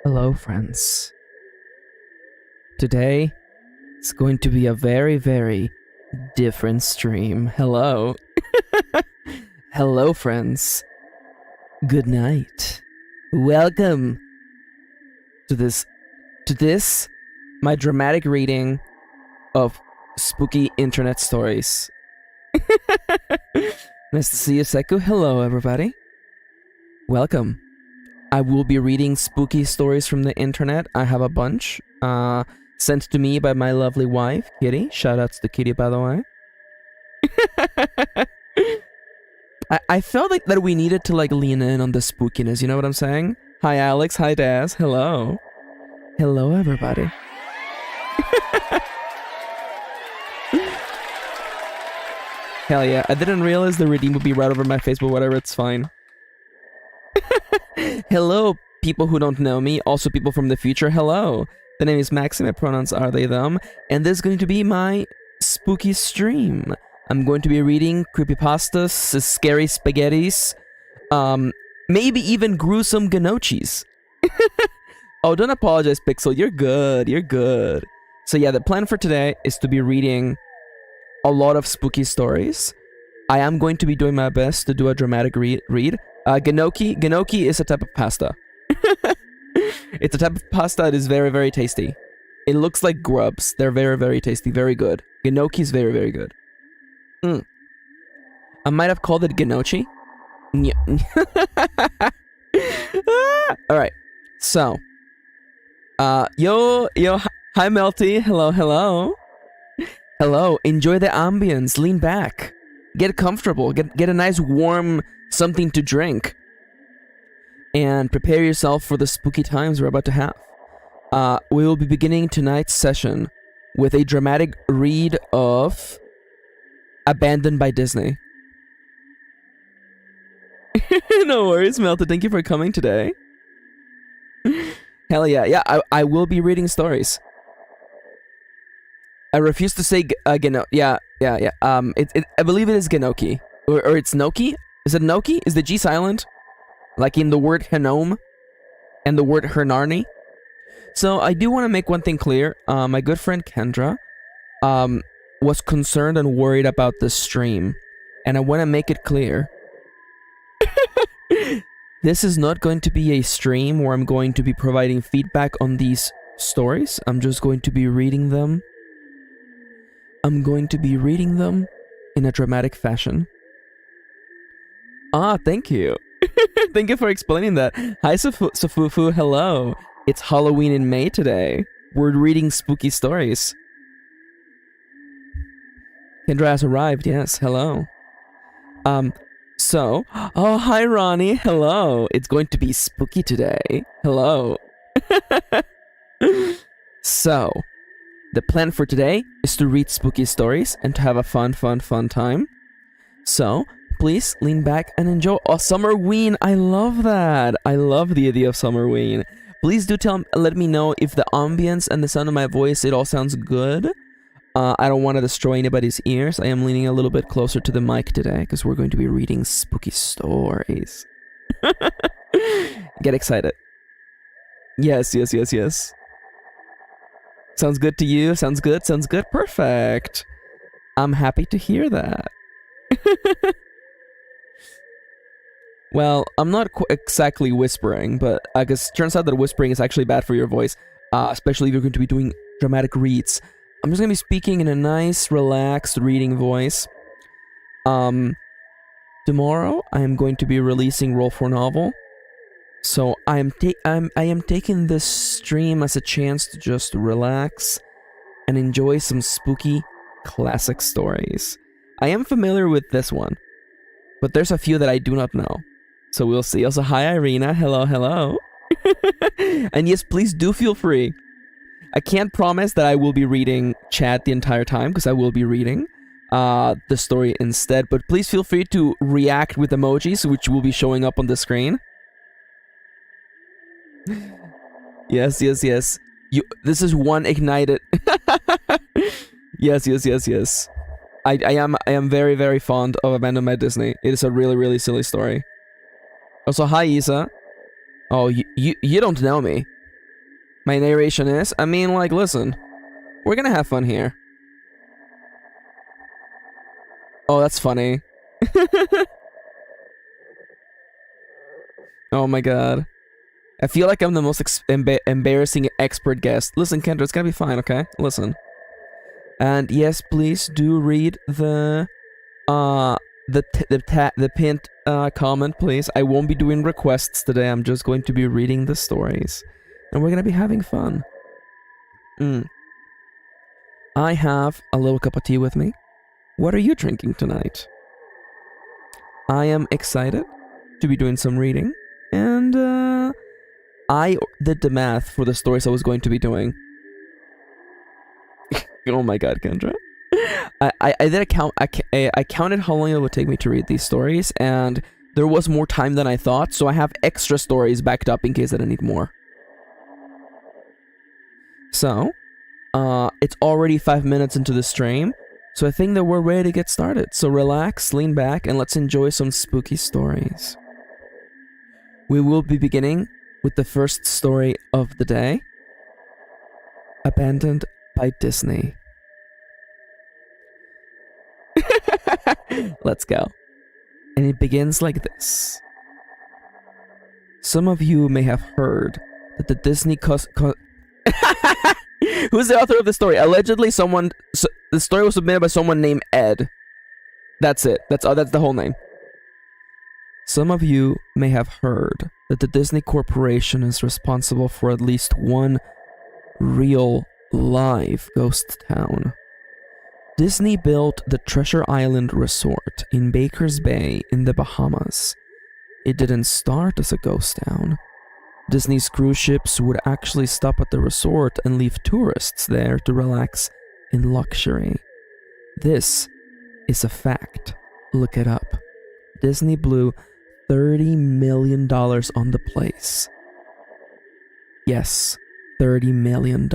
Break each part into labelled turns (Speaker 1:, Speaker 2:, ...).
Speaker 1: Hello, friends. Today is going to be a very, very different stream. Hello. Hello, friends. Good night. Welcome to this, my dramatic reading of spooky internet stories. Nice to see you, Seku. Hello, everybody. Welcome. I will be reading spooky stories from the internet. I have a bunch sent to me by my lovely wife, Kitty. Shoutouts to Kitty, by the way. I felt like that we needed to lean in on the spookiness, you know what I'm saying? Hi, Alex. Hi, Daz. Hello. Hello, everybody. Hell yeah. I didn't realize the redeem would be right over my face, but whatever, it's fine. Hello, people who don't know me, also people from the future, hello. The name is Maxi, my pronouns are they, them, and this is going to be my spooky stream. I'm going to be reading creepypastas, scary spaghettis, maybe even gruesome gnocchis. Oh, don't apologize, Pixel, you're good, you're good. So yeah, the plan for today is to be reading a lot of spooky stories. I am going to be doing my best to do a dramatic read. Gnocchi is a type of pasta. It's a type of pasta that is very, very tasty. It looks like grubs. They're very, very tasty. Very good. Gnocchi is very, very good. I might have called it gnocchi. Alright. So. Yo, hi Melty. Hello, hello. Hello. Enjoy the ambience. Lean back. Get comfortable. Get a nice warm something to drink, and prepare yourself for the spooky times we're about to have. We will be beginning tonight's session with a dramatic read of Abandoned by Disney. No worries, Melted. Thank you for coming today. Hell yeah. Yeah, I will be reading stories. I refuse to say yeah. I believe it is Gnocchi. Or it's Gnocchi? Is it Gnocchi? Is the G silent? Like in the word Henome and the word Hernarni? So I do want to make one thing clear. My good friend Kendra was concerned and worried about the stream. And I want to make it clear. This is not going to be a stream where I'm going to be providing feedback on these stories. I'm just going to be reading them. I'm going to be reading them in a dramatic fashion. Ah, thank you. Thank you for explaining that. Hi, Sofufu, hello. It's Halloween in May today. We're reading spooky stories. Kendra has arrived, yes, hello. Oh, hi, Ronnie, hello. It's going to be spooky today. Hello. So, the plan for today is to read spooky stories and to have a fun time. So, please lean back and enjoy. Oh, Summerween! I love that! I love the idea of Summerween. Please do let me know if the ambience and the sound of my voice, it all sounds good. I don't want to destroy anybody's ears. I am leaning a little bit closer to the mic today because we're going to be reading spooky stories. Get excited. Yes. Sounds good to you? Sounds good? Perfect. I'm happy to hear that. Well, I'm not exactly whispering, but I guess it turns out that whispering is actually bad for your voice, especially if you're going to be doing dramatic reads. I'm just going to be speaking in a nice, relaxed reading voice. Tomorrow, I am going to be releasing Roll for Novel, so I am taking this stream as a chance to just relax and enjoy some spooky classic stories. I am familiar with this one, but there's a few that I do not know. So we'll see. Also, hi Irina. Hello. And yes, please do feel free. I can't promise that I will be reading chat the entire time, because I will be reading the story instead. But please feel free to react with emojis, which will be showing up on the screen. Yes. This is one ignited. Yes. I am very, very fond of Abandoned by Disney. It is a really, really silly story. Also, hi Isa. Oh, you don't know me. My narration is, I mean, like, listen, we're gonna have fun here. Oh, that's funny. Oh my god. I feel like I'm the most embarrassing expert guest. Listen, Kendra, it's gonna be fine, okay? Listen. And yes, please do read the pinned comment, please. I won't be doing requests today. I'm just going to be reading the stories, and we're gonna be having fun. I have a little cup of tea with me. What are you drinking tonight? I am excited to be doing some reading, and I did the math for the stories I was going to be doing. Oh my god, Kendra. I did a count. I counted how long it would take me to read these stories, and there was more time than I thought, so I have extra stories backed up in case I need more. So, it's already 5 minutes into the stream, so I think that we're ready to get started. So relax, lean back, and let's enjoy some spooky stories. We will be beginning with the first story of the day, Abandoned by Disney. Let's go. And it begins like this. Some of you may have heard that the Disney Who's the author of the story? Allegedly the story was submitted by someone named Ed. That's it. That's the whole name. Some of you may have heard that the Disney Corporation is responsible for at least one real live ghost town. Disney built the Treasure Island Resort in Baker's Bay in the Bahamas. It didn't start as a ghost town. Disney's cruise ships would actually stop at the resort and leave tourists there to relax in luxury. This is a fact. Look it up. Disney blew $30 million on the place. Yes, $30 million.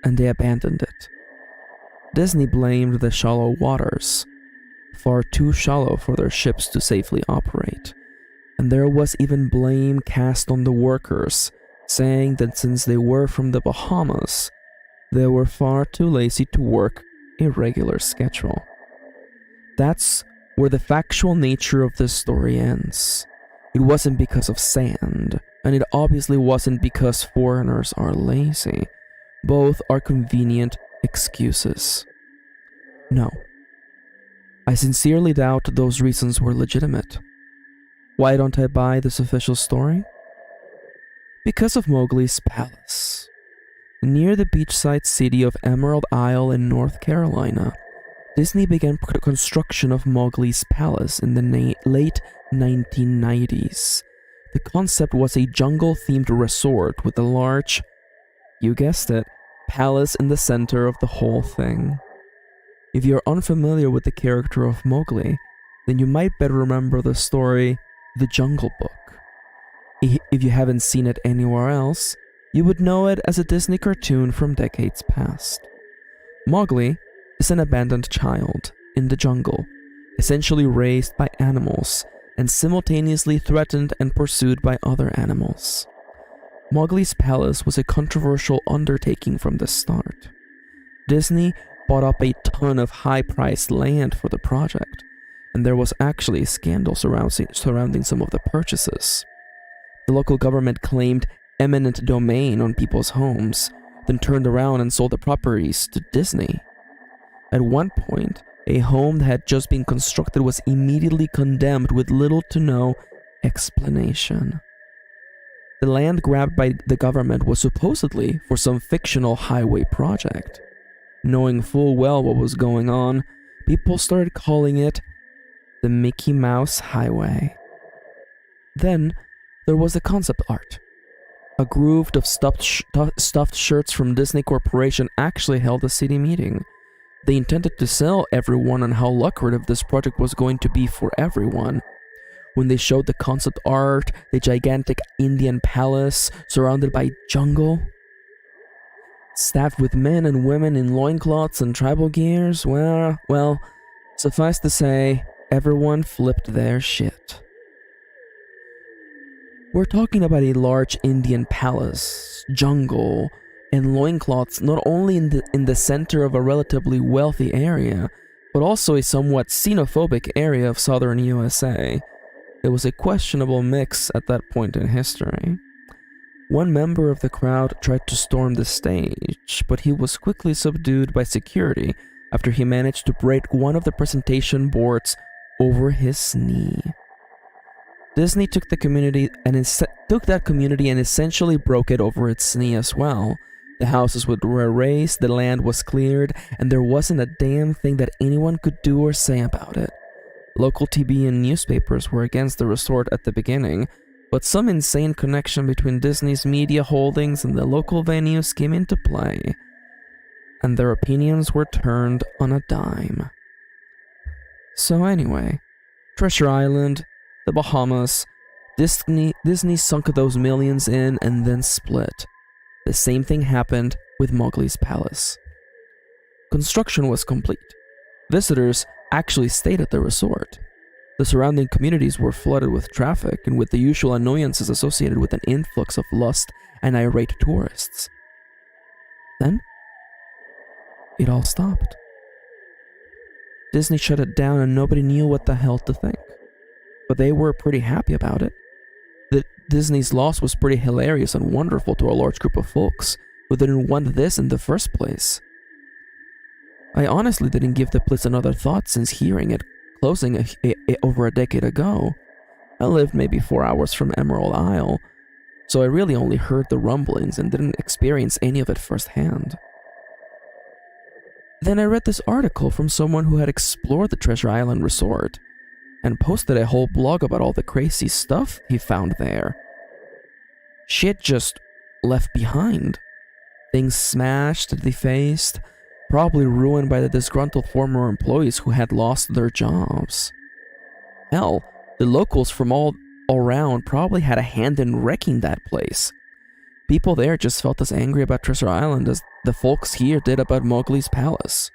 Speaker 1: And they abandoned it. Disney blamed the shallow waters, far too shallow for their ships to safely operate. And there was even blame cast on the workers, saying that since they were from the Bahamas, they were far too lazy to work a regular schedule. That's where the factual nature of this story ends. It wasn't because of sand, and it obviously wasn't because foreigners are lazy. Both are convenient excuses. No. I sincerely doubt those reasons were legitimate. Why don't I buy this official story? Because of Mowgli's palace. Near the beachside city of Emerald Isle in North Carolina, Disney began construction of Mowgli's palace in the late 1990s. The concept was a jungle-themed resort with a large, you guessed it, palace in the center of the whole thing. If you're unfamiliar with the character of Mowgli, then you might better remember the story The Jungle Book. If you haven't seen it anywhere else, you would know it as a Disney cartoon from decades past. Mowgli is an abandoned child in the jungle, essentially raised by animals and simultaneously threatened and pursued by other animals. Mowgli's palace was a controversial undertaking from the start. Disney bought up a ton of high-priced land for the project, and there was actually a scandal surrounding some of the purchases. The local government claimed eminent domain on people's homes, then turned around and sold the properties to Disney. At one point, a home that had just been constructed was immediately condemned with little to no explanation. The land grabbed by the government was supposedly for some fictional highway project. Knowing full well what was going on, people started calling it the Mickey Mouse Highway. Then, there was the concept art. A group of stuffed shirts from Disney Corporation actually held a city meeting. They intended to sell everyone on how lucrative this project was going to be for everyone. When they showed the concept art, the gigantic Indian palace surrounded by jungle, staffed with men and women in loincloths and tribal gears, well, suffice to say, everyone flipped their shit. We're talking about a large Indian palace, jungle, and loincloths not only in the center of a relatively wealthy area, but also a somewhat xenophobic area of southern USA. It was a questionable mix at that point in history. One member of the crowd tried to storm the stage, but he was quickly subdued by security after he managed to break one of the presentation boards over his knee. Disney took that community and essentially broke it over its knee as well. The houses were razed, the land was cleared, and there wasn't a damn thing that anyone could do or say about it. Local TV and newspapers were against the resort at the beginning, but some insane connection between Disney's media holdings and the local venues came into play, and their opinions were turned on a dime. So anyway, Treasure Island, the Bahamas, Disney sunk those millions in and then split. The same thing happened with Mowgli's Palace. Construction was complete. Visitors actually stayed at the resort. The surrounding communities were flooded with traffic and with the usual annoyances associated with an influx of lost and irate tourists. Then, it all stopped. Disney shut it down and nobody knew what the hell to think. But they were pretty happy about it. Disney's loss was pretty hilarious and wonderful to a large group of folks who didn't want this in the first place. I honestly didn't give the place another thought since hearing it closing over a decade ago. I lived maybe 4 hours from Emerald Isle, so I really only heard the rumblings and didn't experience any of it firsthand. Then I read this article from someone who had explored the Treasure Island resort and posted a whole blog about all the crazy stuff he found there. Shit just left behind. Things smashed, defaced, probably ruined by the disgruntled former employees who had lost their jobs. Hell, the locals from all around probably had a hand in wrecking that place. People there just felt as angry about Treasure Island as the folks here did about Mowgli's Palace.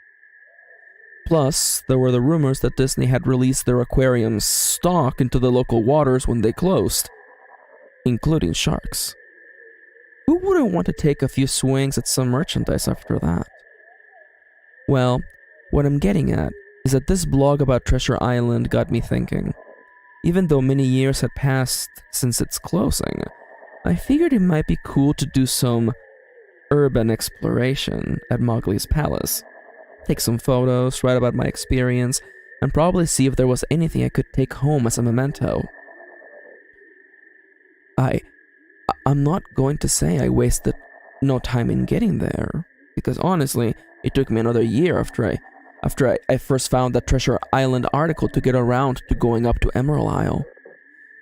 Speaker 1: Plus, there were the rumors that Disney had released their aquarium's stock into the local waters when they closed, including sharks. Who wouldn't want to take a few swings at some merchandise after that? Well, what I'm getting at is that this blog about Treasure Island got me thinking. Even though many years had passed since its closing, I figured it might be cool to do some urban exploration at Mowgli's Palace. Take some photos, write about my experience, and probably see if there was anything I could take home as a memento. I'm not going to say I wasted no time in getting there, because honestly, it took me another year after I first found that Treasure Island article to get around to going up to Emerald Isle.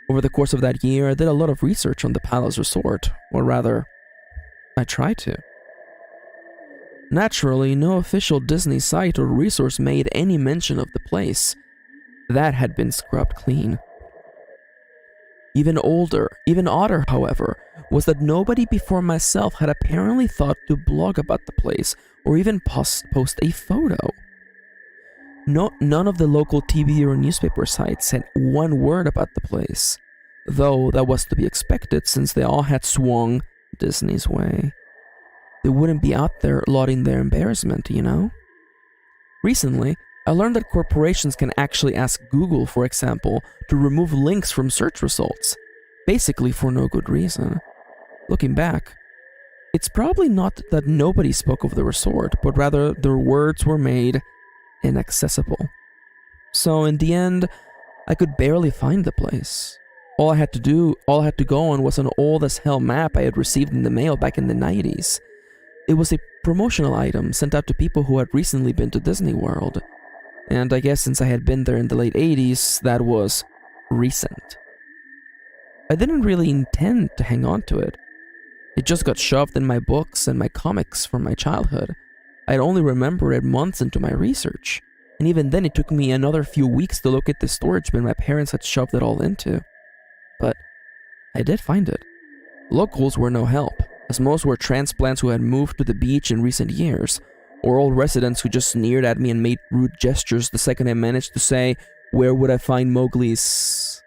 Speaker 1: Over the course of that year, I did a lot of research on the Palace Resort, or rather, I tried to. Naturally, no official Disney site or resource made any mention of the place. That had been scrubbed clean. Even odder, however, was that nobody before myself had apparently thought to blog about the place or even post a photo. None of the local TV or newspaper sites said one word about the place, though that was to be expected since they all had swung Disney's way. They wouldn't be out there lauding their embarrassment, you know? Recently, I learned that corporations can actually ask Google, for example, to remove links from search results, basically for no good reason. Looking back, it's probably not that nobody spoke of the resort, but rather their words were made inaccessible. So in the end, I could barely find the place. All I had to go on was an old as hell map I had received in the mail back in the 90s. It was a promotional item sent out to people who had recently been to Disney World. And I guess since I had been there in the late 80s, that was recent. I didn't really intend to hang on to it. It just got shoved in my books and my comics from my childhood. I'd only remembered it months into my research, and even then it took me another few weeks to locate the storage bin my parents had shoved it all into. But I did find it. Locals were no help, as most were transplants who had moved to the beach in recent years, or old residents who just sneered at me and made rude gestures the second I managed to say, "Where would I find Mowgli's?"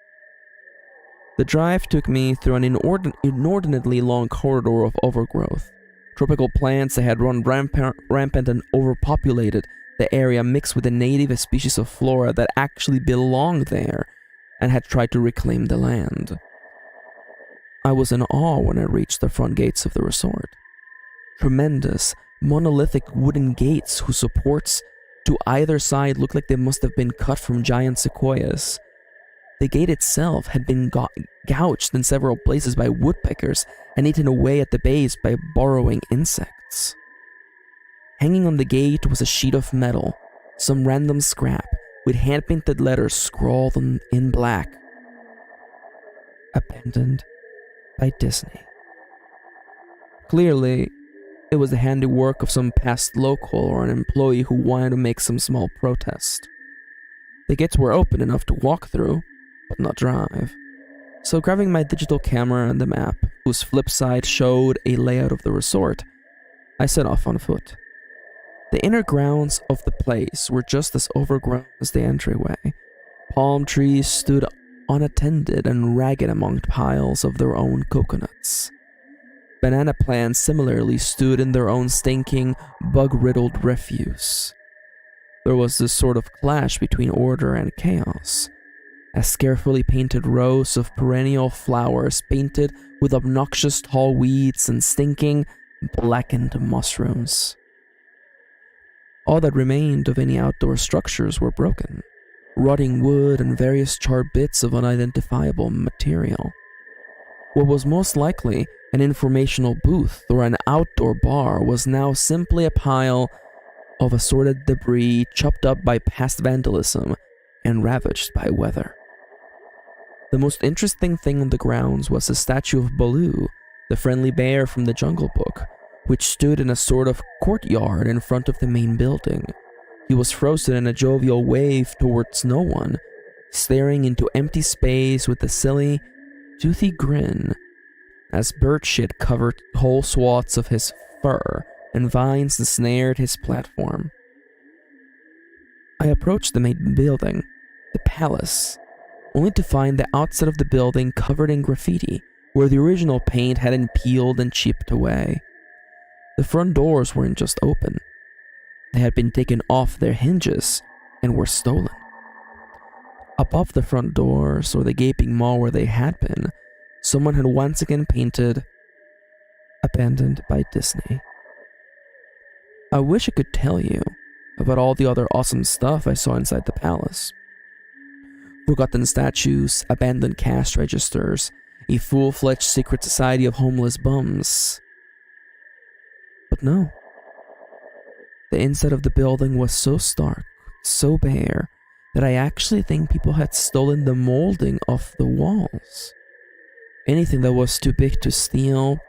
Speaker 1: The drive took me through an inordinately long corridor of overgrowth. Tropical plants that had run rampant and overpopulated the area mixed with the native species of flora that actually belonged there and had tried to reclaim the land. I was in awe when I reached the front gates of the resort. Tremendous, monolithic wooden gates whose supports to either side looked like they must have been cut from giant sequoias. The gate itself had been gouged in several places by woodpeckers and eaten away at the base by burrowing insects. Hanging on the gate was a sheet of metal, some random scrap, with hand-painted letters scrawled in black. Abandoned by Disney. Clearly, it was the handiwork of some past local or an employee who wanted to make some small protest. The gates were open enough to walk through, but not drive. So grabbing my digital camera and the map, whose flip side showed a layout of the resort, I set off on foot. The inner grounds of the place were just as overgrown as the entryway. Palm trees stood unattended and ragged among piles of their own coconuts. Banana plants similarly stood in their own stinking, bug-riddled refuse. There was this sort of clash between order and chaos, as carefully painted rows of perennial flowers painted with obnoxious tall weeds and stinking, blackened mushrooms. All that remained of any outdoor structures were broken, rotting wood and various charred bits of unidentifiable material. What was most likely an informational booth or an outdoor bar was now simply a pile of assorted debris chopped up by past vandalism and ravaged by weather. The most interesting thing on the grounds was a statue of Baloo, the friendly bear from the Jungle Book, which stood in a sort of courtyard in front of the main building. He was frozen in a jovial wave towards no one, staring into empty space with a silly, toothy grin, as bird shit covered whole swaths of his fur and vines ensnared his platform. I approached the main building, the palace, only to find the outside of the building covered in graffiti, where the original paint hadn't peeled and chipped away. The front doors weren't just open. They had been taken off their hinges and were stolen. Above the front doors, or the gaping maw where they had been, someone had once again painted, "Abandoned by Disney." I wish I could tell you about all the other awesome stuff I saw inside the palace. Forgotten statues, abandoned cash registers, a full-fledged secret society of homeless bums. But no. The inside of the building was so stark, so bare, that I actually think people had stolen the molding off the walls. Anything that was too big to steal,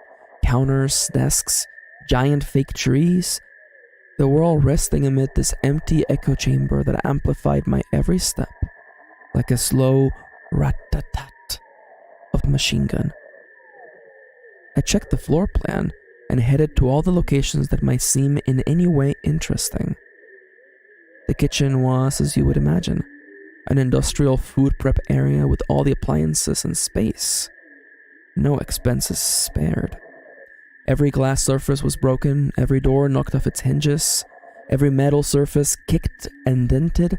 Speaker 1: counters, desks, giant fake trees, they were all resting amid this empty echo chamber that amplified my every step, like a slow rat-tat-tat of a machine gun. I checked the floor plan and headed to all the locations that might seem in any way interesting. The kitchen was, as you would imagine, an industrial food prep area with all the appliances and space. No expenses spared. Every glass surface was broken, every door knocked off its hinges, every metal surface kicked and dented.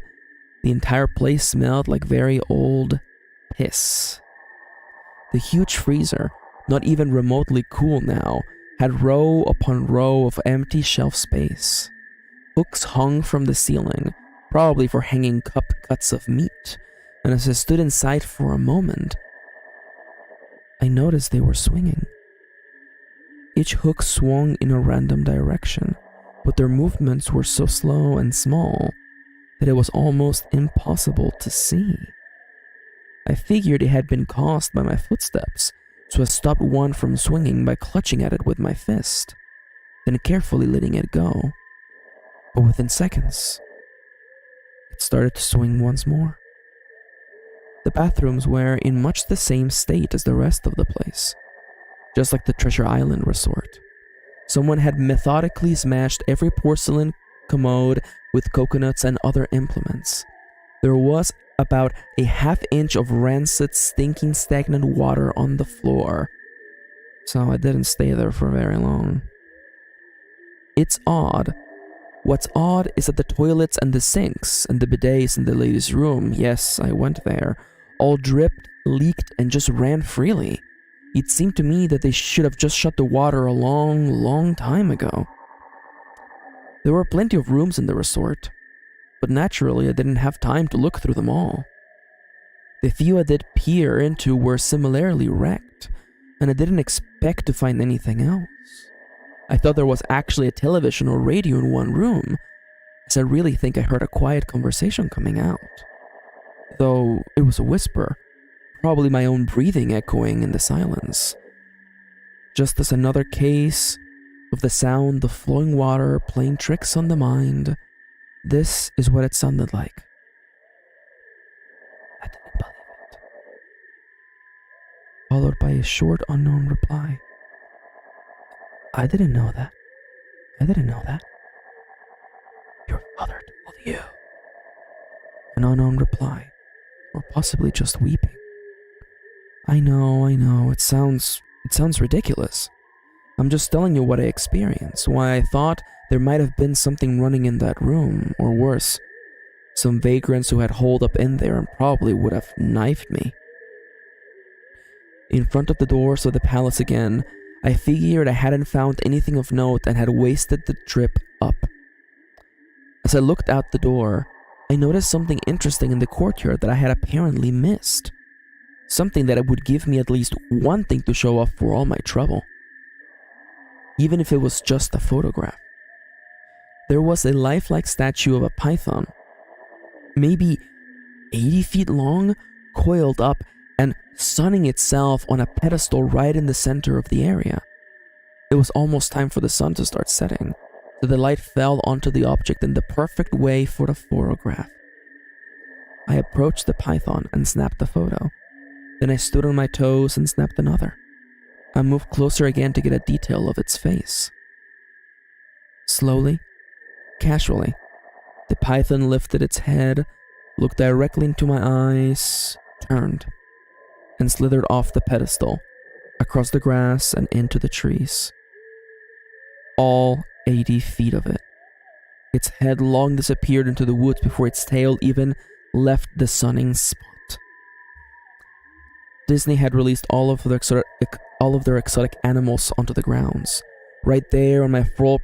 Speaker 1: The entire place smelled like very old piss. The huge freezer, not even remotely cool now, had row upon row of empty shelf space. Hooks hung from the ceiling, probably for hanging cuts of meat, and as I stood inside for a moment, I noticed they were swinging. Each hook swung in a random direction, but their movements were so slow and small that it was almost impossible to see. I figured it had been caused by my footsteps, so I stopped one from swinging by clutching at it with my fist, then carefully letting it go. But within seconds, it started to swing once more. The bathrooms were in much the same state as the rest of the place, just like the Treasure Island resort. Someone had methodically smashed every porcelain commode with coconuts and other implements. There was about a half-inch of rancid, stinking, stagnant water on the floor. So I didn't stay there for very long. It's odd. What's odd is that the toilets and the sinks and the bidets in the ladies' room, yes, I went there, all dripped, leaked, and just ran freely. It seemed to me that they should have just shut the water a long time ago. There were plenty of rooms in the resort, but naturally I didn't have time to look through them all. The few I did peer into were similarly wrecked, and I didn't expect to find anything else. I thought there was actually a television or radio in one room, as I really think I heard a quiet conversation coming out. Though it was a whisper, probably my own breathing echoing in the silence. Just as another case of the sound of flowing water playing tricks on the mind, this is what it sounded like. I didn't believe it. Followed by a short unknown reply. I didn't know that. I didn't know that. Your father told you. An unknown reply, or possibly just weeping. I know, it sounds ridiculous. I'm just telling you what I experienced, why I thought there might have been something running in that room, or worse, some vagrants who had holed up in there and probably would have knifed me. In front of the doors of the palace again, I figured I hadn't found anything of note and had wasted the trip up. As I looked out the door, I noticed something interesting in the courtyard that I had apparently missed. Something that would give me at least one thing to show off for all my trouble. Even if it was just a photograph. There was a lifelike statue of a python, maybe 80 feet long, coiled up and sunning itself on a pedestal right in the center of the area. It was almost time for the sun to start setting, so the light fell onto the object in the perfect way for the photograph. I approached the python and snapped the photo. Then I stood on my toes and snapped another. I moved closer again to get a detail of its face. Slowly, casually, the python lifted its head, looked directly into my eyes, turned, and slithered off the pedestal, across the grass and into the trees. All 80 feet of it. Its head long disappeared into the woods before its tail even left the sunning spot. Disney had released all of their exotic animals onto the grounds. Right there on my floor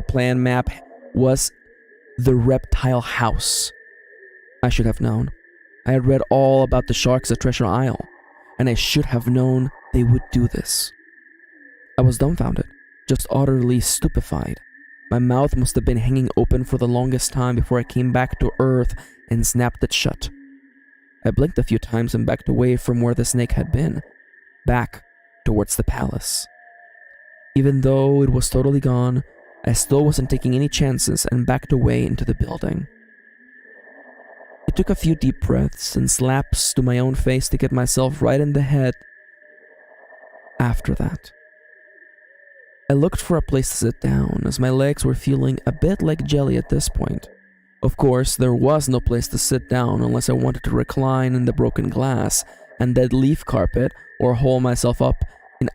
Speaker 1: plan map was the reptile house. I should have known. I had read all about the sharks at Treasure Isle, and I should have known they would do this. I was dumbfounded, just utterly stupefied. My mouth must have been hanging open for the longest time before I came back to earth and snapped it shut. I blinked a few times and backed away from where the snake had been, back towards the palace. Even though it was totally gone, I still wasn't taking any chances and backed away into the building. I took a few deep breaths and slaps to my own face to get myself right in the head. After that, I looked for a place to sit down, as my legs were feeling a bit like jelly at this point. Of course, there was no place to sit down unless I wanted to recline in the broken glass and dead leaf carpet or hole myself up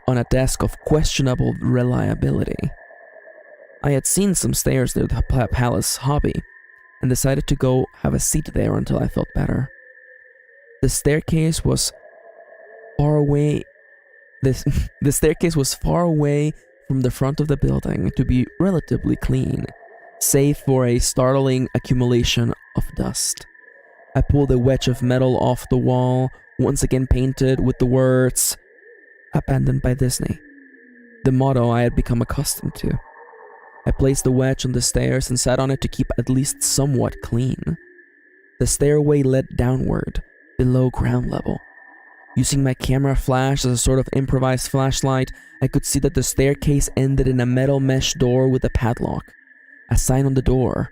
Speaker 1: on a desk of questionable reliability. I had seen some stairs near the palace hobby and decided to go have a seat there until I felt better. The staircase was far away. The staircase was far away from the front of the building to be relatively clean, save for a startling accumulation of dust. I pulled a wedge of metal off the wall, once again painted with the words, "Abandoned by Disney," the motto I had become accustomed to. I placed the wedge on the stairs and sat on it to keep at least somewhat clean. The stairway led downward, below ground level. Using my camera flash as a sort of improvised flashlight, I could see that the staircase ended in a metal mesh door with a padlock. A sign on the door.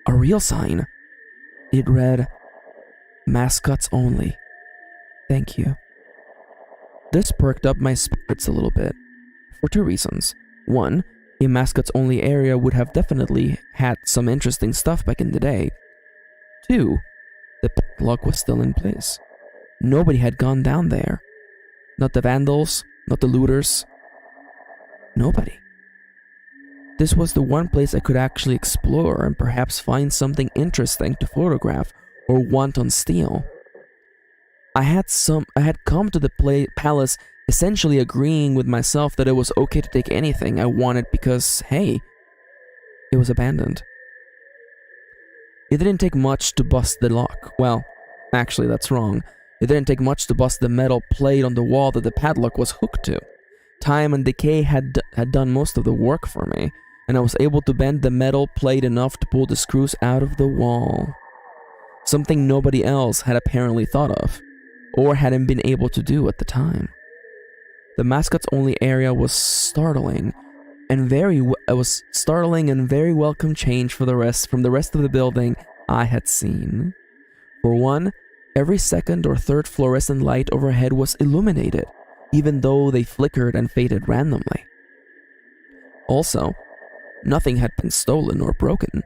Speaker 1: A real sign. It read, "Mascots only. Thank you." This perked up my spirits a little bit, for two reasons. One, a mascots only area would have definitely had some interesting stuff back in the day. Two, The padlock was still in place. Nobody had gone down there. Not the vandals, not the looters. Nobody. This was the one place I could actually explore and perhaps find something interesting to photograph or wanton steal. I had come to the palace essentially agreeing with myself that it was okay to take anything I wanted because, hey, it was abandoned. It didn't take much to bust the lock. Well, actually that's wrong. It didn't take much to bust the metal plate on the wall that the padlock was hooked to. Time and decay had done most of the work for me, and I was able to bend the metal plate enough to pull the screws out of the wall. Something nobody else had apparently thought of, or hadn't been able to do at the time. The mascot's only area was startling and very welcome change from the rest of the building I had seen. For one, every second or third fluorescent light overhead was illuminated, even though they flickered and faded randomly. Also, nothing had been stolen or broken,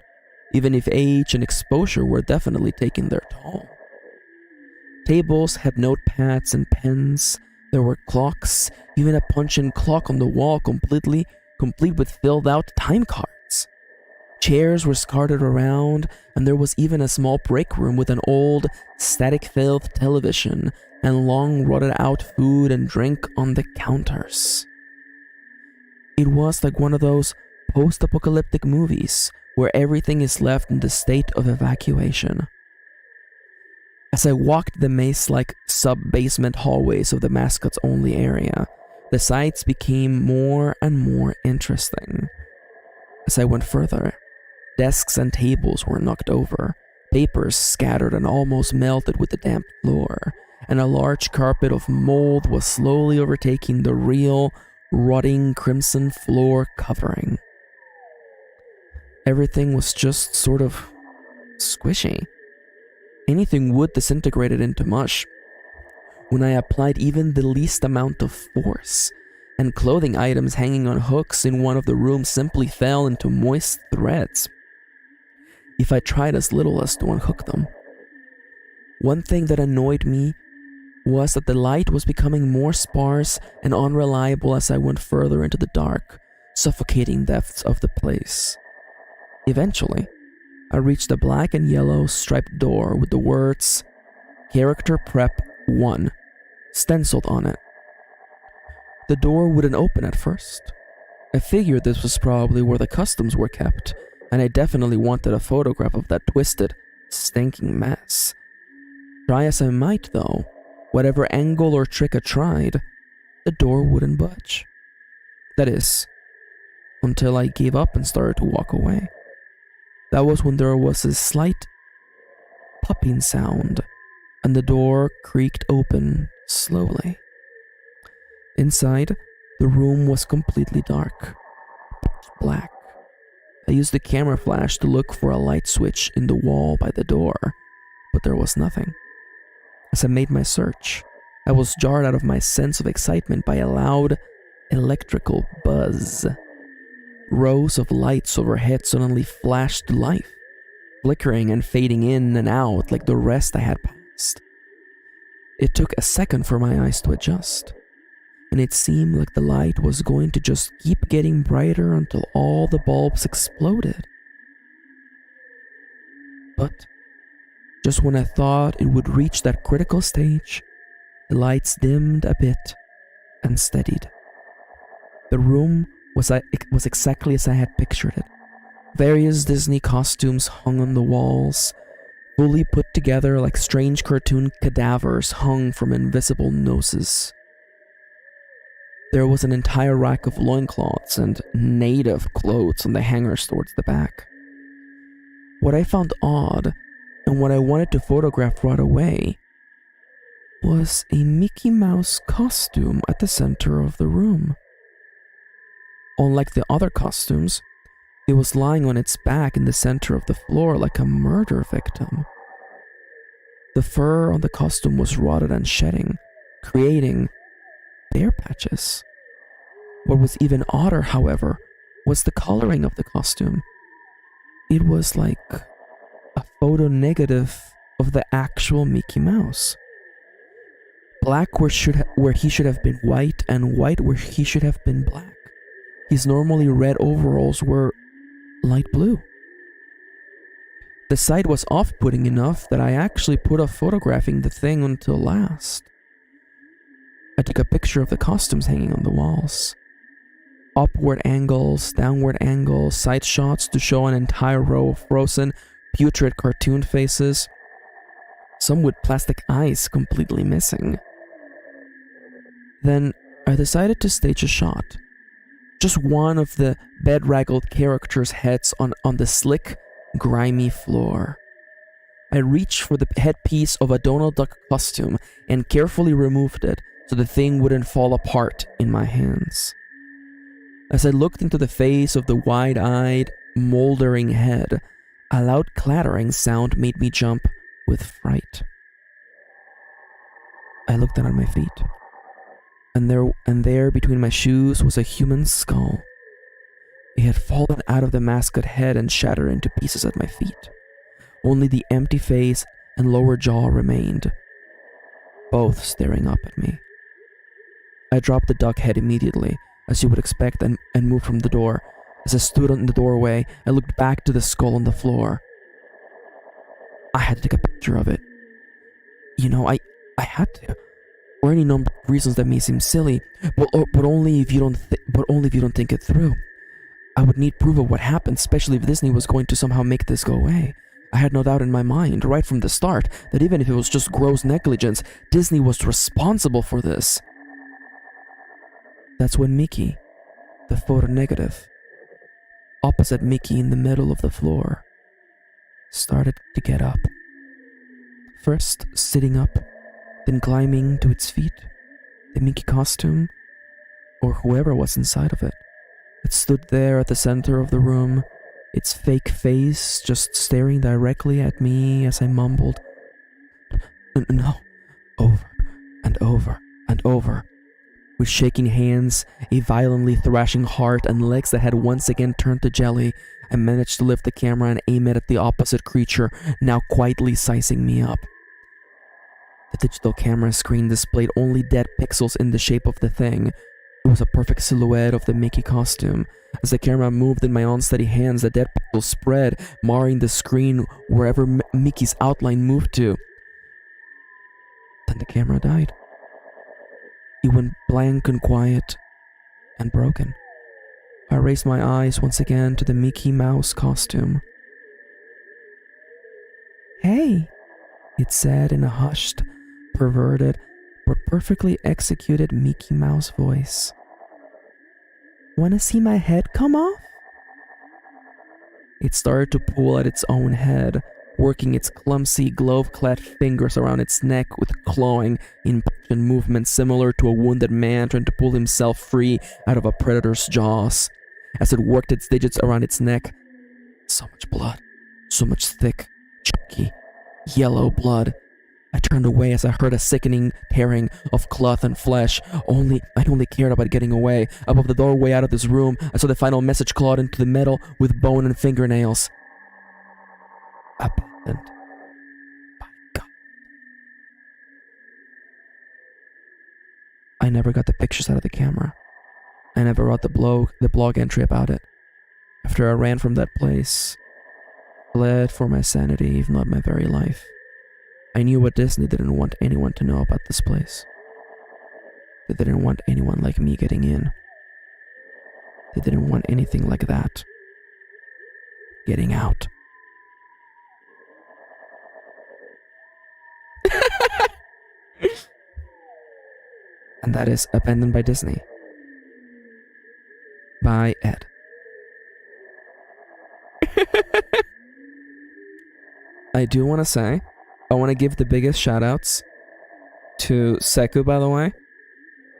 Speaker 1: even if age and exposure were definitely taking their toll. Tables had notepads and pens. There were clocks, even a punch-in clock on the wall complete with filled-out time cards. Chairs were scattered around, and there was even a small break room with an old, static-filled television and long rotted-out food and drink on the counters. It was like one of those post-apocalyptic movies where everything is left in the state of evacuation. As I walked the maze-like sub-basement hallways of the mascot's only area, the sights became more and more interesting. As I went further, desks and tables were knocked over, papers scattered and almost melted with the damp floor, and a large carpet of mold was slowly overtaking the real, rotting crimson floor covering. Everything was just sort of squishy. Anything wood disintegrated into mush when I applied even the least amount of force, and clothing items hanging on hooks in one of the rooms simply fell into moist threads if I tried as little as to unhook them. One thing that annoyed me was that the light was becoming more sparse and unreliable as I went further into the dark, suffocating depths of the place. Eventually, I reached a black and yellow striped door with the words Character Prep 1 stenciled on it. The door wouldn't open at first. I figured this was probably where the costumes were kept, and I definitely wanted a photograph of that twisted, stinking mess. Try as I might though, whatever angle or trick I tried, the door wouldn't budge. That is, until I gave up and started to walk away. That was when there was a slight popping sound, and the door creaked open slowly. Inside, the room was completely dark, black. I used the camera flash to look for a light switch in the wall by the door, but there was nothing. As I made my search, I was jarred out of my sense of excitement by a loud electrical buzz. Rows of lights overhead suddenly flashed to life, flickering and fading in and out like the rest I had passed. It took a second for my eyes to adjust, and it seemed like the light was going to just keep getting brighter until all the bulbs exploded. But just when I thought it would reach that critical stage, the lights dimmed a bit and steadied. The room was exactly as I had pictured it. Various Disney costumes hung on the walls, fully put together like strange cartoon cadavers hung from invisible noses. There was an entire rack of loincloths and native clothes on the hangers towards the back. What I found odd, and what I wanted to photograph right away, was a Mickey Mouse costume at the center of the room. Unlike the other costumes, it was lying on its back in the center of the floor like a murder victim. The fur on the costume was rotted and shedding, creating bare patches. What was even odder, however, was the coloring of the costume. It was like a photo negative of the actual Mickey Mouse. Black where he should have been white, and white where he should have been black. His normally red overalls were light blue. The sight was off-putting enough that I actually put off photographing the thing until last. I took a picture of the costumes hanging on the walls. Upward angles, downward angles, side shots to show an entire row of frozen, putrid cartoon faces, some with plastic eyes completely missing. Then I decided to stage a shot. Just one of the bedraggled characters' heads on the slick, grimy floor. I reached for the headpiece of a Donald Duck costume and carefully removed it so the thing wouldn't fall apart in my hands. As I looked into the face of the wide-eyed, moldering head, a loud clattering sound made me jump with fright. I looked down at my feet, and there between my shoes was a human skull. It had fallen out of the mascot head and shattered into pieces at my feet. Only the empty face and lower jaw remained, both staring up at me. I dropped the duck head immediately, as you would expect, and moved from the door. As I stood in the doorway, I looked back to the skull on the floor. I had to take a picture of it. You know, I had to. For any number of reasons that may seem silly, but only if you don't think it through. I would need proof of what happened, especially if Disney was going to somehow make this go away. I had no doubt in my mind, right from the start, that even if it was just gross negligence, Disney was responsible for this. That's when Mickey, the photo negative, opposite Mickey in the middle of the floor, started to get up. First sitting up, then climbing to its feet. The Mickey costume, or whoever was inside of it, it stood there at the center of the room, its fake face just staring directly at me as I mumbled, "No," over and over and over. With shaking hands, a violently thrashing heart, and legs that had once again turned to jelly, I managed to lift the camera and aim it at the opposite creature, now quietly sizing me up. The digital camera screen displayed only dead pixels in the shape of the thing. It was a perfect silhouette of the Mickey costume. As the camera moved in my unsteady hands, the dead pixels spread, marring the screen wherever Mickey's outline moved to. Then the camera died. It went blank and quiet and broken. I raised my eyes once again to the Mickey Mouse costume. "Hey," it said in a hushed, perverted, but perfectly executed Mickey Mouse voice. "Wanna see my head come off?" It started to pull at its own head, working its clumsy, glove-clad fingers around its neck with clawing, impatient movements similar to a wounded man trying to pull himself free out of a predator's jaws. As it worked its digits around its neck, so much blood, so much thick, chunky, yellow blood. I turned away as I heard a sickening tearing of cloth and flesh. I only cared about getting away. Above the doorway out of this room, I saw the final message clawed into the metal with bone and fingernails. Abandoned by God. I never got the pictures out of the camera. I never wrote the blog entry about it. After I ran from that place, fled for my sanity, if not my very life. I knew what Disney didn't want anyone to know about this place. They didn't want anyone like me getting in. They didn't want anything like that getting out. And that is Abandoned by Disney by Ed. I do want to say, I want to give the biggest shout outs to Seku, by the way,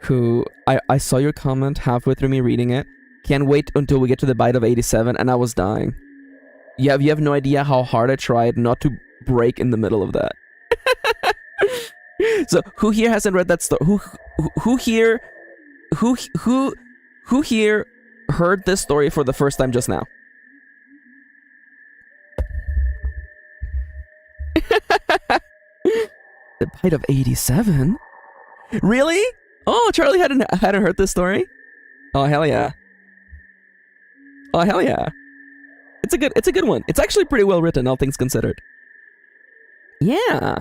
Speaker 1: who I saw your comment halfway through me reading it. Can't wait until we get to the bite of 87, and I was dying. You have no idea how hard I tried not to break in the middle of that. So who here hasn't read that story? Who here heard this story for the first time just now? The height of 87? Really? Oh, Charlie hadn't heard this story? Oh, hell yeah. Oh, hell yeah. It's a good one. It's actually pretty well written, all things considered. Yeah.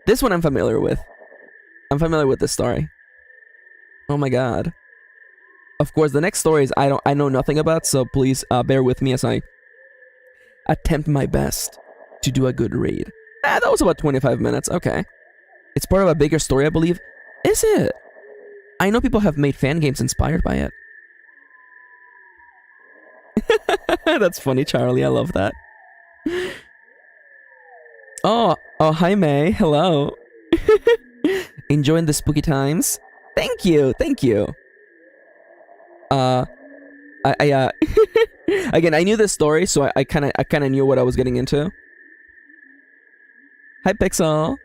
Speaker 1: This one I'm familiar with. I'm familiar with this story. Oh my god. Of course, the next stories I know nothing about, so please bear with me as I attempt my best to do a good read. That was about 25 minutes. Okay. It's part of a bigger story, I believe. Is it? I know people have made fan games inspired by it. That's funny, Charlie. I love that. Oh, hi May. Hello. Enjoying the spooky times? Thank you. I again, I knew this story, so I kind of knew what I was getting into. Hi, Pixel.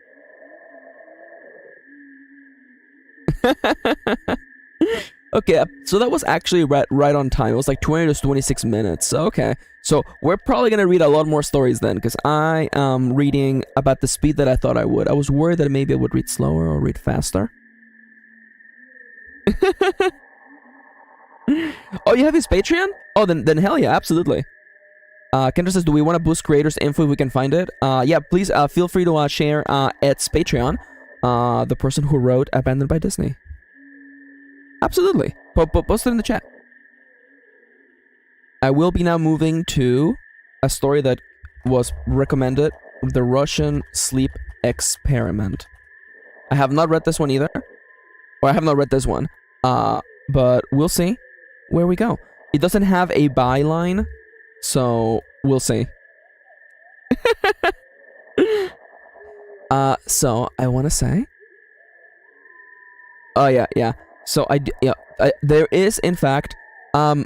Speaker 1: Okay, so that was actually right on time. It was like 20 to 26 minutes. Okay, so we're probably gonna read a lot more stories then, because I am reading about the speed that I thought I would. I was worried that maybe I would read slower or read faster. Oh, you have his Patreon? Oh, then hell yeah, absolutely. Kendra says, do we want to boost creators' info if we can find it? Yeah, please feel free to share Ed's Patreon, the person who wrote Abandoned by Disney. Absolutely. Post it in the chat. I will be now moving to a story that was recommended, The Russian Sleep Experiment. I have not read this one either. Or I have not read this one. But we'll see where we go. It doesn't have a byline, so we'll see. So I want to say. Oh yeah. So there is in fact I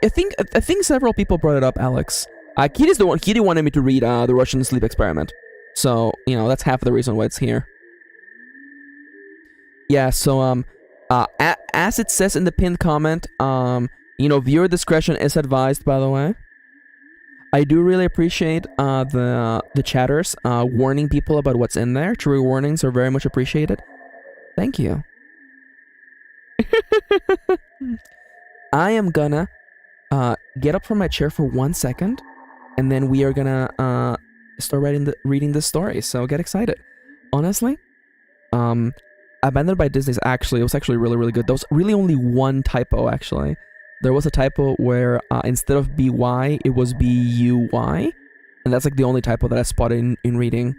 Speaker 1: think several people brought it up, Alex. Kitty's the one. Kitty wanted me to read The Russian Sleep Experiment. So, you know, that's half the reason why it's here. Yeah, so as it says in the pinned comment, you know, viewer discretion is advised, by the way. I do really appreciate the chatters warning people about what's in there. True warnings are very much appreciated. Thank you. I am gonna get up from my chair for 1 second, and then we are gonna start reading this story. So get excited. Honestly, Abandoned by Disney was actually really, really good. There was really only one typo, actually. There was a typo where instead of BY, it was BUY. And that's like the only typo that I spotted in reading.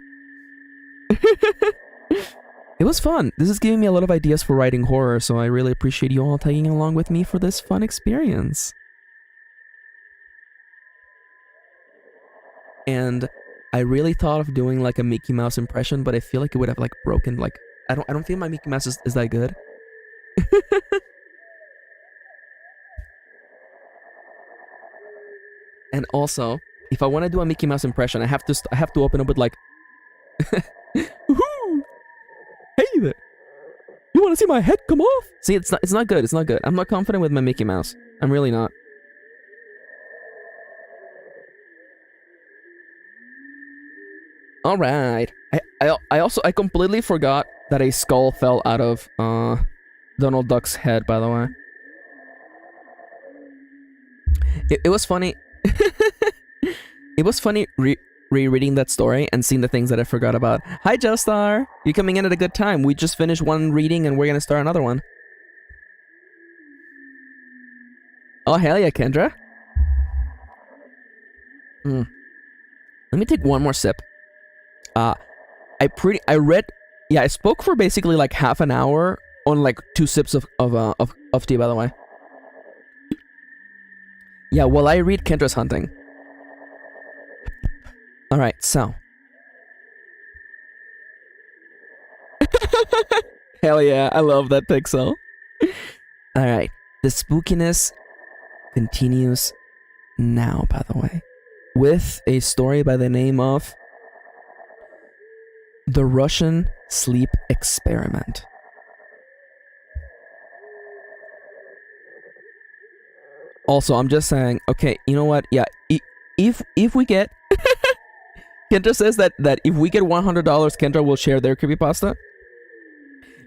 Speaker 1: It was fun. This is giving me a lot of ideas for writing horror, so I really appreciate you all tagging along with me for this fun experience. And I really thought of doing like a Mickey Mouse impression, but I feel like it would have like broken like I don't feel my Mickey Mouse is that good. And also, if I want to do a Mickey Mouse impression, I have to open up with like woohoo! Hey there. You want to see my head come off? See, it's not good. It's not good. I'm not confident with my Mickey Mouse. I'm really not. All right. I completely forgot that a skull fell out of Donald Duck's head, by the way. It was funny. It was funny rereading that story and seeing the things that I forgot about. Hi, Joestar! You're coming in at a good time. We just finished one reading and we're gonna start another one. Oh, hell yeah, Kendra. Let me take one more sip. I spoke for basically like half an hour on like 2 sips of tea, by the way. Yeah, while I read Kendra's Hunting. Alright, so. Hell yeah, I love that pixel. Alright, the spookiness continues now, by the way, with a story by the name of The Russian Sleep Experiment. Also, I'm just saying, okay, you know what? Yeah, if we get Kendra says that if we get $100, Kendra will share their creepypasta.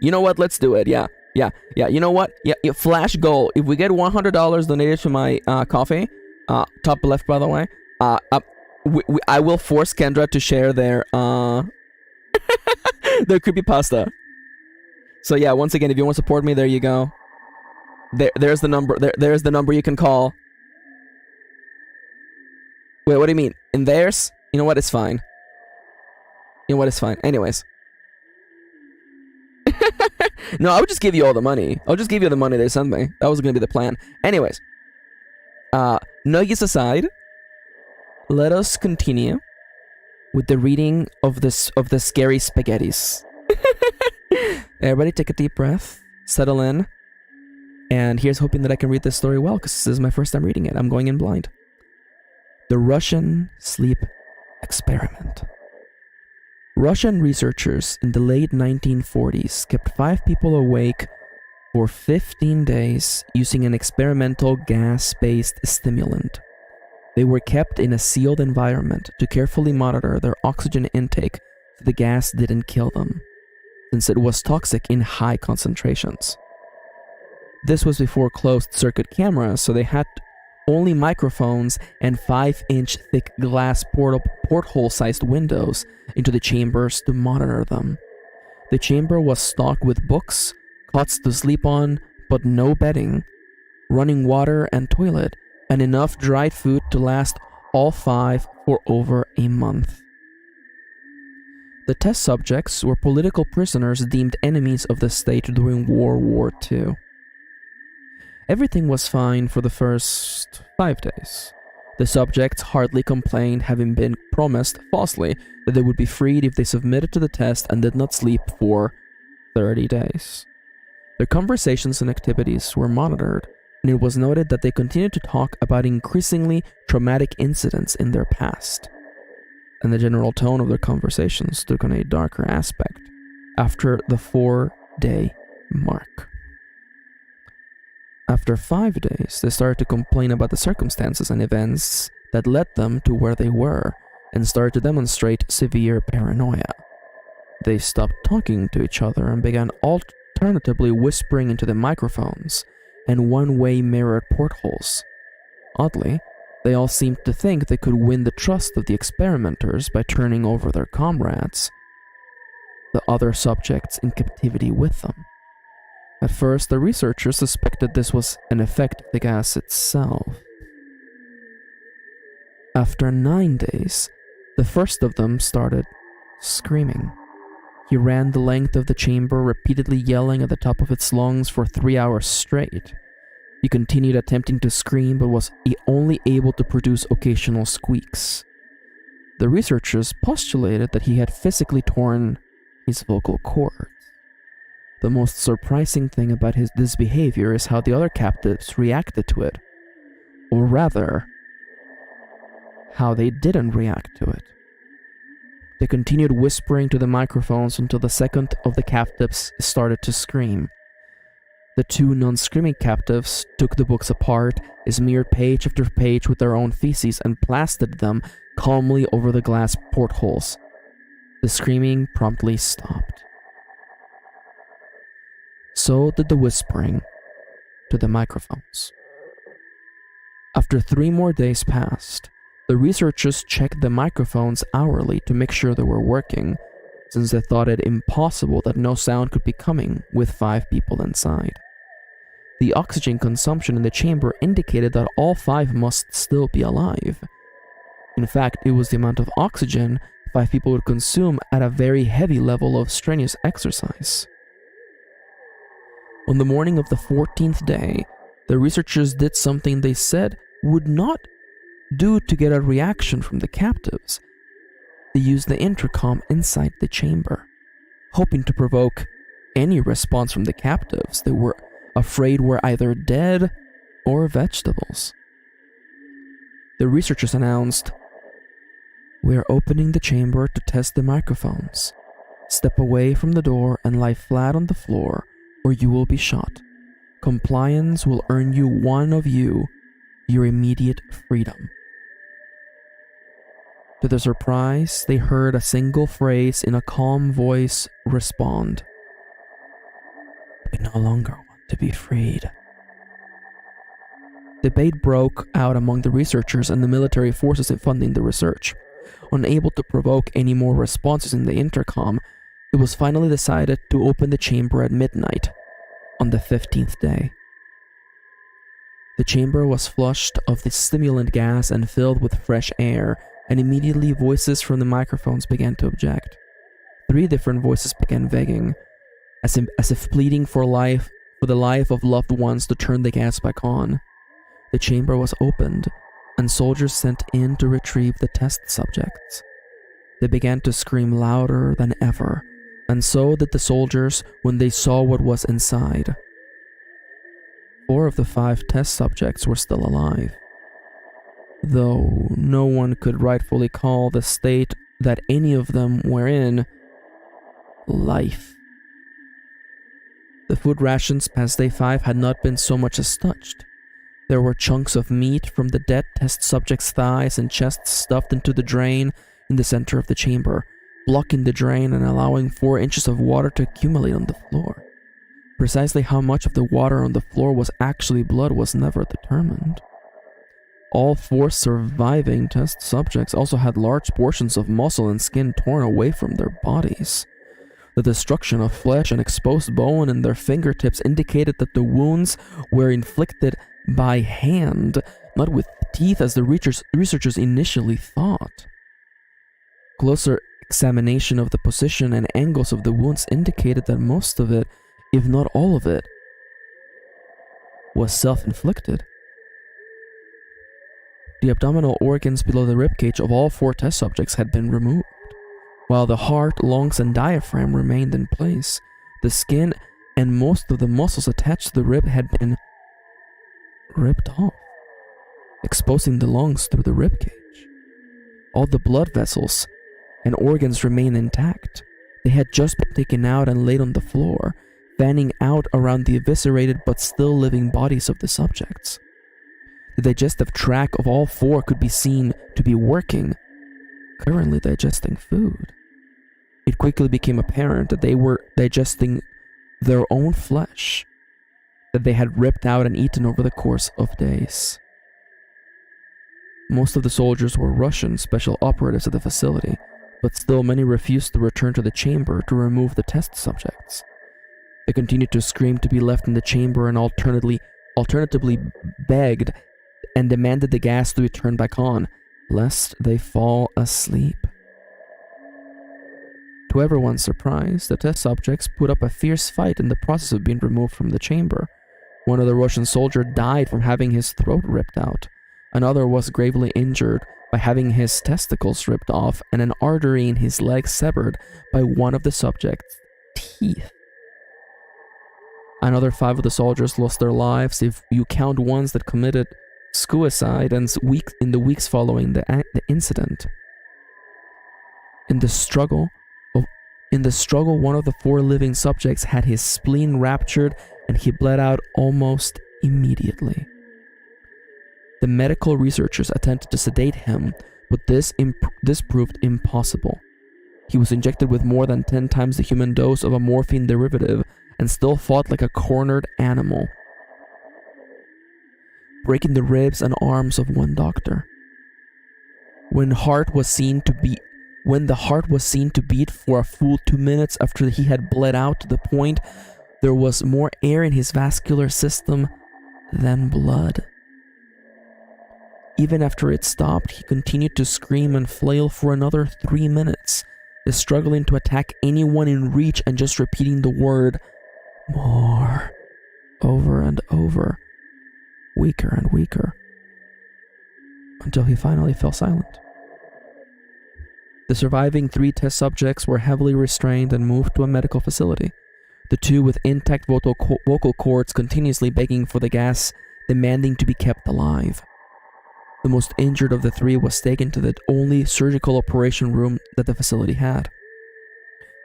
Speaker 1: You know what? Let's do it. Yeah. You know what? Yeah. Flash goal. If we get $100 donated to my coffee, top left, by the way, I will force Kendra to share their their creepypasta. So yeah, once again, if you want to support me, there you go. There's the number. There's the number you can call. Wait, what do you mean? In theirs? You know what? It's fine. You know what? It's fine. Anyways. No, I would just give you all the money. I'll just give you the money they sent me. That was gonna be the plan. Anyways. Nuggies aside, let us continue with the reading of the scary spaghettis. Everybody take a deep breath, settle in, and here's hoping that I can read this story well, because this is my first time reading it. I'm going in blind. The Russian Sleep Experiment. Russian researchers in the late 1940s kept 5 people awake for 15 days using an experimental gas-based stimulant. They were kept in a sealed environment to carefully monitor their oxygen intake so the gas didn't kill them, since it was toxic in high concentrations. This was before closed-circuit cameras, so they had only microphones and 5-inch thick glass porthole-sized windows into the chambers to monitor them. The chamber was stocked with books, cots to sleep on, but no bedding, running water and toilet, and enough dried food to last all 5 for over a month. The test subjects were political prisoners deemed enemies of the state during World War II. Everything was fine for the first 5 days. The subjects hardly complained, having been promised falsely that they would be freed if they submitted to the test and did not sleep for 30 days. Their conversations and activities were monitored, and it was noted that they continued to talk about increasingly traumatic incidents in their past. And the general tone of their conversations took on a darker aspect after the 4-day mark. After 5 days, they started to complain about the circumstances and events that led them to where they were, and started to demonstrate severe paranoia. They stopped talking to each other and began alternatively whispering into the microphones and one-way mirrored portholes. Oddly, they all seemed to think they could win the trust of the experimenters by turning over their comrades, the other subjects in captivity with them. At first, the researchers suspected this was an effect of the gas itself. After 9 days, the first of them started screaming. He ran the length of the chamber, repeatedly yelling at the top of its lungs for 3 hours straight. He continued attempting to scream, but was only able to produce occasional squeaks. The researchers postulated that he had physically torn his vocal cords. The most surprising thing about this behavior is how the other captives reacted to it. Or rather, how they didn't react to it. They continued whispering to the microphones until the second of the captives started to scream. The 2 non-screaming captives took the books apart, smeared page after page with their own feces, and plastered them calmly over the glass portholes. The screaming promptly stopped. So did the whispering to the microphones. After 3 more days passed, the researchers checked the microphones hourly to make sure they were working, since they thought it impossible that no sound could be coming with 5 people inside. The oxygen consumption in the chamber indicated that all 5 must still be alive. In fact, it was the amount of oxygen 5 people would consume at a very heavy level of strenuous exercise. On the morning of the 14th day, the researchers did something they said would not do to get a reaction from the captives. They used the intercom inside the chamber, hoping to provoke any response from the captives they were afraid were either dead or vegetables. The researchers announced, "We are opening the chamber to test the microphones. Step away from the door and lie flat on the floor, or you will be shot. Compliance will earn you your immediate freedom." To their surprise, they heard a single phrase in a calm voice respond. "We no longer want to be freed." Debate broke out among the researchers and the military forces in funding the research. Unable to provoke any more responses in the intercom, it was finally decided to open the chamber at midnight on the 15th day. The chamber was flushed of the stimulant gas and filled with fresh air, and immediately voices from the microphones began to object. 3 different voices began begging, as if pleading for the life of loved ones to turn the gas back on. The chamber was opened, and soldiers sent in to retrieve the test subjects. They began to scream louder than ever, and so did the soldiers when they saw what was inside. 4 of the 5 test subjects were still alive, though no one could rightfully call the state that any of them were in life. The food rations past day 5 had not been so much as touched. There were chunks of meat from the dead test subjects' thighs and chests stuffed into the drain in the center of the chamber, blocking the drain and allowing 4 inches of water to accumulate on the floor. Precisely how much of the water on the floor was actually blood was never determined. All 4 surviving test subjects also had large portions of muscle and skin torn away from their bodies. The destruction of flesh and exposed bone in their fingertips indicated that the wounds were inflicted by hand, not with teeth as the researchers initially thought. Closer examination of the position and angles of the wounds indicated that most of it, if not all of it, was self-inflicted. The abdominal organs below the ribcage of all 4 test subjects had been removed, while the heart, lungs, and diaphragm remained in place. The skin and most of the muscles attached to the rib had been ripped off, exposing the lungs through the ribcage. All the blood vessels and organs remained intact. They had just been taken out and laid on the floor, fanning out around the eviscerated but still living bodies of the subjects. The digestive tract of all 4 could be seen to be working, currently digesting food. It quickly became apparent that they were digesting their own flesh that they had ripped out and eaten over the course of days. Most of the soldiers were Russian special operatives at the facility, but still many refused to return to the chamber to remove the test subjects. They continued to scream to be left in the chamber and alternatively begged and demanded the gas to be turned back on, lest they fall asleep. To everyone's surprise, the test subjects put up a fierce fight in the process of being removed from the chamber. One of the Russian soldiers died from having his throat ripped out. Another was gravely injured by having his testicles ripped off and an artery in his leg severed by one of the subject's teeth. Another 5 of the soldiers lost their lives if you count ones that committed suicide in the weeks following the incident. In the struggle, one of the 4 living subjects had his spleen ruptured and he bled out almost immediately. The medical researchers attempted to sedate him, but this proved impossible. He was injected with more than 10 times the human dose of a morphine derivative and still fought like a cornered animal, breaking the ribs and arms of one doctor. When the heart was seen to beat for a full 2 minutes after he had bled out to the point there was more air in his vascular system than blood. Even after it stopped, he continued to scream and flail for another 3 minutes, struggling to attack anyone in reach and just repeating the word "more" over and over, weaker and weaker, until he finally fell silent. The surviving 3 test subjects were heavily restrained and moved to a medical facility. The 2 with intact vocal cords continuously begging for the gas, demanding to be kept alive. The most injured of the 3 was taken to the only surgical operation room that the facility had.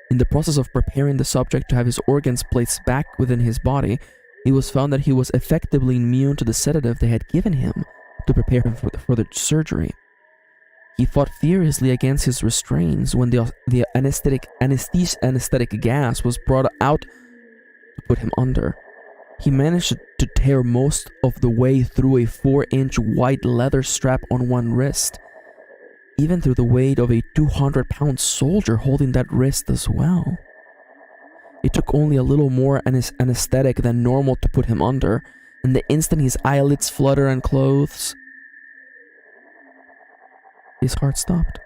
Speaker 1: In the process of preparing the subject to have his organs placed back within his body, it was found that he was effectively immune to the sedative they had given him to prepare him for the surgery. He fought furiously against his restraints when the anesthetic gas was brought out to put him under. He managed to tear most of the way through a 4-inch white leather strap on one wrist, even through the weight of a 200-pound soldier holding that wrist as well. It took only a little more anesthetic than normal to put him under, and the instant his eyelids fluttered and closed, his heart stopped.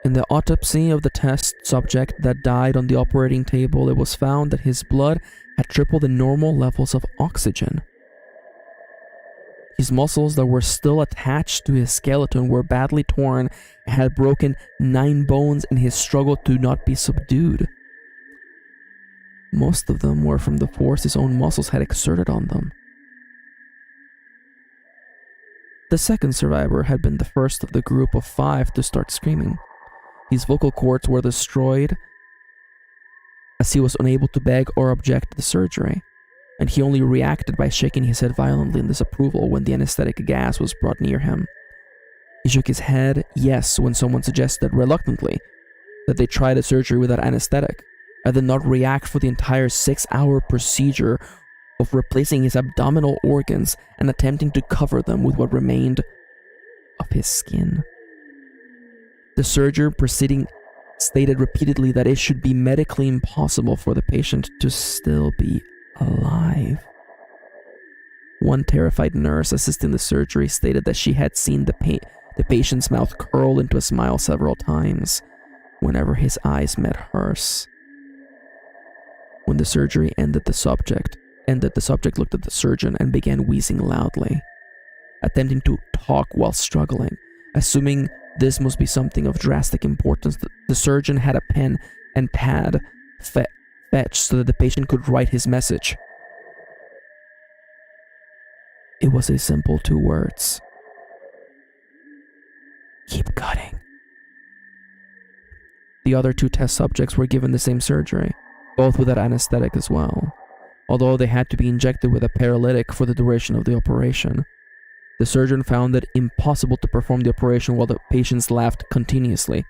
Speaker 1: In the autopsy of the test subject that died on the operating table, it was found that his blood had tripled the normal levels of oxygen. His muscles that were still attached to his skeleton were badly torn and had broken 9 bones in his struggle to not be subdued. Most of them were from the force his own muscles had exerted on them. The second survivor had been the first of the group of 5 to start screaming. His vocal cords were destroyed as he was unable to beg or object to the surgery, and he only reacted by shaking his head violently in disapproval when the anesthetic gas was brought near him. He shook his head yes when someone suggested reluctantly that they try the surgery without anesthetic, and did not react for the entire 6-hour procedure of replacing his abdominal organs and attempting to cover them with what remained of his skin. The surgeon proceeding stated repeatedly that it should be medically impossible for the patient to still be alive. One terrified nurse assisting the surgery stated that she had seen the patient's mouth curl into a smile several times whenever his eyes met hers. When the surgery ended, the subject looked at the surgeon and began wheezing loudly, attempting to talk while struggling. Assuming this must be something of drastic importance, the surgeon had a pen and pad fetched so that the patient could write his message. It was a simple 2 words. Keep cutting. The other 2 test subjects were given the same surgery, both without anesthetic as well, although they had to be injected with a paralytic for the duration of the operation. The surgeon found it impossible to perform the operation while the patients laughed continuously.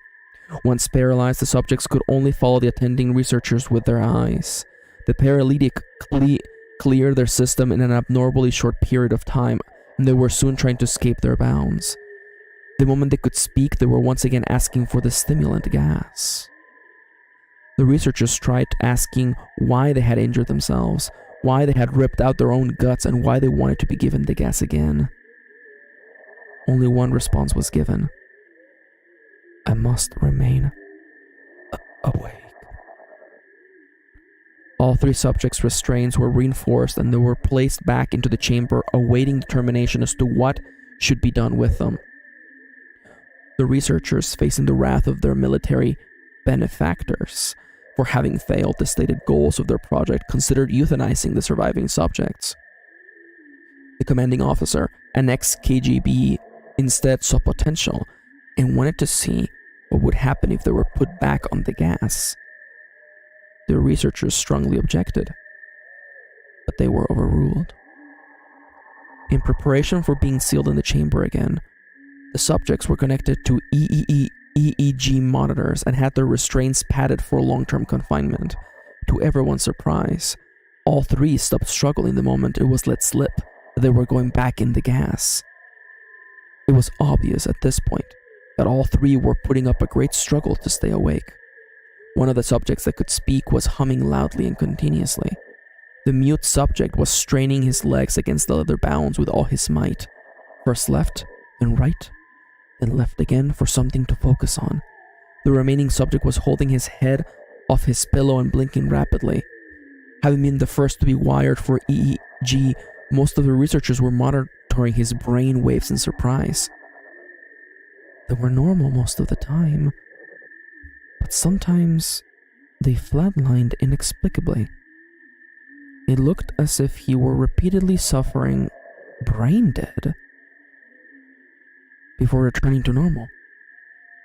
Speaker 1: Once paralyzed, the subjects could only follow the attending researchers with their eyes. The paralytic cleared their system in an abnormally short period of time, and they were soon trying to escape their bounds. The moment they could speak, they were once again asking for the stimulant gas. The researchers tried asking why they had injured themselves, why they had ripped out their own guts, and why they wanted to be given the gas again. Only one response was given. I must remain awake. All 3 subjects' restraints were reinforced and they were placed back into the chamber, awaiting determination as to what should be done with them. The researchers, facing the wrath of their military benefactors for having failed the stated goals of their project, considered euthanizing the surviving subjects. The commanding officer, an ex-KGB, instead saw potential and wanted to see what would happen if they were put back on the gas. The researchers strongly objected, but they were overruled. In preparation for being sealed in the chamber again, the subjects were connected to EEG monitors and had their restraints padded for long-term confinement. To everyone's surprise, all 3 stopped struggling the moment it was let slip that they were going back in the gas. It was obvious at this point that all 3 were putting up a great struggle to stay awake. One of the subjects that could speak was humming loudly and continuously. The mute subject was straining his legs against the leather bounds with all his might, first left, then right, then left again for something to focus on. The remaining subject was holding his head off his pillow and blinking rapidly. Having been the first to be wired for EEG, most of the researchers were monitoring his brain waves in surprise. They were normal most of the time, but sometimes they flatlined inexplicably. It looked as if he were repeatedly suffering brain dead before returning to normal.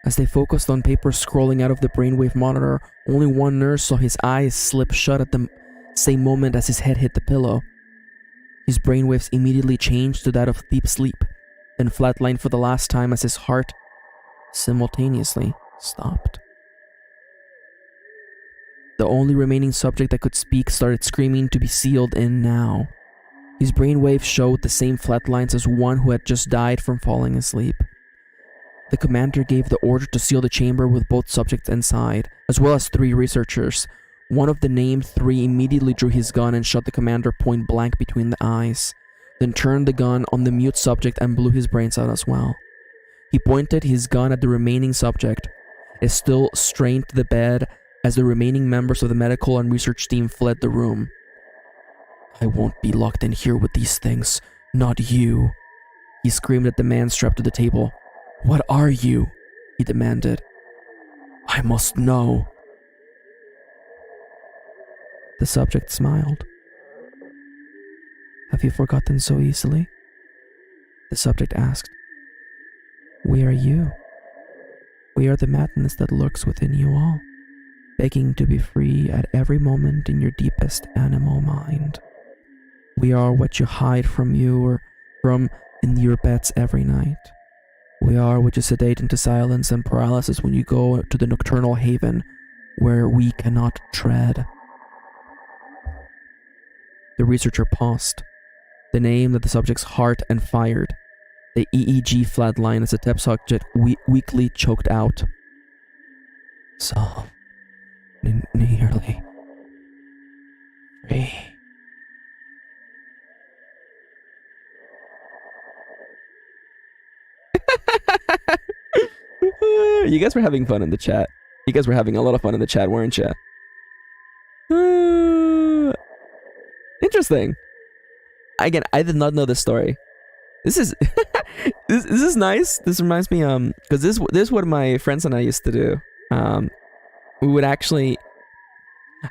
Speaker 1: As they focused on paper scrolling out of the brainwave monitor, only one nurse saw his eyes slip shut at the same moment as his head hit the pillow. His brainwaves immediately changed to that of deep sleep. then flatlined for the last time as his heart simultaneously stopped. The only remaining subject that could speak started screaming to be sealed in now. His brainwaves showed the same flat lines as one who had just died from falling asleep. The commander gave the order to seal the chamber with both subjects inside, as well as 3 researchers. One of the named 3 immediately drew his gun and shot the commander point blank between the eyes, then turned the gun on the mute subject and blew his brains out as well. He pointed his gun at the remaining subject. It still strained to the bed as the remaining members of the medical and research team fled the room. "I won't be locked in here with these things. Not you," he screamed at the man strapped to the table. "What are you?" he demanded. "I must know." The subject smiled. "Have you forgotten so easily?" The subject asked. "We are you. We are the madness that lurks within you all, begging to be free at every moment in your deepest animal mind. We are what you hide from you or from in your beds every night. We are what you sedate into silence and paralysis when you go to the nocturnal haven where we cannot tread." The researcher paused, the name that the subject's heart and fired. The EEG flatline as the test subject weakly choked out. "So, nearly free." You guys were having fun in the chat. You guys were having a lot of fun in the chat, weren't you? Interesting. Again, I did not know this story. This is this is nice. This reminds me because this is what my friends and I used to do. We would actually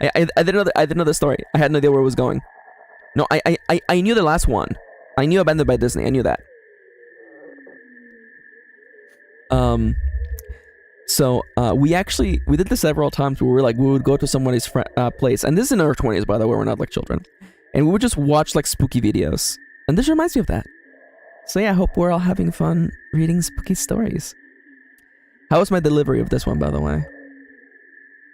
Speaker 1: I didn't know the story. I had no idea where it was going. No, I knew the last one. I knew Abandoned by Disney. I knew that. So we did this several times where we would go to somebody's place, and this is in our 20s, by the way, we're not like children, and we would just watch like spooky videos, and this reminds me of that. So yeah, I hope we're all having fun reading spooky stories. How was my delivery of this one, by the way?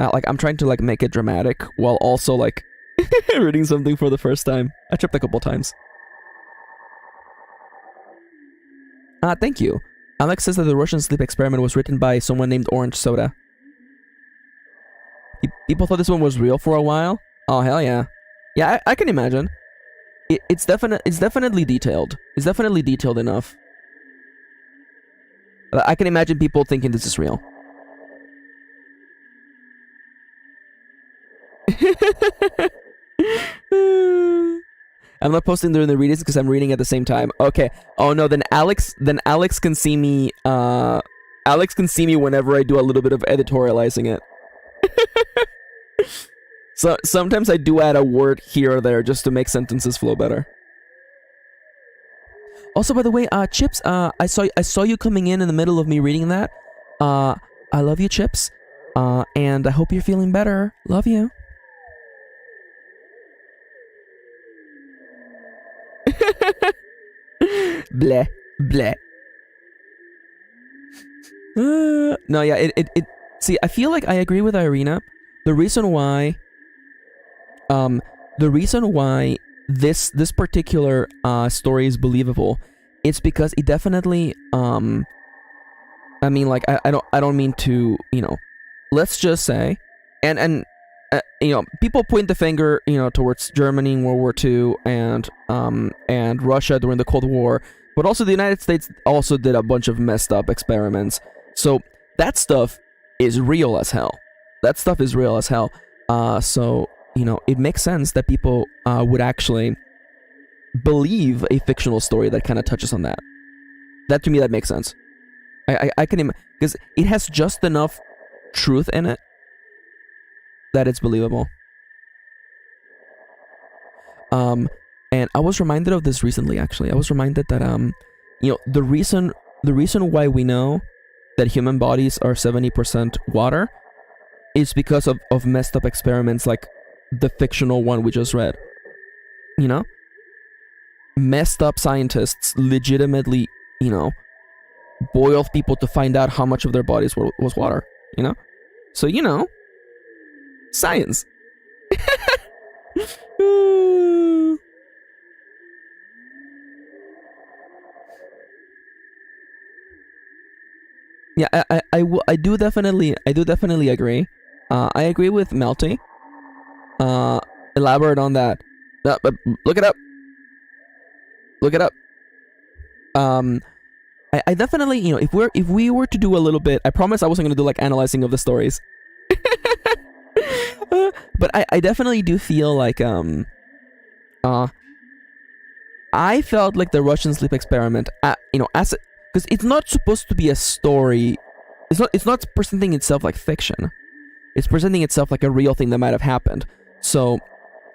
Speaker 1: I'm trying to make it dramatic while also reading something for the first time. I tripped a couple times. Thank you. Alex says that the Russian sleep experiment was written by someone named Orange Soda. People thought this one was real for a while. Oh hell yeah, yeah. I can imagine. It's definitely detailed. It's definitely detailed enough. I can imagine people thinking this is real. I'm not posting during the readings because I'm reading at the same time. Okay. Oh no, then Alex can see me. Alex can see me whenever I do a little bit of editorializing it. So sometimes I do add a word here or there just to make sentences flow better. Also, by the way, Chips, I saw you coming in the middle of me reading that. I love you, Chips. And I hope you're feeling better. Love you. Bleh, bleh. No, yeah, see, I feel like I agree with Irina. The reason why this particular story is believable, it's because it definitely I mean, I don't mean to, let's just say, and people point the finger, towards Germany in World War II and Russia during the Cold War, but also the United States also did a bunch of messed up experiments. So that stuff is real as hell. So, it makes sense that people would actually believe a fictional story that kind of touches on that. That, to me, that makes sense. I can, because it has just enough truth in it that it's believable. And I was reminded of this recently, actually. I was reminded that, the reason why we know that human bodies are 70% water is because of messed up experiments like the fictional one we just read. Messed up scientists legitimately, you know, boiled people to find out how much of their bodies was water, you know? So, you know, science. Yeah, I do definitely agree. I agree with Melty. Elaborate on that. Look it up. Look it up. I definitely, you know, if we were to do a little bit, I promise I wasn't gonna do like analyzing of the stories. But I definitely do feel like I felt like the Russian sleep experiment, you know, as because it's not supposed to be a story. It's not presenting itself like fiction. It's presenting itself like a real thing that might have happened. So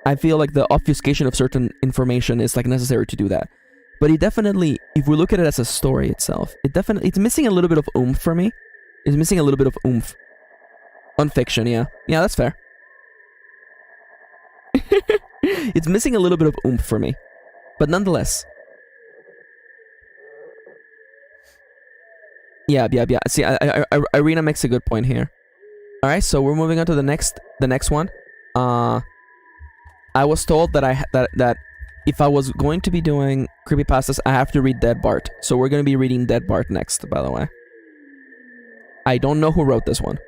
Speaker 1: I feel like the obfuscation of certain information is like necessary to do that. But it definitely, if we look at it as a story itself, it's missing a little bit of oomph for me. It's missing a little bit of oomph. On fiction, yeah. Yeah, that's fair. It's missing a little bit of oomph for me. But nonetheless. Yeah. See, Irina makes a good point here. Alright, so we're moving on to the next one. I was told that that if I was going to be doing creepypastas, I have to read Dead Bart. So we're going to be reading Dead Bart next, by the way. I don't know who wrote this one.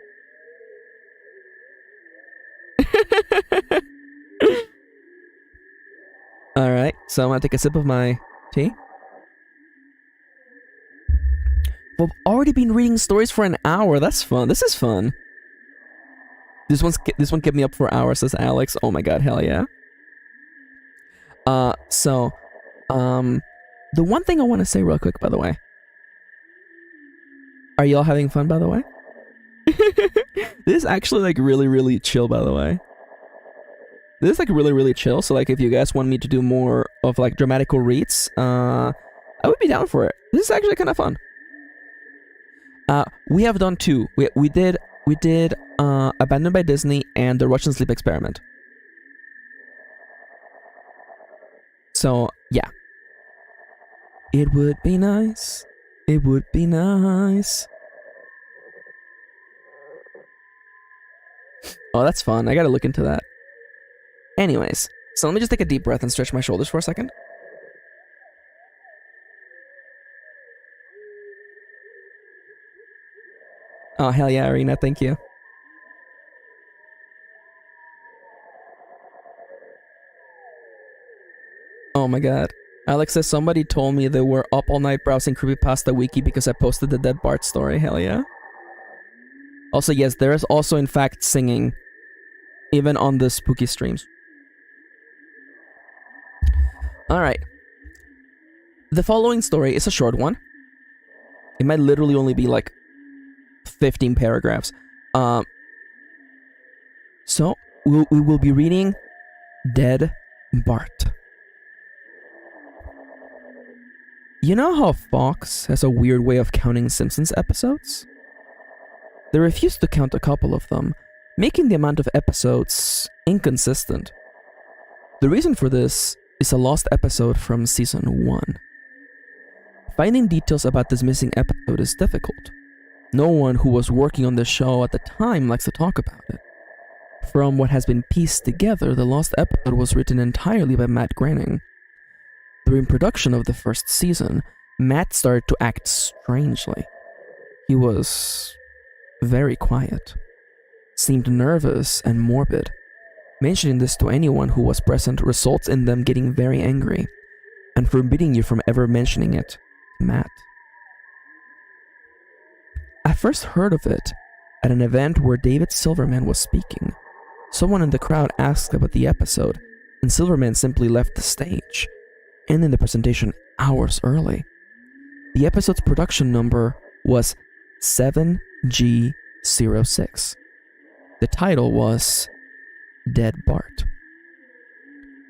Speaker 1: Alright, so I'm gonna take a sip of my tea. We've already been reading stories for an hour. That's fun. This is fun. This one kept me up for hours, says Alex. Oh my god, hell yeah. The one thing I want to say real quick, by the way. Are y'all having fun, by the way? This is actually like really, really chill, by the way. This is like really, really chill. So like if you guys want me to do more of like dramatical reads, I would be down for it. This is actually kind of fun. We have done two. We did Abandoned by Disney and the Russian Sleep Experiment. So yeah. It would be nice. It would be nice. Oh, that's fun. I gotta look into that. Anyways, so let me just take a deep breath and stretch my shoulders for a second. Oh, hell yeah, Arena, thank you. Oh my god. Alex says somebody told me they were up all night browsing Creepypasta Wiki because I posted the Dead Bart story. Hell yeah. Also, yes, there is also in fact singing, even on the spooky streams. Alright. The following story is a short one. It might literally only be like 15 paragraphs. So, we will be reading Dead Bart. You know how Fox has a weird way of counting Simpsons episodes? They refuse to count a couple of them, making the amount of episodes inconsistent. The reason for this is a lost episode from season 1. Finding details about this missing episode is difficult. No one who was working on the show at the time likes to talk about it. From what has been pieced together, the lost episode was written entirely by Matt Groening. During production of the first season, Matt started to act strangely. He was very quiet, seemed nervous and morbid. Mentioning this to anyone who was present results in them getting very angry and forbidding you from ever mentioning it to Matt. I first heard of it at an event where David Silverman was speaking. Someone in the crowd asked about the episode, and Silverman simply left the stage, ending the presentation hours early. The episode's production number was 7G06. The title was Dead Bart.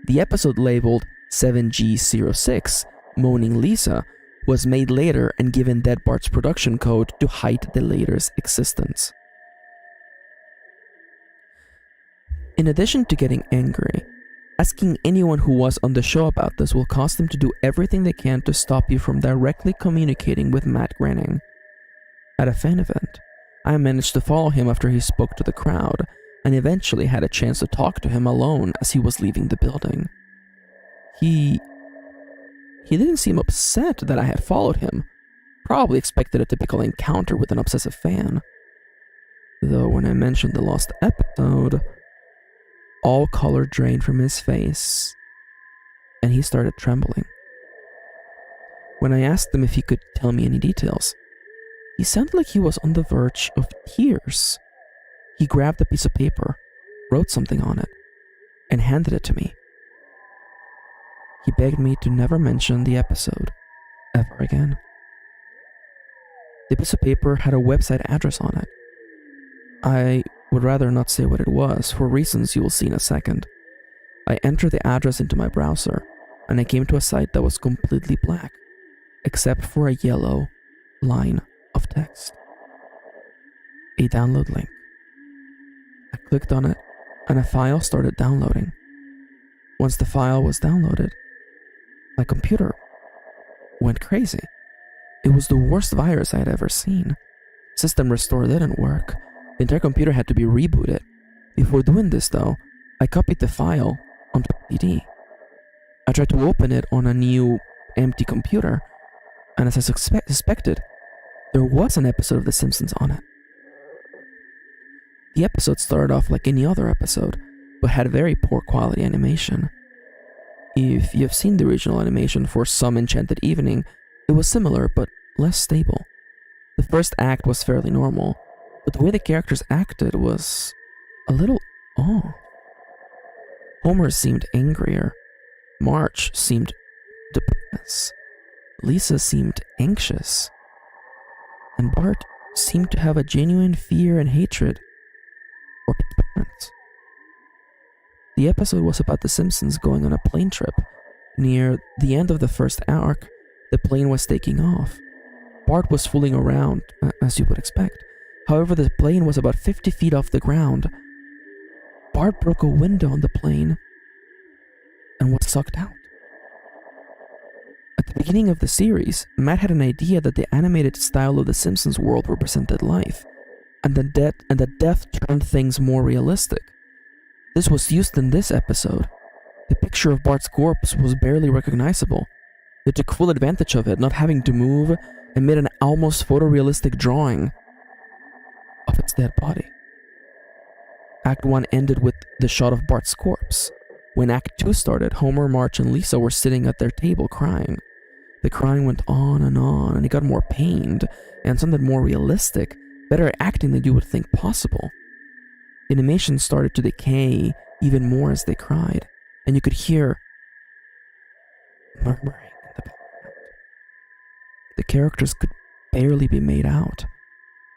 Speaker 1: The episode labeled 7G06, Moaning Lisa, was made later and given Dead Bart's production code to hide the latter's existence. In addition to getting angry, Asking anyone who was on the show about this will cause them to do everything they can to stop you from directly communicating with Matt Groening. At a fan event, I managed to follow him after he spoke to the crowd, and eventually had a chance to talk to him alone as he was leaving the building. He didn't seem upset that I had followed him, probably expected a typical encounter with an obsessive fan. Though when I mentioned the lost episode, all color drained from his face, and he started trembling. When I asked him if he could tell me any details, he sounded like he was on the verge of tears. He grabbed a piece of paper, wrote something on it, and handed it to me. He begged me to never mention the episode ever again. The piece of paper had a website address on it. I would rather not say what it was, for reasons you will see in a second. I entered the address into my browser, and I came to a site that was completely black, except for a yellow line of text. A download link. I clicked on it, and a file started downloading. Once the file was downloaded, my computer went crazy. It was the worst virus I had ever seen. System restore didn't work. The entire computer had to be rebooted. Before doing this though, I copied the file onto a CD. I tried to open it on a new empty computer, and as I suspected, there was an episode of The Simpsons on it. The episode started off like any other episode, but had very poor quality animation. If you've seen the original animation for Some Enchanted Evening, it was similar but less stable. The first act was fairly normal, but the way the characters acted was a little off. Homer seemed angrier, Marge seemed depressed, Lisa seemed anxious, and Bart seemed to have a genuine fear and hatred for his parents. The episode was about the Simpsons going on a plane trip. Near the end of the first arc, the plane was taking off. Bart was fooling around, as you would expect. However, the plane was about 50 feet off the ground. Bart broke a window on the plane and was sucked out. At the beginning of the series, Matt had an idea that the animated style of the Simpsons world represented life, and that death turned things more realistic. This was used in this episode. The picture of Bart's corpse was barely recognizable. They took full advantage of it, not having to move, and made an almost photorealistic drawing of its dead body. Act 1 ended with the shot of Bart's corpse. When Act 2 started, Homer, Marge, and Lisa were sitting at their table crying. The crying went on, and it got more pained, and sounded more realistic, better acting than you would think possible. The animation started to decay even more as they cried, and you could hear murmuring in the background. The characters could barely be made out.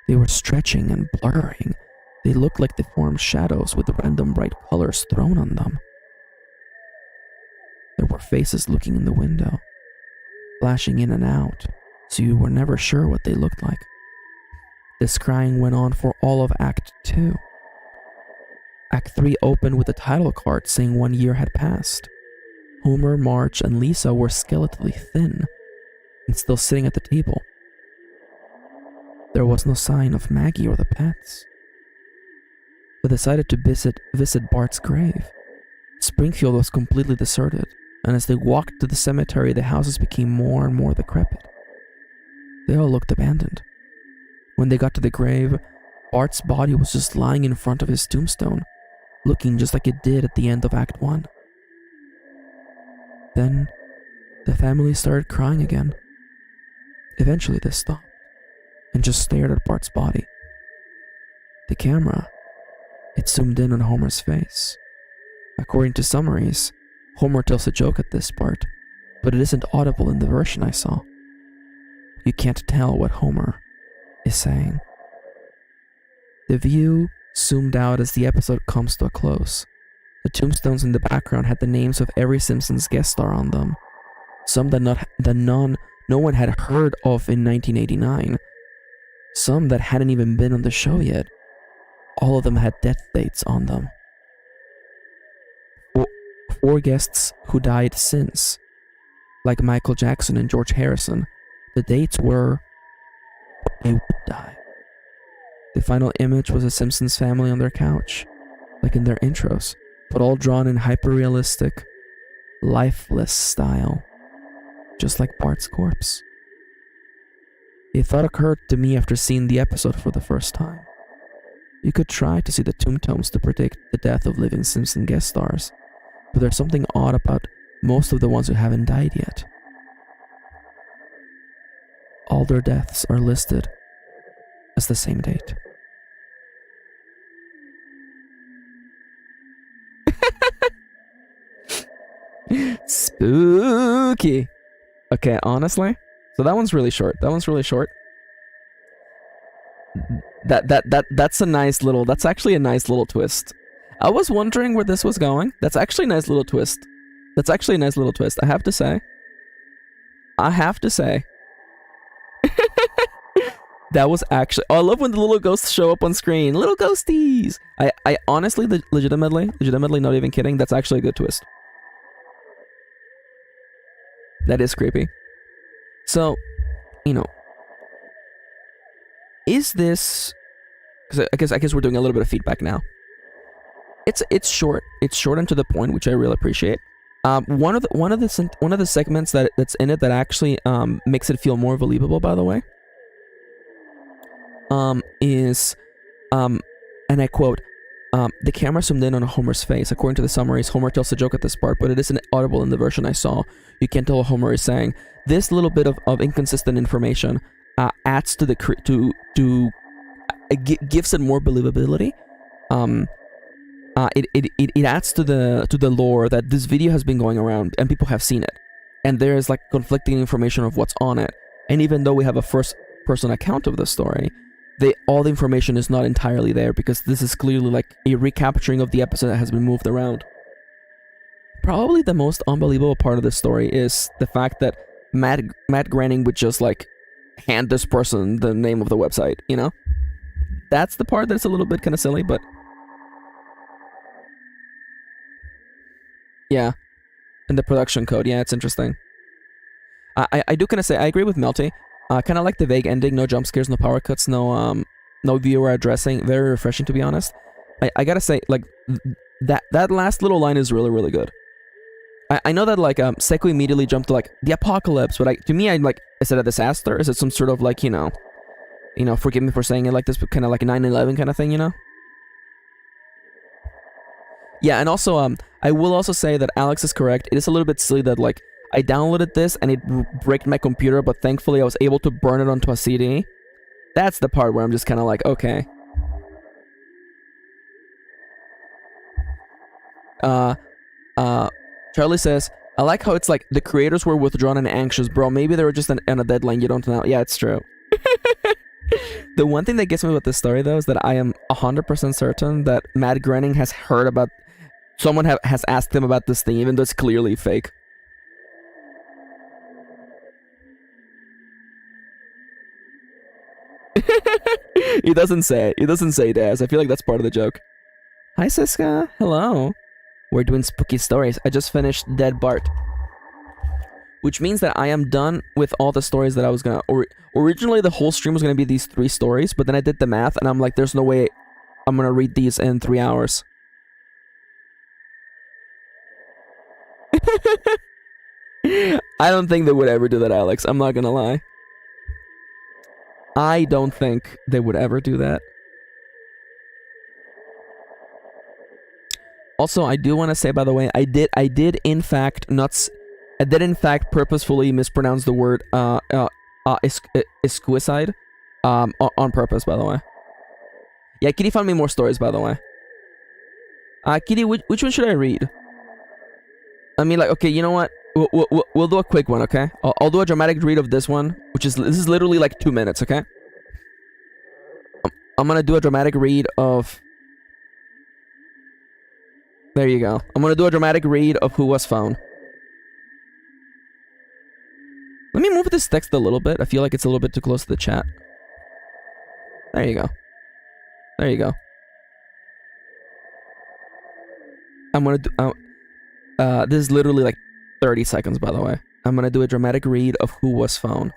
Speaker 1: They were stretching and blurring. They looked like deformed shadows with random bright colors thrown on them. There were faces looking in the window, flashing in and out, so you were never sure what they looked like. This crying went on for all of Act 2. Act 3 opened with a title card saying 1 year had passed. Homer, Marge, and Lisa were skeletally thin and still sitting at the table. There was no sign of Maggie or the pets. They decided to visit Bart's grave. Springfield was completely deserted, and as they walked to the cemetery, the houses became more and more decrepit. They all looked abandoned. When they got to the grave, Bart's body was just lying in front of his tombstone, looking just like it did at the end of Act 1. Then, the family started crying again. Eventually they stopped, and just stared at Bart's body. The camera, it zoomed in on Homer's face. According to summaries, Homer tells a joke at this part, but it isn't audible in the version I saw. You can't tell what Homer is saying. The view zoomed out as the episode comes to a close. The tombstones in the background had the names of every Simpsons guest star on them. Some that no one had heard of in 1989. Some that hadn't even been on the show yet. All of them had death dates on them. 4 guests who died since, like Michael Jackson and George Harrison. The dates were they would die. The final image was a Simpsons family on their couch, like in their intros, but all drawn in hyper-realistic, lifeless style, just like Bart's corpse. A thought occurred to me after seeing the episode for the first time. You could try to see the tombstones to predict the death of living Simpson guest stars, but there's something odd about most of the ones who haven't died yet. All their deaths are listed as the same date. Spooky. Okay, honestly, so that one's really short. That's a nice little. That's actually a nice little twist. I was wondering where this was going. That's actually a nice little twist. I have to say. That was actually. Oh, I love when the little ghosts show up on screen. Little ghosties. I honestly, legitimately, not even kidding. That's actually a good twist. That is creepy. So, is this? Because I guess we're doing a little bit of feedback now. It's short. It's short and to the point, which I really appreciate. One of the segments that's in it that actually makes it feel more believable, by the way, is and I quote, the camera zoomed in on Homer's face. According to the summaries, Homer tells a joke at this part, but it isn't audible in the version I saw. You can't tell what Homer is saying. This little bit of inconsistent information adds to it gives it more believability. It adds to the lore that this video has been going around and people have seen it, and there is like conflicting information of what's on it. And even though we have a first-person account of the story, all the information is not entirely there, because this is clearly like a recapturing of the episode that has been moved around. Probably the most unbelievable part of the story is the fact that Matt Groening would just like hand this person the name of the website, That's the part that's a little bit kind of silly, but yeah. And the production code, yeah, it's interesting. I do kind of say, I agree with Melty. Kind of like the vague ending, no jump scares, no power cuts, no viewer addressing. Very refreshing, to be honest. I gotta say, like, that last little line is really, really good. I know that, like, Seiko immediately jumped to, like, the apocalypse, but to me, is it a disaster? Is it some sort of, like, forgive me for saying it like this, but kind of like a 9/11 kind of thing, Yeah, and also, I will also say that Alex is correct. It is a little bit silly that, like, I downloaded this and it bricked my computer, but thankfully I was able to burn it onto a CD. That's the part where I'm just kind of like, okay. Charlie says, I like how it's like the creators were withdrawn and anxious, bro. Maybe they were just on a deadline, you don't know. Yeah, it's true. The one thing that gets me with this story, though, is that I am 100% certain that Matt Groening has heard about... Someone has asked him about this thing, even though it's clearly fake. He doesn't say Daz. I feel like that's part of the joke. Hi, Siska. Hello. We're doing spooky stories. I just finished Dead Bart. Which means that I am done with all the stories that I was gonna... Originally, the whole stream was gonna be these 3 stories, but then I did the math, and I'm like, there's no way I'm gonna read these in 3 hours. I don't think they would ever do that, Alex. I'm not gonna lie. I don't think they would ever do that. Also, I do want to say, by the way, I did in fact purposefully mispronounce the word esquicide on purpose, by the way. Yeah, Kitty found me more stories, by the way. Kitty, which one should I read? I mean, like, okay, you know what? We'll do a quick one, okay? I'll do a dramatic read of this one, this is literally like 2 minutes, okay? I'm gonna do a dramatic read of... There you go. I'm gonna do a dramatic read of Who Was Found. Let me move this text a little bit. I feel like it's a little bit too close to the chat. There you go. There you go. I'm gonna do... This is literally like 30 seconds, by the way. I'm gonna do a dramatic read of Who Was Phone.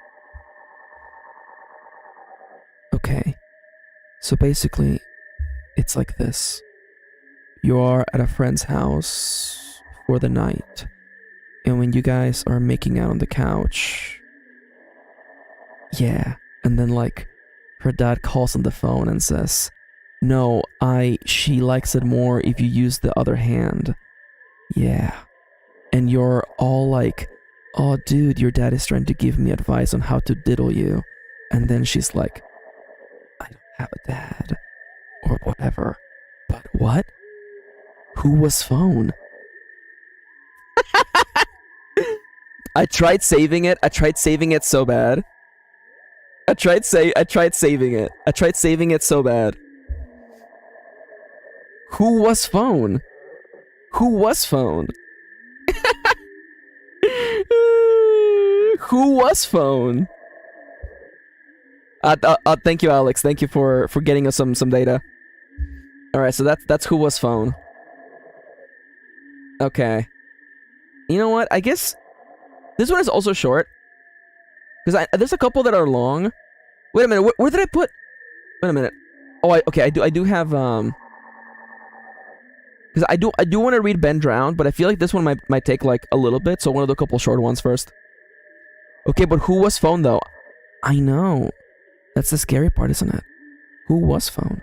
Speaker 1: Okay. So basically, it's like this. You are at a friend's house for the night, and when you guys are making out on the couch, yeah, and then like, her dad calls on the phone and says, no, she likes it more if you use the other hand. Yeah. And you're all like, oh dude, your dad is trying to give me advice on how to diddle you. And then she's like, I don't have a dad. Or whatever. But what? Who was phone? I tried saving it. I tried saving it so bad. I tried saving it. I tried saving it so bad. Who was phone? Who was phone? Who was phone? Thank you, Alex. Thank you for getting us some data. All right, so that's Who Was Phone. Okay. You know what? I guess this one is also short. Because there's a couple that are long. Wait a minute, where did I put? Wait a minute. Oh, okay. I do have because I do want to read Ben Drowned, but I feel like this one might take like a little bit, so I want to do a couple short ones first. Okay, but Who Was Phone though? I know. That's the scary part, isn't it? Who was phone?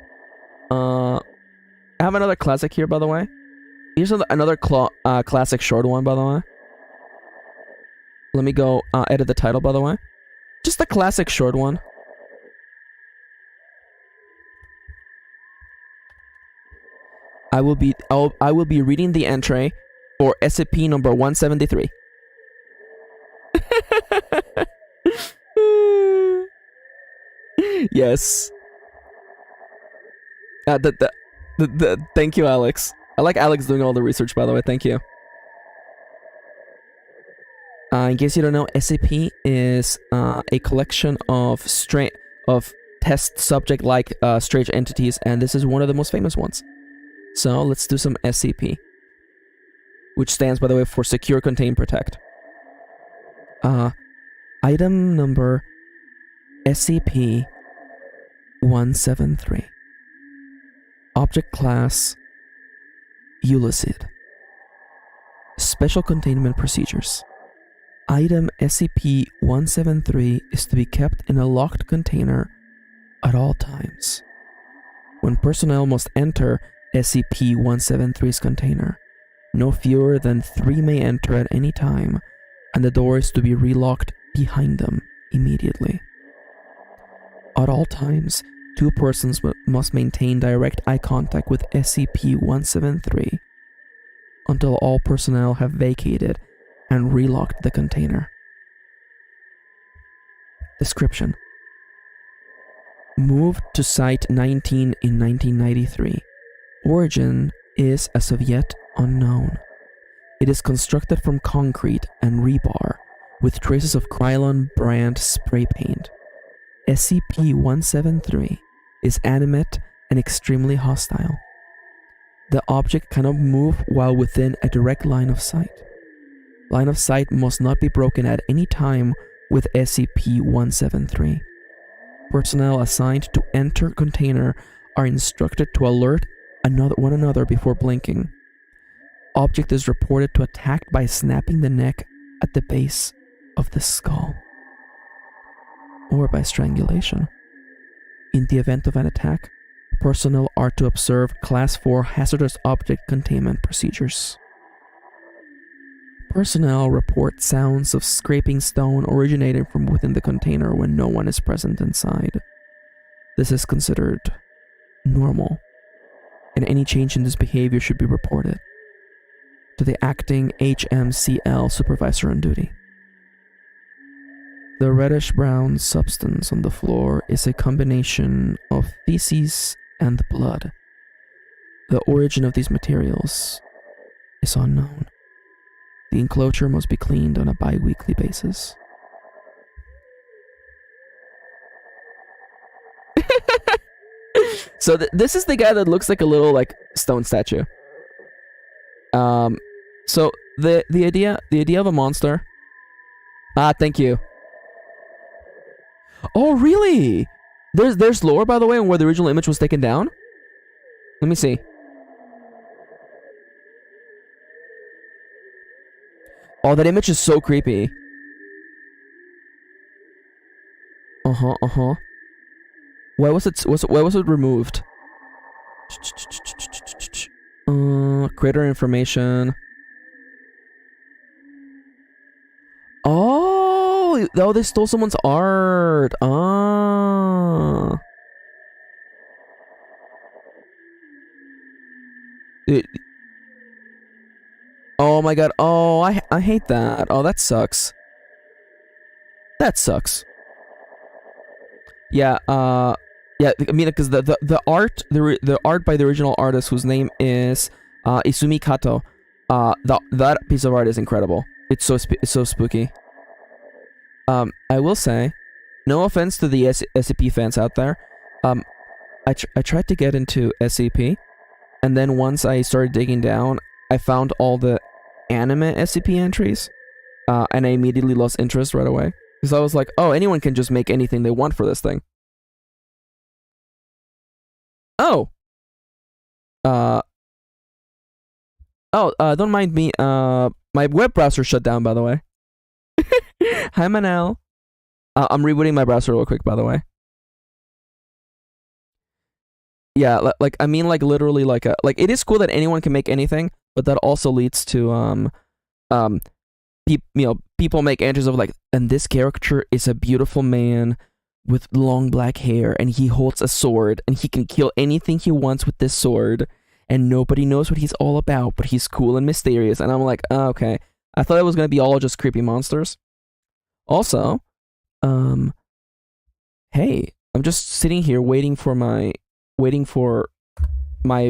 Speaker 1: I have another classic here, by the way. Here's another classic short one, by the way. Let me go edit the title, by the way. Just a classic short one. I will be reading the entry for SCP number 173. Yes. Thank you, Alex. I like Alex doing all the research, by the way. Thank you. In case you don't know, SCP is a collection of test subject-like strange entities, and this is one of the most famous ones. So let's do some SCP, which stands, by the way, for Secure, Contain, Protect. Item number SCP-173. Object class Ulysses. Special containment procedures. Item SCP-173 is to be kept in a locked container at all times. When personnel must enter SCP-173's container, no fewer than 3 may enter at any time, and the door is to be relocked behind them immediately. At all times, 2 persons must maintain direct eye contact with SCP-173 until all personnel have vacated and relocked the container. Description: moved to Site 19 in 1993. Origin is as of yet unknown. It is constructed from concrete and rebar with traces of Krylon brand spray paint. SCP-173 is animate and extremely hostile. The object cannot move while within a direct line of sight. Line of sight must not be broken at any time with SCP-173. Personnel assigned to enter container are instructed to alert one another before blinking. Object is reported to attack by snapping the neck at the base of the skull, or by strangulation. In the event of an attack, personnel are to observe Class 4 hazardous object containment procedures. Personnel report sounds of scraping stone originating from within the container when no one is present inside. This is considered normal, and any change in this behavior should be reported to the acting HMCL supervisor on duty. The reddish-brown substance on the floor is a combination of feces and blood. The origin of these materials is unknown. The enclosure must be cleaned on a bi-weekly basis. So this is the guy that looks like a little like stone statue. So the idea of a monster. Ah, thank you. Oh, really? There's lore, by the way, on where the original image was taken down? Let me see. Oh, that image is so creepy. Uh-huh. Why was it removed? Creator information. Oh, they stole someone's art. Ah. Oh my god. Oh, I hate that. Oh, that sucks. That sucks. Yeah, yeah, I mean, because the art by the original artist, whose name is Izumi Kato, that piece of art is incredible. It's so spooky. I will say, no offense to the SCP fans out there, I tried to get into SCP, and then once I started digging down, I found all the anime SCP entries, and I immediately lost interest right away. Because I was like, oh, anyone can just make anything they want for this thing. Oh. Don't mind me. My web browser shut down, by the way. Hi, Manel. I'm rebooting my browser real quick, by the way. Yeah, like I mean, like literally, like it is cool that anyone can make anything, but that also leads to people make entries of like, and this character is a beautiful man with long black hair, and he holds a sword, and he can kill anything he wants with this sword, and nobody knows what he's all about, but he's cool and mysterious. And I'm like, oh, okay. I thought it was gonna be all just creepy monsters. Also, hey, I'm just sitting here waiting for my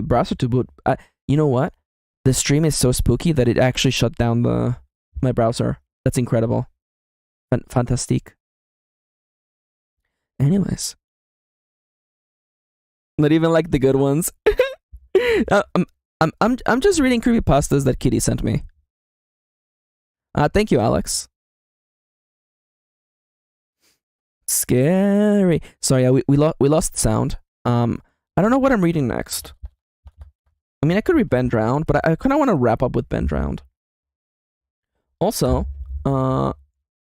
Speaker 1: browser to boot. You know what? The stream is so spooky that it actually shut down my browser. That's incredible. Fantastique. Anyways. Not even like the good ones. I'm just reading creepypastas that Kitty sent me. Thank you, Alex. Scary. Sorry, yeah, we lost sound. I don't know what I'm reading next. I mean, I could read Ben Drowned, but I kind of want to wrap up with Ben Drowned. Also,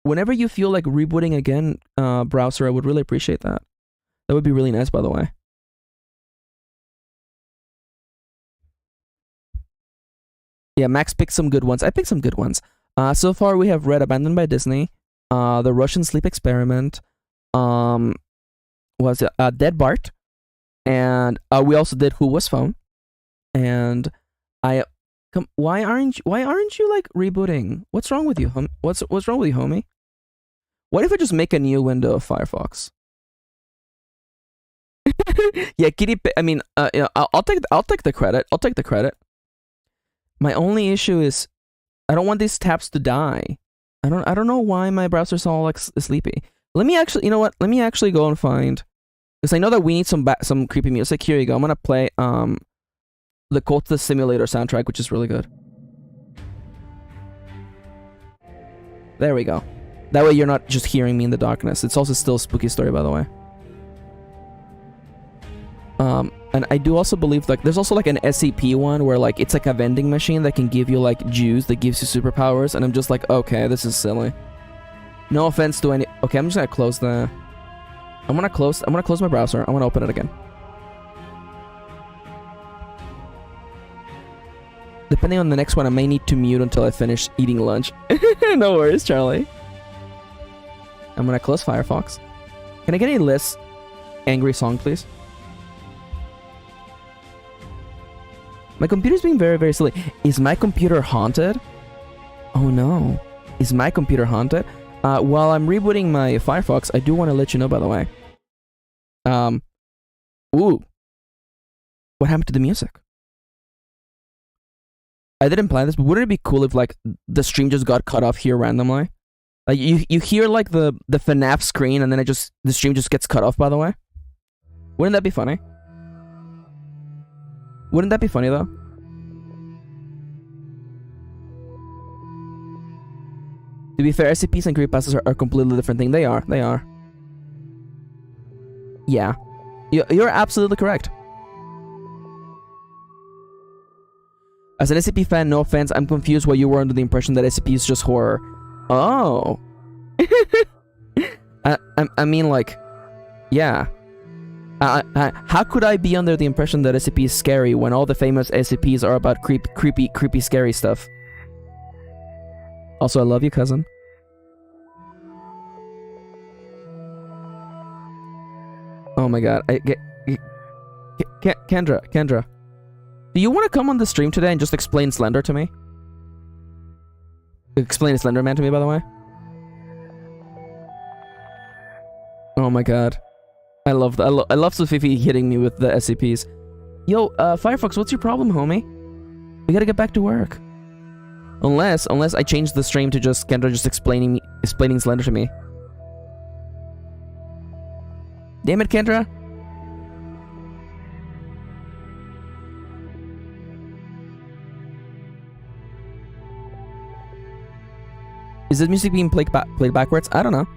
Speaker 1: whenever you feel like rebooting again, browser, I would really appreciate that. That would be really nice, by the way. Yeah, Max picked some good ones. I picked some good ones. So far we have read Abandoned by Disney, The Russian Sleep Experiment, was it Dead Bart, and we also did Who Was Phone, and why aren't you like rebooting? What's wrong with you? What's wrong with you, homie? What if I just make a new window of Firefox? Yeah, Kitty. I mean, you know, I'll take the credit. I'll take the credit. My only issue is I don't want these tabs to die. I don't know why my browser's all like sleepy. Let me actually, you know what? Let me actually go and find, because I know that we need some creepy music. Here you go. I'm gonna play the Cult of the Simulator soundtrack, which is really good. There we go. That way you're not just hearing me in the darkness. It's also still a spooky story, by the way. And I do also believe like there's also like an SCP one where like it's like a vending machine that can give you like juice that gives you superpowers, and I'm just like, okay, this is silly. No offense to any. Okay, I'm just gonna close the. I'm gonna close my browser. I'm gonna open it again. Depending on the next one, I may need to mute until I finish eating lunch. No worries, Charlie. I'm gonna close Firefox. Can I get a less angry song, please? My computer's being very, very silly. Is my computer haunted? Oh no. Is my computer haunted? While I'm rebooting my Firefox, I do want to let you know, by the way. Ooh. What happened to the music? I didn't plan this, but wouldn't it be cool if like the stream just got cut off here randomly? Like you hear like the FNAF screen and then the stream just gets cut off, by the way? Wouldn't that be funny? Wouldn't that be funny though? To be fair, SCPs and creepypastas are a completely different thing. They are. Yeah. You're absolutely correct. As an SCP fan, no offense, I'm confused why you were under the impression that SCP is just horror. Oh. I mean, like, yeah. How could I be under the impression that SCP is scary when all the famous SCPs are about creepy, scary stuff? Also, I love you, cousin. Oh my god. Kendra. Do you want to come on the stream today and just explain Slender to me? Explain Slender Man to me, by the way. Oh my god. I love that. I love Sofifi hitting me with the SCPs. Yo, Firefox, what's your problem, homie? We gotta get back to work. Unless I change the stream to just Kendra just explaining Slender to me. Damn it, Kendra. Is this music being played backwards? I don't know.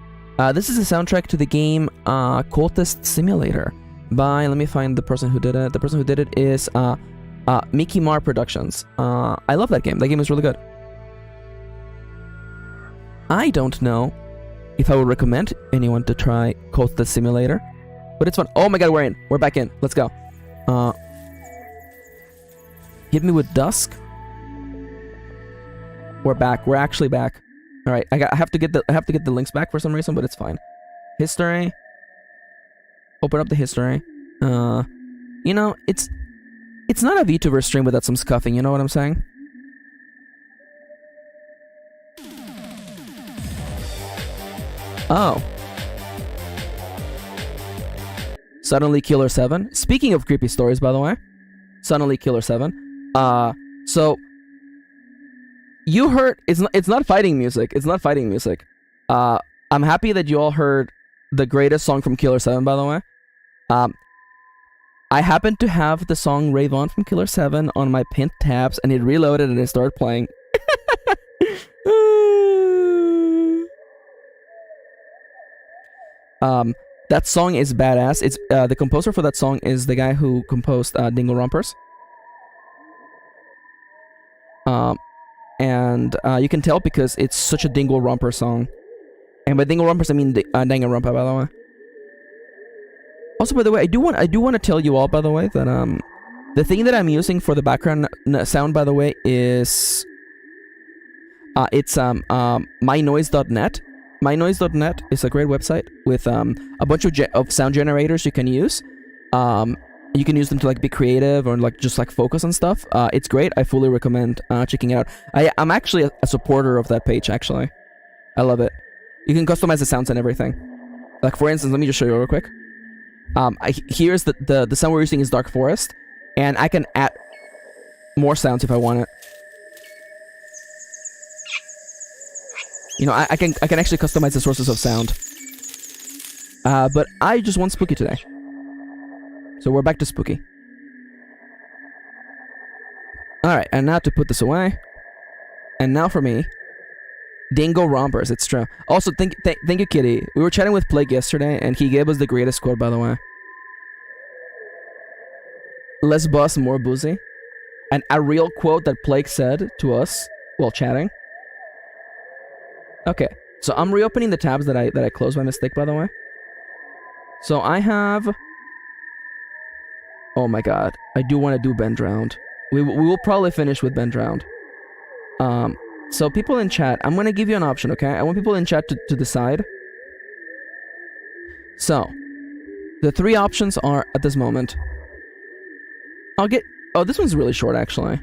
Speaker 1: This is a soundtrack to the game Cultist Simulator by, let me find the person who did it. The person who did it is Mickey Mar Productions. I love that game. That game is really good. I don't know if I would recommend anyone to try Cultist Simulator, but it's fun. Oh my god, we're in. We're back in. Let's go. Hit me with Dusk. We're back. We're actually back. All right, I have to get the links back for some reason, but it's fine. History. Open up the history. You know, it's not a VTuber stream without some scuffing. You know what I'm saying? Oh. Suddenly Killer 7. Speaking of creepy stories, by the way, Suddenly Killer 7. So. You heard it's not fighting music. It's not fighting music. I'm happy that you all heard the greatest song from Killer 7, by the way. I happened to have the song Rave On from Killer 7 on my pinned tabs, and it reloaded and it started playing. That song is badass. It's the composer for that song is the guy who composed Dingle Rompers. And you can tell because it's such a Dingle Romper song. And by Dingle Rompers, I mean Danganronpa, by the way. Also, by the way, I do want to tell you all, by the way, that the thing that I'm using for the background sound, by the way, is it's mynoise.net. Mynoise.net is a great website with a bunch of sound generators you can use. You can use them to like be creative or like just like focus on stuff. It's great. I fully recommend checking it out. I'm actually a supporter of that page. Actually, I love it. You can customize the sounds and everything. Like for instance, let me just show you real quick. Here's the sound we're using is Dark Forest, and I can add more sounds if I want it. You know, I can actually customize the sources of sound. But I just want spooky today. So we're back to spooky. Alright, and now to put this away. And now for me. Dingo Rompers, it's true. Also, thank you, Kitty. We were chatting with Plague yesterday, and he gave us the greatest quote, by the way. Less boss, more boozy. And a real quote that Plague said to us while chatting. Okay, so I'm reopening the tabs that I closed by mistake, by the way. So I have... Oh my god, I do want to do Ben Drowned. We will probably finish with Ben Drowned. So people in chat, I'm going to give you an option, okay? I want people in chat to decide. So, the three options are, at this moment... I'll get... Oh, this one's really short, actually.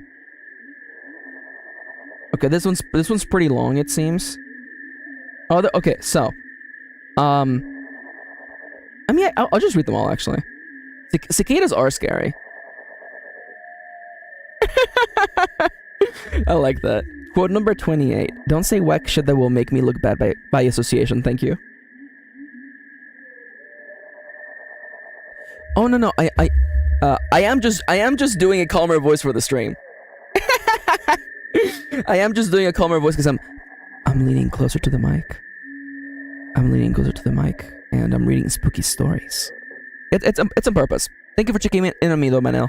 Speaker 1: Okay, this one's pretty long, it seems. Oh, okay, so... I mean, I'll just read them all, actually. Cicadas are scary. I like that. Quote number 28. Don't say whack shit that will make me look bad by association. Thank you. Oh no. I am just doing a calmer voice for the stream. I am just doing a calmer voice because I'm leaning closer to the mic. And I'm reading spooky stories. It's on purpose. Thank you for checking in on me, though, Manel.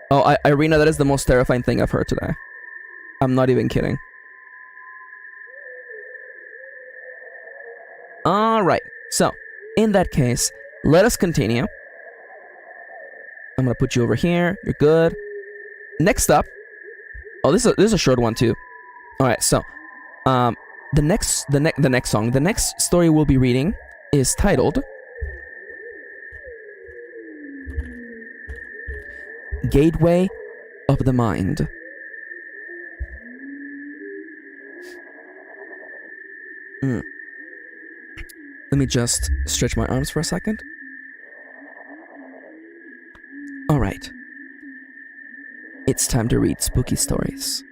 Speaker 1: Oh, Irina, that is the most terrifying thing I've heard today. I'm not even kidding. Alright, so, in that case, let us continue. I'm gonna put you over here. You're good. Next up... Oh, this is a short one, too. Alright, so... The next story we'll be reading is titled... Gateway of the Mind. Let me just stretch my arms for a second. Alright. It's time to read spooky stories.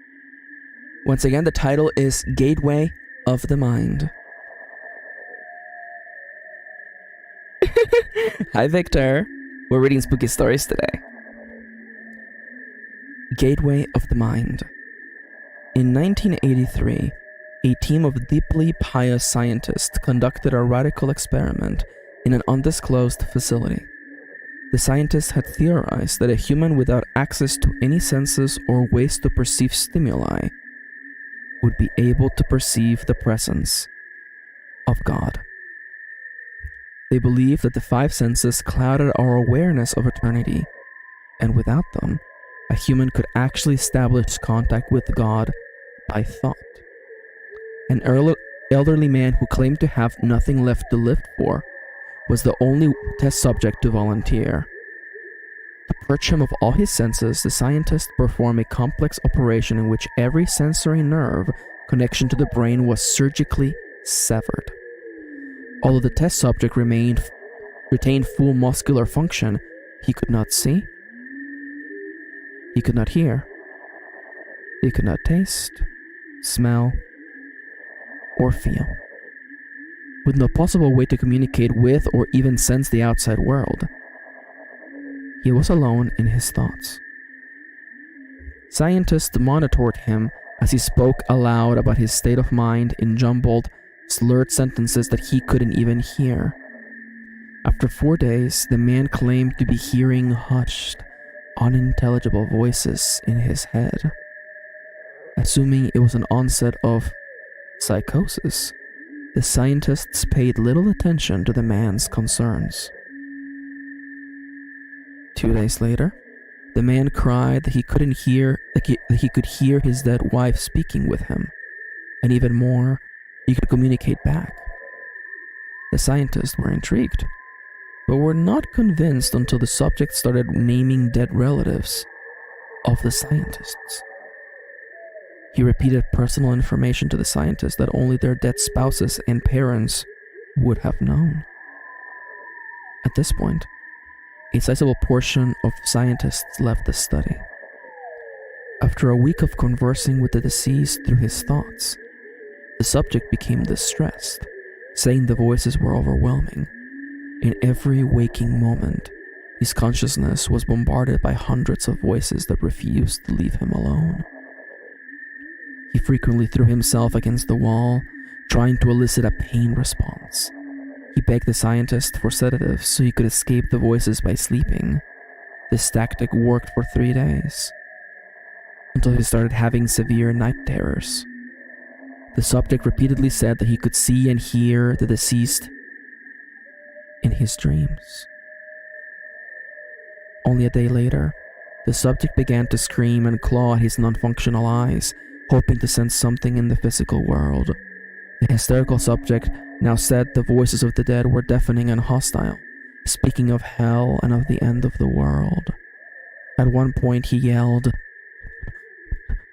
Speaker 1: Once again, the title is Gateway of the Mind. Hi, Victor. We're reading spooky stories today. Gateway of the Mind. In 1983, a team of deeply pious scientists conducted a radical experiment in an undisclosed facility. The scientists had theorized that a human without access to any senses or ways to perceive stimuli would be able to perceive the presence of God. They believed that the five senses clouded our awareness of eternity, and without them, a human could actually establish contact with God by thought. An elderly man who claimed to have nothing left to live for was the only test subject to volunteer. To purge him of all his senses, the scientists performed a complex operation in which every sensory nerve connection to the brain was surgically severed. Although the test subject retained full muscular function, he could not see, he could not hear, he could not taste, smell, or feel. With no possible way to communicate with or even sense the outside world, he was alone in his thoughts. Scientists monitored him as he spoke aloud about his state of mind in jumbled, slurred sentences that he couldn't even hear. After 4 days, the man claimed to be hearing hushed, unintelligible voices in his head. Assuming it was an onset of psychosis, the scientists paid little attention to the man's concerns. 2 days later, the man cried that he couldn't hear, that he could hear his dead wife speaking with him, and even more, he could communicate back. The scientists were intrigued, but were not convinced until the subject started naming dead relatives of the scientists. He repeated personal information to the scientists that only their dead spouses and parents would have known. At this point, a sizable portion of scientists left the study. After a week of conversing with the deceased through his thoughts, the subject became distressed, saying the voices were overwhelming. In every waking moment, his consciousness was bombarded by hundreds of voices that refused to leave him alone. He frequently threw himself against the wall, trying to elicit a pain response. He begged the scientist for sedatives so he could escape the voices by sleeping. This tactic worked for 3 days, until he started having severe night terrors. The subject repeatedly said that he could see and hear the deceased in his dreams. Only a day later, the subject began to scream and claw at his non-functional eyes, hoping to sense something in the physical world. The hysterical subject now said the voices of the dead were deafening and hostile, speaking of hell and of the end of the world. At one point he yelled,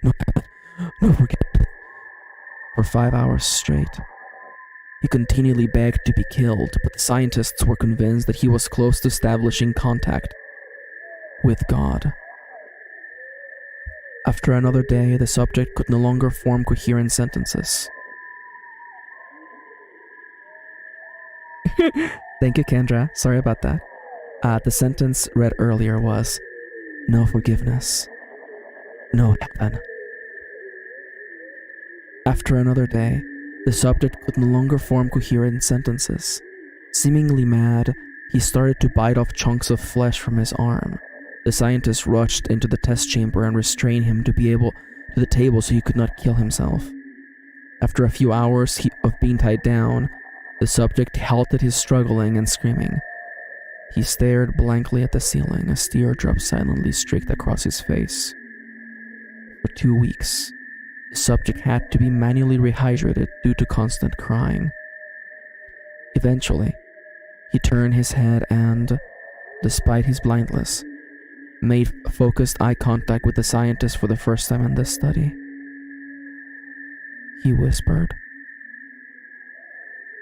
Speaker 1: "No heaven, no forget," for 5 hours straight. He continually begged to be killed, but the scientists were convinced that he was close to establishing contact with God. After another day, the subject could no longer form coherent sentences. Thank you, Kendra. Sorry about that. The sentence read earlier was, "No forgiveness, no heaven, After another day, the subject could no longer form coherent sentences. Seemingly mad, he started to bite off chunks of flesh from his arm. The scientist rushed into the test chamber and restrained him to the table so he could not kill himself. After a few hours of being tied down, the subject halted his struggling and screaming. He stared blankly at the ceiling as teardrops silently streaked across his face. For 2 weeks, the subject had to be manually rehydrated due to constant crying. Eventually, he turned his head and, despite his blindness, made focused eye contact with the scientist for the first time in this study. He whispered,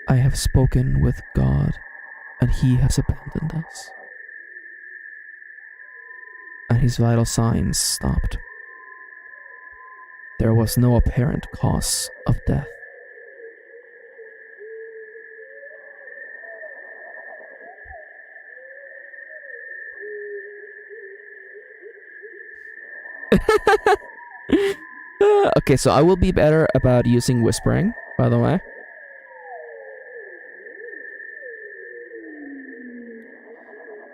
Speaker 1: "I have spoken with God, and he has abandoned us." And his vital signs stopped. There was no apparent cause of death. Okay, so I will be better about using whispering, by the way.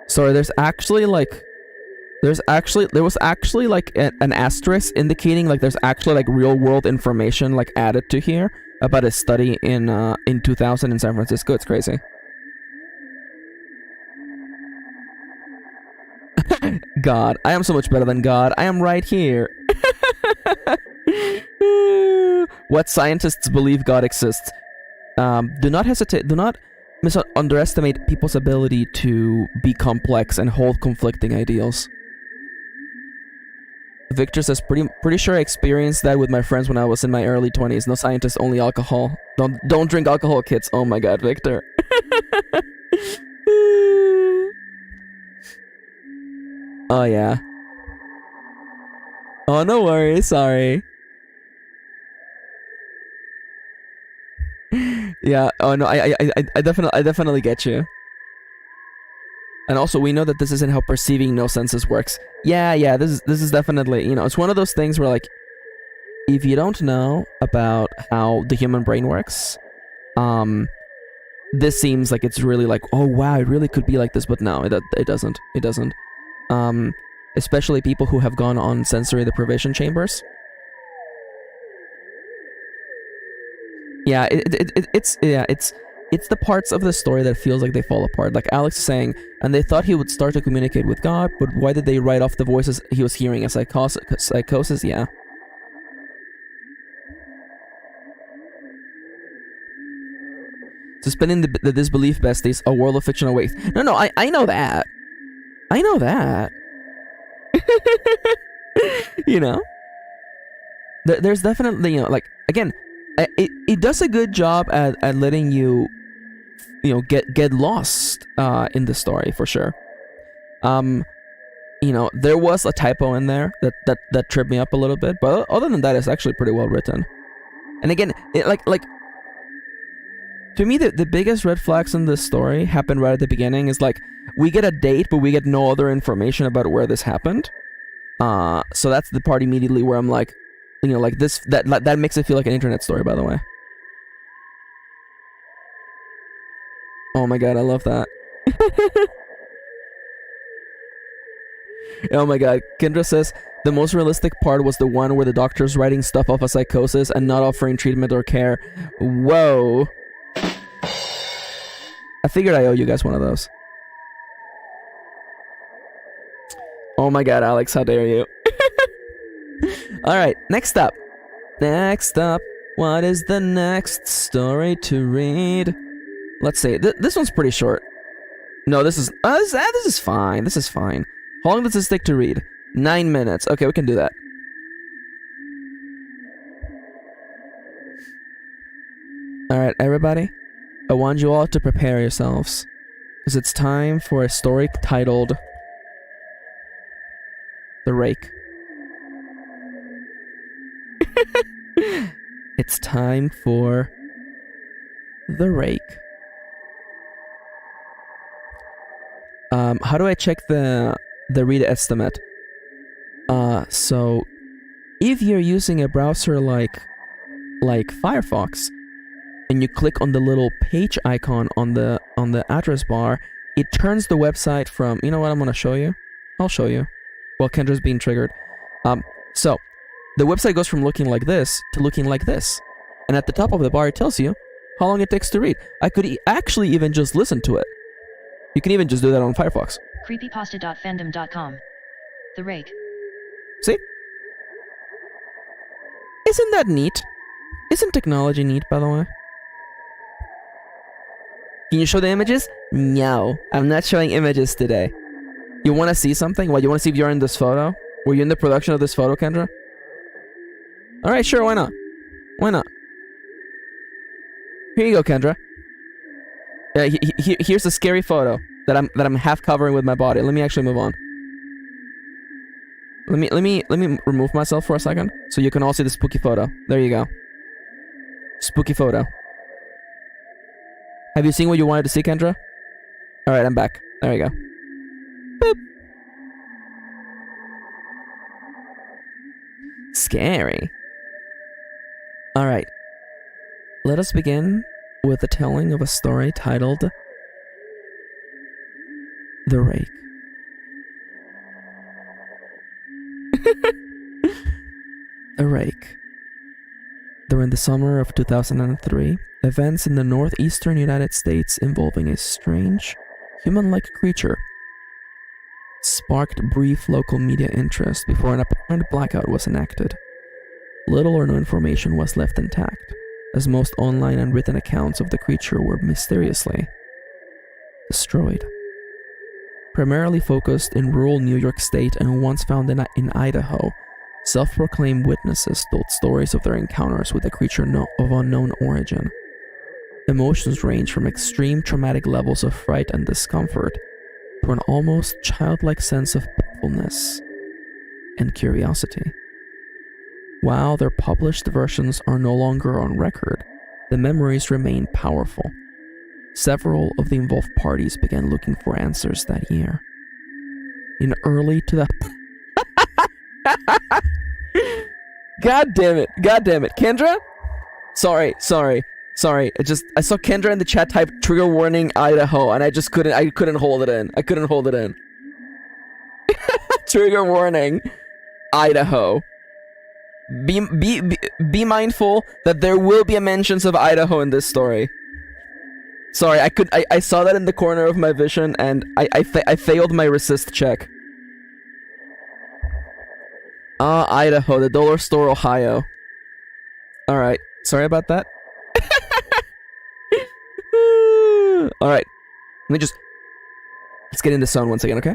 Speaker 1: Sorry, there was actually like an asterisk indicating like there's actually like real world information like added to here about a study in 2000 in San Francisco. It's crazy. God, I am so much better than God. I am right here. What scientists believe God exists. Do not hesitate. Do not underestimate people's ability to be complex and hold conflicting ideals. Victor says, pretty sure I experienced that with my friends when I was in my early 20s. No scientists, only alcohol. Don't drink alcohol, kids. Oh my god, Victor. Oh yeah. Oh, no worries, sorry. Yeah, oh no, I definitely get you. And also, we know that this isn't how perceiving no senses works. Yeah, this is definitely, it's one of those things where, like, if you don't know about how the human brain works, this seems like it's really like, oh wow, it really could be like this, but no, it doesn't. It doesn't. Especially people who have gone on sensory deprivation chambers. Yeah, it's the parts of the story that feels like they fall apart. Like Alex is saying, and they thought he would start to communicate with God, but why did they write off the voices he was hearing as psychosis? Yeah. Suspending the disbelief, besties, a world of fiction awaits. No, I know that. I know that. There's definitely, like, again, it does a good job at letting you, get lost in the story, for sure. There was a typo in there that tripped me up a little bit, but other than that, it's actually pretty well written. And again, to me, the biggest red flags in this story happen right at the beginning. Is like, we get a date, but we get no other information about where this happened. So that's the part immediately where I'm like, like this, that makes it feel like an internet story, by the way. Oh my god, I love that. Oh my god, Kendra says, the most realistic part was the one where the doctor's writing stuff off as psychosis and not offering treatment or care. Whoa. I figured I owe you guys one of those. Oh my god, Alex, how dare you. Alright, next up. What is the next story to read? Let's see, this one's pretty short. No, this is fine, this is fine. How long does this take to read? 9 minutes. Okay, we can do that. Alright, everybody. I want you all to prepare yourselves, because it's time for a story titled The Rake. It's time for The Rake. How do I check the read estimate? So if you're using a browser like like Firefox, and you click on the little page icon on the address bar, it turns the website from, you know what, I'm gonna show you. I'll show you. Well, Kendra's being triggered. So the website goes from looking like this to looking like this, and at the top of the bar it tells you how long it takes to read. I could actually even just listen to it. You can even just do that on Firefox.
Speaker 2: Creepypasta.fandom.com. The Rake.
Speaker 1: See? Isn't that neat? Isn't technology neat, by the way? Can you show the images? No, I'm not showing images today. You want to see something? What, you want to see if you're in this photo? Were you in the production of this photo, Kendra? Alright, sure, why not? Why not? Here you go, Kendra. Here's a scary photo that I'm half covering with my body. Let me actually move on. Let me remove myself for a second so you can all see the spooky photo. There you go. Spooky photo. Have you seen what you wanted to see, Kendra? Alright, I'm back. There you go. Boop. Scary. Alright. Let us begin with the telling of a story titled The Rake. The Rake. During the summer of 2003, events in the northeastern United States involving a strange, human-like creature sparked brief local media interest before an apparent blackout was enacted. Little or no information was left intact, as most online and written accounts of the creature were mysteriously destroyed. Primarily focused in rural New York State and once found in Idaho, self-proclaimed witnesses told stories of their encounters with a creature of unknown origin. Emotions range from extreme traumatic levels of fright and discomfort to an almost childlike sense of playfulness and curiosity. While their published versions are no longer on record, the memories remain powerful. Several of the involved parties began looking for answers that year. In early to the God damn it, Kendra? Sorry. I saw Kendra in the chat type trigger warning Idaho, and I couldn't hold it in. Trigger warning Idaho. Be mindful that there will be mentions of Idaho in this story. Sorry, I saw that in the corner of my vision, and I failed my resist check. Idaho, the dollar store, Ohio. Alright, sorry about that. Alright, let's get in the zone once again, okay?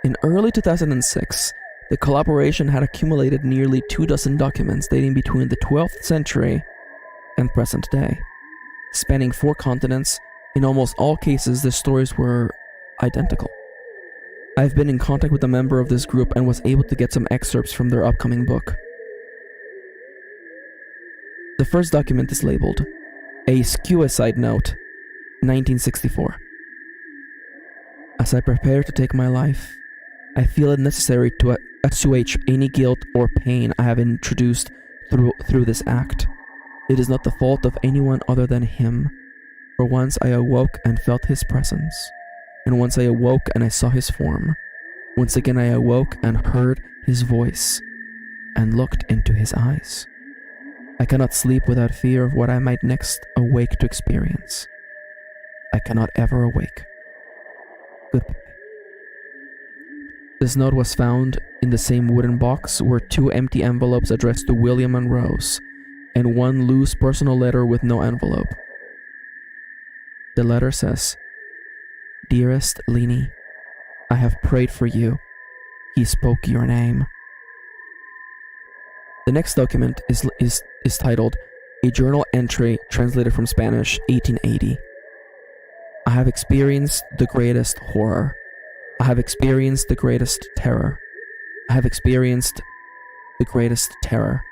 Speaker 1: In early 2006, the collaboration had accumulated nearly 24 documents dating between the 12th century and present day. Spanning 4 continents, in almost all cases the stories were identical. I've been in contact with a member of this group and was able to get some excerpts from their upcoming book. The first document is labeled, A Suicide Note, 1964. As I prepare to take my life, I feel it necessary to assuage any guilt or pain I have introduced through this act. It is not the fault of anyone other than him, for once I awoke and felt his presence, and once I awoke and I saw his form. Once again I awoke and heard his voice, and looked into his eyes. I cannot sleep without fear of what I might next awake to experience. I cannot ever awake. Goodbye. This note was found in the same wooden box where 2 empty envelopes addressed to William and Rose, and 1 loose personal letter with no envelope. The letter says, Dearest Leni, I have prayed for you. He spoke your name. The next document is titled, A Journal Entry Translated from Spanish, 1880. I have experienced the greatest horror. I have experienced the greatest terror. I have experienced the greatest terror.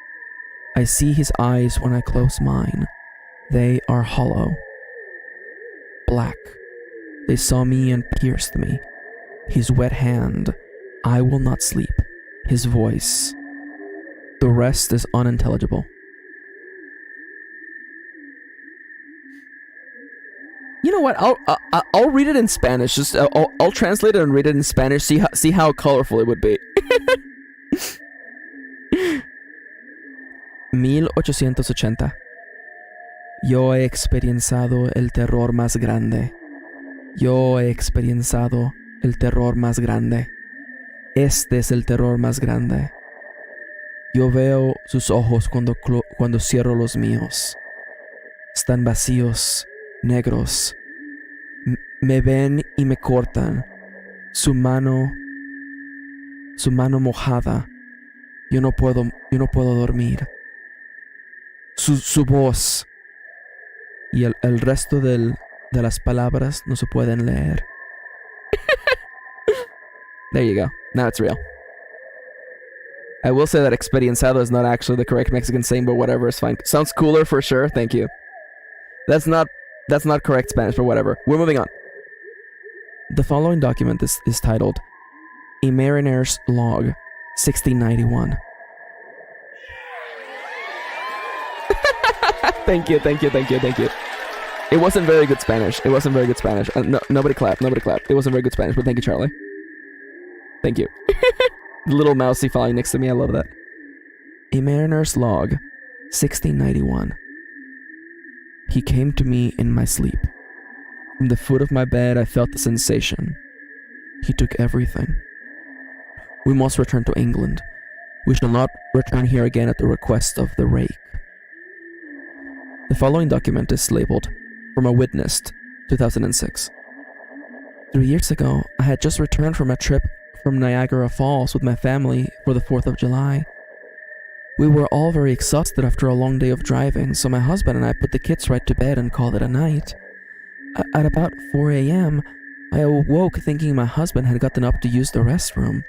Speaker 1: I see his eyes when I close mine. They are hollow. Black. They saw me and pierced me. His wet hand. I will not sleep. his voice. The rest is unintelligible. You know what? I'll read it in Spanish. Just I'll translate it and read it in Spanish. See how colorful it would be. 1880. Yo he experienciado el terror más grande. Yo he experienciado el terror más grande. Este es el terror más grande. Yo veo sus ojos cuando cierro los míos. Están vacíos, negros. Me ven y me cortan. Su mano mojada. Yo no puedo dormir. Su voz. Y el resto de las palabras no se pueden leer. There you go. Now it's real. I will say that experienciado is not actually the correct Mexican saying, but whatever, it's fine. Sounds cooler for sure, thank you. That's not correct Spanish, but whatever. We're moving on. The following document is titled A Mariner's Log, 1691. Thank you. It wasn't very good Spanish. No, nobody clapped. It wasn't very good Spanish, but thank you, Charlie. Thank you. The little mousey falling next to me, I love that. A Mariner's Log, 1691. He came to me in my sleep. From the foot of my bed I felt the sensation. He took everything. We must return to England. We shall not return here again at the request of the Rake. The following document is labeled From a Witness, 2006. 3 years ago, I had just returned from a trip from Niagara Falls with my family for the 4th of July. We were all very exhausted after a long day of driving, so my husband and I put the kids right to bed and called it a night. At about 4 a.m., I awoke thinking my husband had gotten up to use the restroom.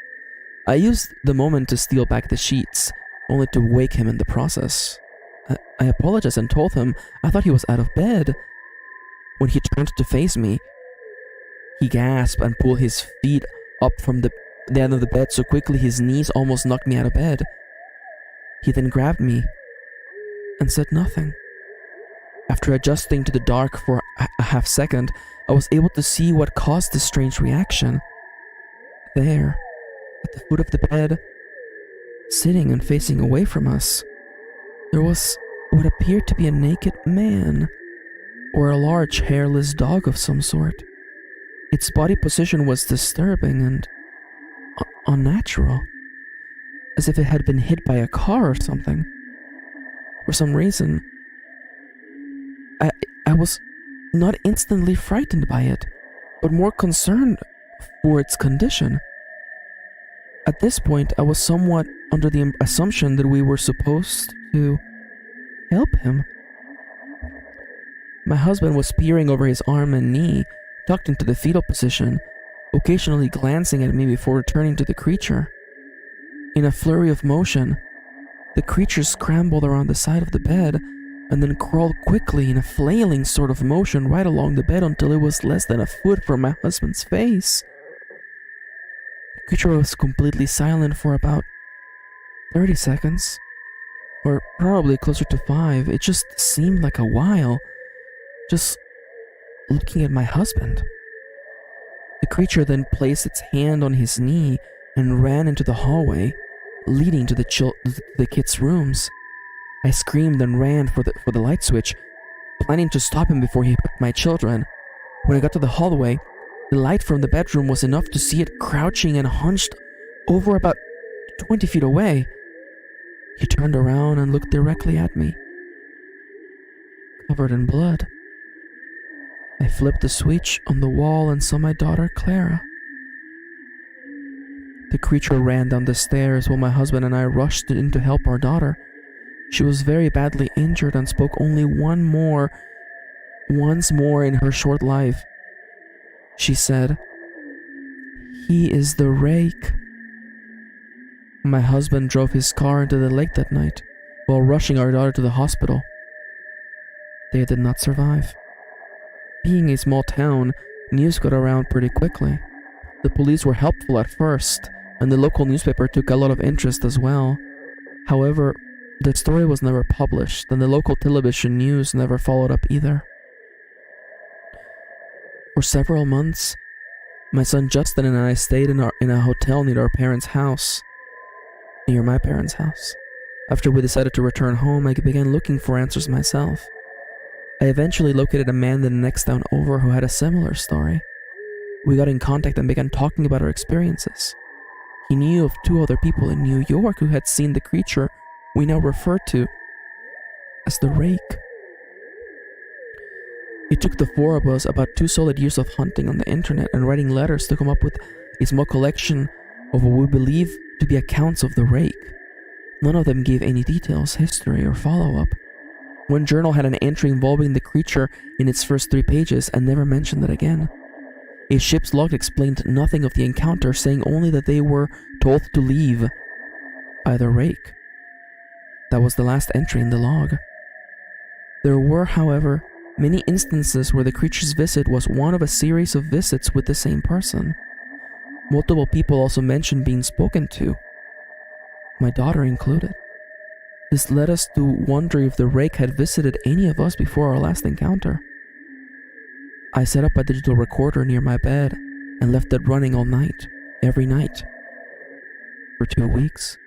Speaker 1: I used the moment to steal back the sheets, only to wake him in the process. I apologized and told him I thought he was out of bed. When he turned to face me, he gasped and pulled his feet up from the end of the bed so quickly his knees almost knocked me out of bed. He then grabbed me and said nothing. After adjusting to the dark for a half second, I was able to see what caused this strange reaction. There, at the foot of the bed, sitting and facing away from us, there was what appeared to be a naked man, or a large hairless dog of some sort. Its body position was disturbing and unnatural, as if it had been hit by a car or something. For some reason, I was not instantly frightened by it, but more concerned for its condition. At this point, I was somewhat under the assumption that we were supposed to help him. My husband was peering over his arm and knee, tucked into the fetal position, occasionally glancing at me before returning to the creature. In a flurry of motion, the creature scrambled around the side of the bed and then crawled quickly in a flailing sort of motion right along the bed until it was less than a foot from my husband's face. The creature was completely silent for about 30 seconds, or probably closer to 5. It just seemed like a while, just looking at my husband. The creature then placed its hand on his knee and ran into the hallway, leading to the kids' rooms. I screamed and ran for the light switch, planning to stop him before he hit my children. When I got to the hallway, the light from the bedroom was enough to see it crouching and hunched over about 20 feet away. He turned around and looked directly at me, covered in blood. I flipped the switch on the wall and saw my daughter Clara. The creature ran down the stairs while my husband and I rushed in to help our daughter. She was very badly injured and spoke only once more in her short life. She said, "He is the Rake." My husband drove his car into the lake that night while rushing our daughter to the hospital. They did not survive. Being a small town, news got around pretty quickly. The police were helpful at first and the local newspaper took a lot of interest as well. However, the story was never published, and the local television news never followed up either. For several months, my son Justin and I stayed in a hotel near my parents' house. After we decided to return home, I began looking for answers myself. I eventually located a man in the next town over who had a similar story. We got in contact and began talking about our experiences. He knew of 2 other people in New York who had seen the creature we now refer to as the Rake. It took the 4 of us about 2 solid years of hunting on the internet and writing letters to come up with a small collection of what we believe to be accounts of the Rake. None of them gave any details, history, or follow-up. One journal had an entry involving the creature in its first 3 pages and never mentioned it again. A ship's log explained nothing of the encounter, saying only that they were told to leave by the Rake. That was the last entry in the log. There were, however, many instances where the creature's visit was one of a series of visits with the same person. Multiple people also mentioned being spoken to, my daughter included. This led us to wonder if the Rake had visited any of us before our last encounter. I set up a digital recorder near my bed and left it running all night, every night, for 2 weeks.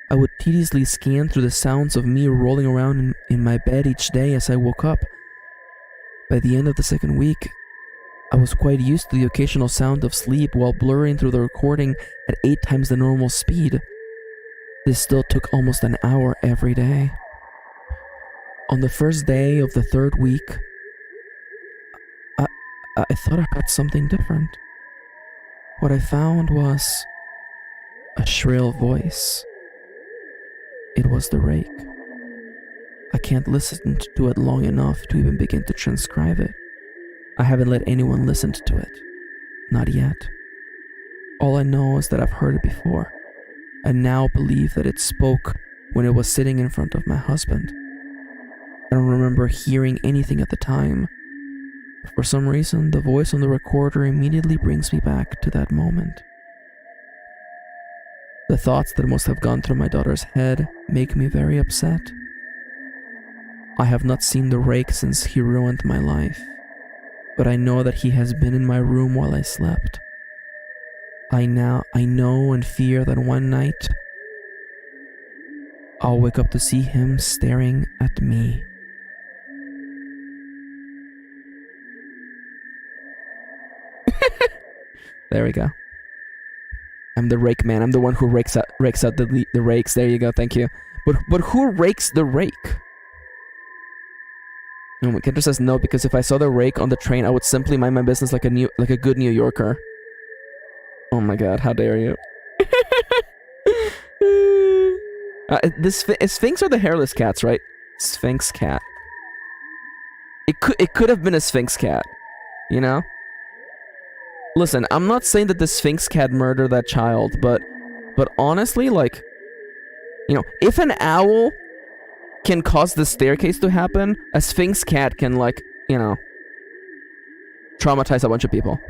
Speaker 1: I would tediously scan through the sounds of me rolling around in my bed each day as I woke up. By the end of the 2nd week, I was quite used to the occasional sound of sleep while blurring through the recording at 8 times the normal speed. This still took almost an hour every day. On the first day of the 3rd week, I thought I heard something different. What I found was a shrill voice. It was the Rake. I can't listen to it long enough to even begin to transcribe it. I haven't let anyone listen to it. Not yet. All I know is that I've heard it before. I now believe that it spoke when it was sitting in front of my husband. I don't remember hearing anything at the time. But for some reason, the voice on the recorder immediately brings me back to that moment. The thoughts that must have gone through my daughter's head make me very upset. I have not seen the Rake since he ruined my life, but I know that he has been in my room while I slept. I know and fear that one night, I'll wake up to see him staring at me. There we go. I'm the Rake man. I'm the one who rakes out the rakes. There you go. Thank you. But who rakes the Rake? No, Kendra says no, because if I saw the Rake on the train, I would simply mind my business like a good New Yorker. Oh my god, how dare you? Sphinx are the hairless cats, right? Sphinx cat. It could have been a Sphinx cat, you know? Listen, I'm not saying that the Sphinx cat murdered that child, but honestly, like, you know, if an owl can cause the staircase to happen, a Sphinx cat can, like, you know, traumatize a bunch of people.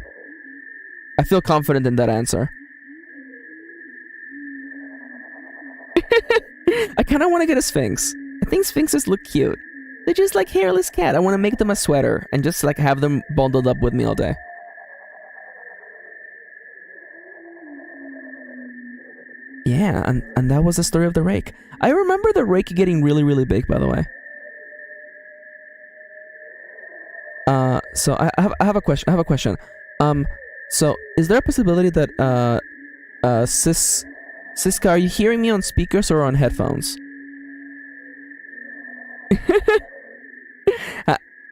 Speaker 1: I feel confident in that answer. I kind of want to get a Sphinx. I think Sphinxes look cute. They're just like hairless cat. I want to make them a sweater and just like have them bundled up with me all day. Yeah, and that was the story of the Rake. I remember the Rake getting really, really big, by the way. So I have a question. So is there a possibility that Siska, are you hearing me on speakers or on headphones?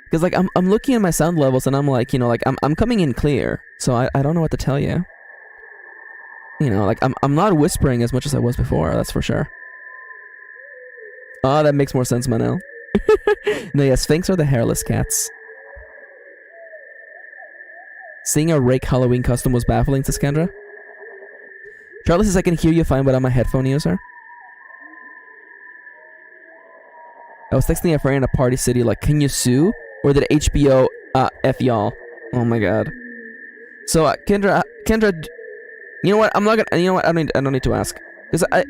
Speaker 1: Because like I'm looking at my sound levels and I'm like, you know, like I'm coming in clear. So I don't know what to tell you. You know, like I'm not whispering as much as I was before, that's for sure. Oh, that makes more sense, Manel. No, yeah, Sphinx are the hairless cats. Seeing a Rake Halloween costume was baffling to Skandra. Charlie says I can hear you fine, but I'm a headphone user. I was texting a friend in a party city like, can you sue? Or did HBO F y'all? Oh my god. So, Kendra, You know what? I'm not gonna. You know what? I don't need to ask because I.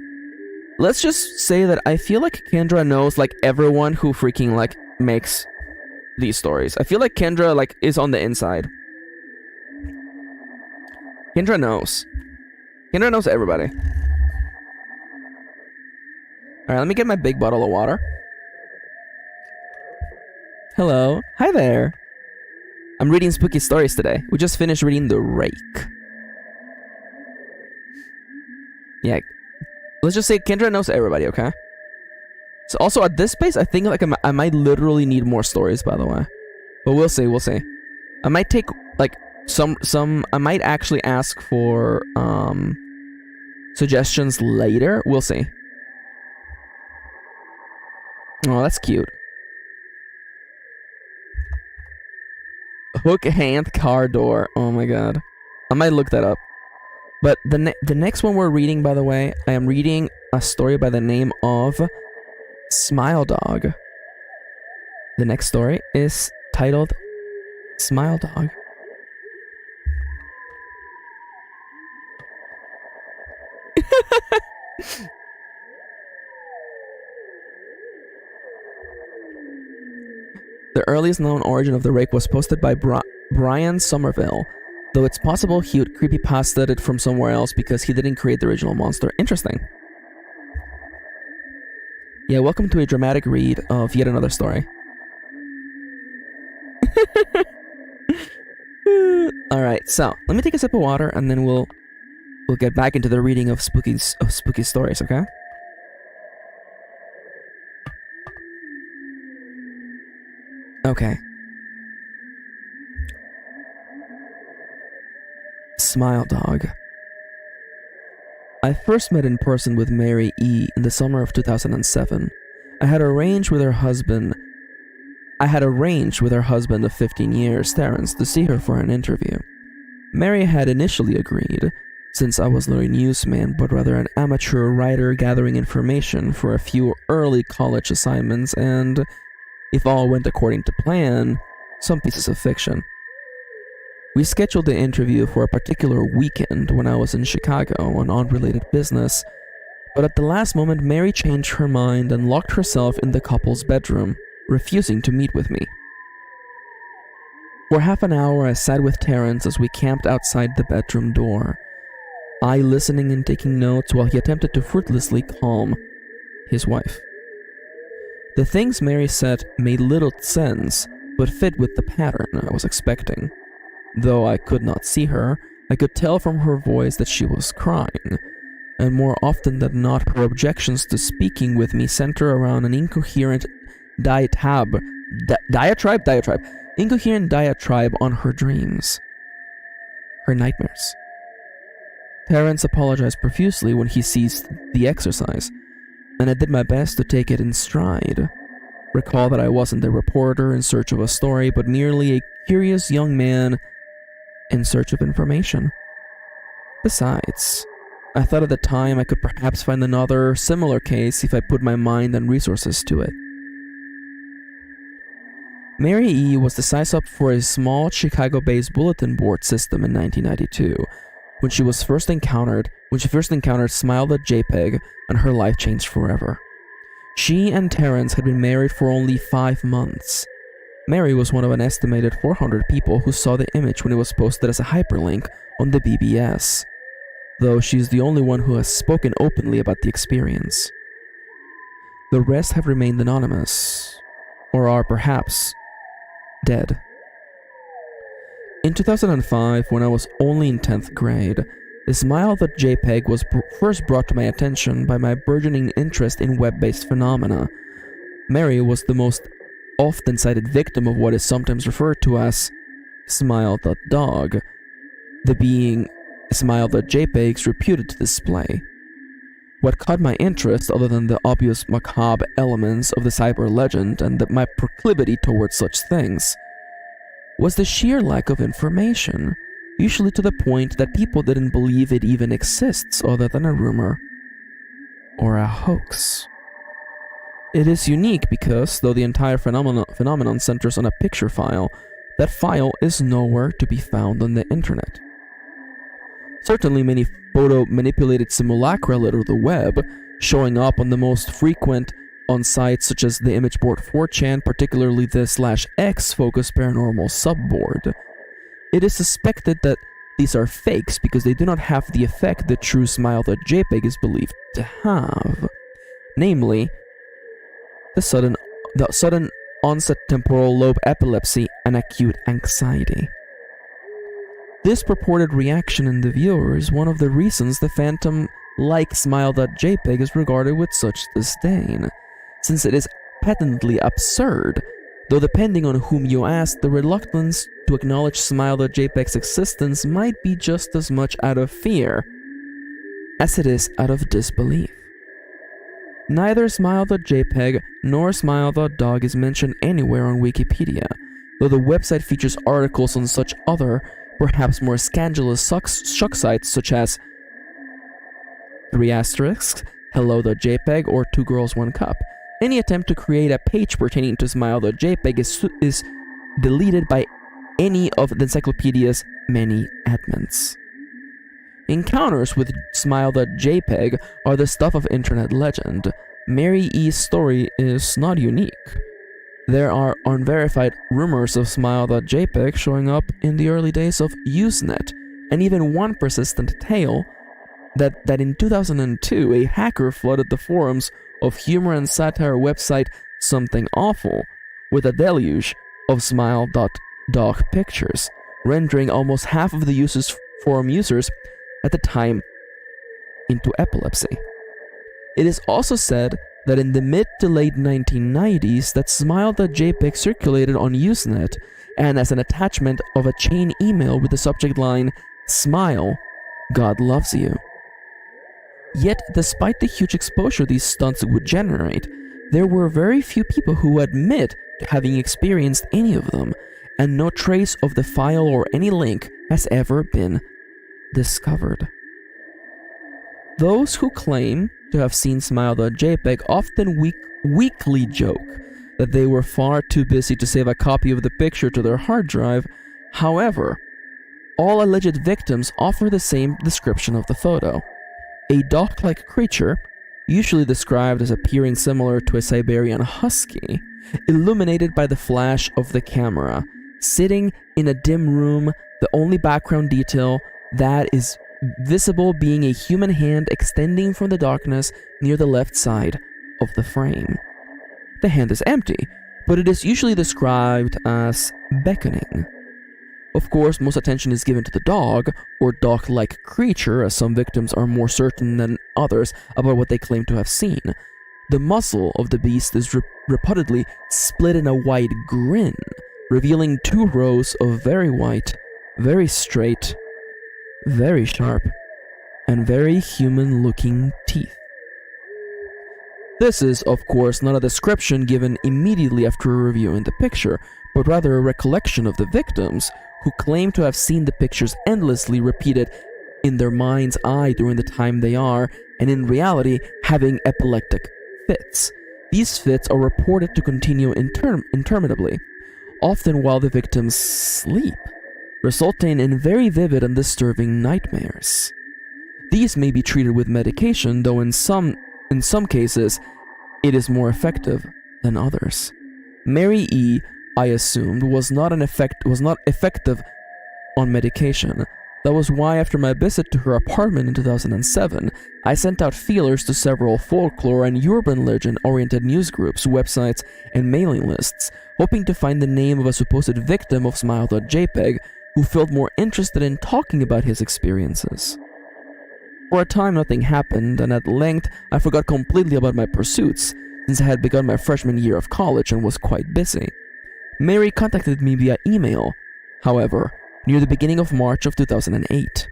Speaker 1: Let's just say that I feel like Kendra knows like everyone who freaking like makes these stories. I feel like Kendra like is on the inside. Kendra knows. Kendra knows everybody. Alright, let me get my big bottle of water. Hello. Hi there. I'm reading spooky stories today. We just finished reading The Rake. Yeah. Let's just say Kendra knows everybody, okay? So also at this pace, I think like I might literally need more stories, by the way. But we'll see, we'll see. I might take like some I might actually ask for suggestions later. We'll see. Oh, that's cute. Hook hand car door. Oh my god. I might look that up. But the next one we're reading, by the way, I am reading a story by the name of Smile Dog. The next story is titled Smile Dog. The earliest known origin of the Rake was posted by Brian Somerville, though it's possible he would creepypasted it from somewhere else because he didn't create the original monster. Interesting. Yeah, welcome to a dramatic read of yet another story. Alright, so let me take a sip of water and then we'll get back into the reading of spooky stories, okay? Okay. Smile Dog. I first met in person with Mary E. in the summer of 2007. I had arranged with her husband of 15 years, Terrence, to see her for an interview. Mary had initially agreed, since I was not a newsman but rather an amateur writer gathering information for a few early college assignments and, if all went according to plan, some pieces of fiction. We scheduled the interview for a particular weekend when I was in Chicago on unrelated business, but at the last moment Mary changed her mind and locked herself in the couple's bedroom, refusing to meet with me. For half an hour I sat with Terrence as we camped outside the bedroom door, I listening and taking notes while he attempted to fruitlessly calm his wife. The things Mary said made little sense, but fit with the pattern I was expecting. Though I could not see her, I could tell from her voice that she was crying, and more often than not her objections to speaking with me center around an incoherent diatribe on her dreams, her nightmares. Terrence apologized profusely when he ceased the exercise, and I did my best to take it in stride. Recall that I wasn't a reporter in search of a story, but merely a curious young man in search of information. Besides, I thought at the time I could perhaps find another similar case if I put my mind and resources to it. Mary E. was the size up for a small Chicago-based bulletin board system in 1992, when she first encountered Smile the JPEG, and her life changed forever. She and Terrence had been married for only 5 months. Mary was one of an estimated 400 people who saw the image when it was posted as a hyperlink on the BBS, though she's the only one who has spoken openly about the experience. The rest have remained anonymous, or are perhaps dead. In 2005, when I was only in 10th grade, the Smile the JPEG was first brought to my attention by my burgeoning interest in web-based phenomena. Mary was the most often cited victim of what is sometimes referred to as Smile the Dog, the being Smile the JPEG's reputed to display. What caught my interest, other than the obvious macabre elements of the cyber legend and my proclivity towards such things, was the sheer lack of information, usually to the point that people didn't believe it even exists other than a rumor or a hoax. It is unique because, though the entire phenomenon centers on a picture file, that file is nowhere to be found on the internet. Certainly many photo-manipulated simulacra litter the web, showing up on the most frequent on sites such as the image board 4chan, particularly the /x focus paranormal subboard. It is suspected that these are fakes because they do not have the effect the true smile.jpg is believed to have, namely the sudden onset temporal lobe epilepsy and acute anxiety. This purported reaction in the viewer is one of the reasons the phantom-like smile.jpg is regarded with such disdain, since it is patently absurd, though depending on whom you ask, the reluctance to acknowledge smile.jpg's existence might be just as much out of fear as it is out of disbelief. Neither smile.jpg nor smile.dog is mentioned anywhere on Wikipedia, though the website features articles on such other, perhaps more scandalous shock sites such as 3 asterisks, hello.jpg, or 2 girls 1 cup. Any attempt to create a page pertaining to smile.jpg is deleted by any of the encyclopedia's many admins. Encounters with smile.jpg are the stuff of internet legend. Mary E's story is not unique. There are unverified rumors of smile.jpg showing up in the early days of Usenet, and even one persistent tale that in 2002 a hacker flooded the forums of humor and satire website Something Awful with a deluge of smile.dog pictures, rendering almost half of the forum users at the time into epilepsy. It is also said that in the mid to late 1990s that smile.jpg circulated on Usenet and as an attachment of a chain email with the subject line, "Smile, God loves you." Yet, despite the huge exposure these stunts would generate, there were very few people who admit to having experienced any of them, and no trace of the file or any link has ever been discovered. Those who claim to have seen smile.jpg often weakly joke that they were far too busy to save a copy of the picture to their hard drive. However, all alleged victims offer the same description of the photo. A dog-like creature, usually described as appearing similar to a Siberian husky, illuminated by the flash of the camera, sitting in a dim room, the only background detail that is visible being a human hand extending from the darkness near the left side of the frame. The hand is empty, but it is usually described as beckoning. Of course, most attention is given to the dog, or dog-like creature, as some victims are more certain than others about what they claim to have seen. The muzzle of the beast is reputedly split in a wide grin, revealing 2 rows of very white, very straight, very sharp, and very human-looking teeth. This is, of course, not a description given immediately after reviewing the picture, but rather a recollection of the victims, who claim to have seen the pictures endlessly repeated in their mind's eye during the time they are, and in reality, having epileptic fits. These fits are reported to continue interminably, often while the victims sleep, resulting in very vivid and disturbing nightmares. These may be treated with medication, though in some cases, it is more effective than others. Mary E., I assumed, was not effective on medication. That was why after my visit to her apartment in 2007, I sent out feelers to several folklore and urban legend-oriented news groups, websites, and mailing lists, hoping to find the name of a supposed victim of smile.jpg who felt more interested in talking about his experiences. For a time nothing happened, and at length I forgot completely about my pursuits, since I had begun my freshman year of college and was quite busy. Mary contacted me via email, however, near the beginning of March of 2008.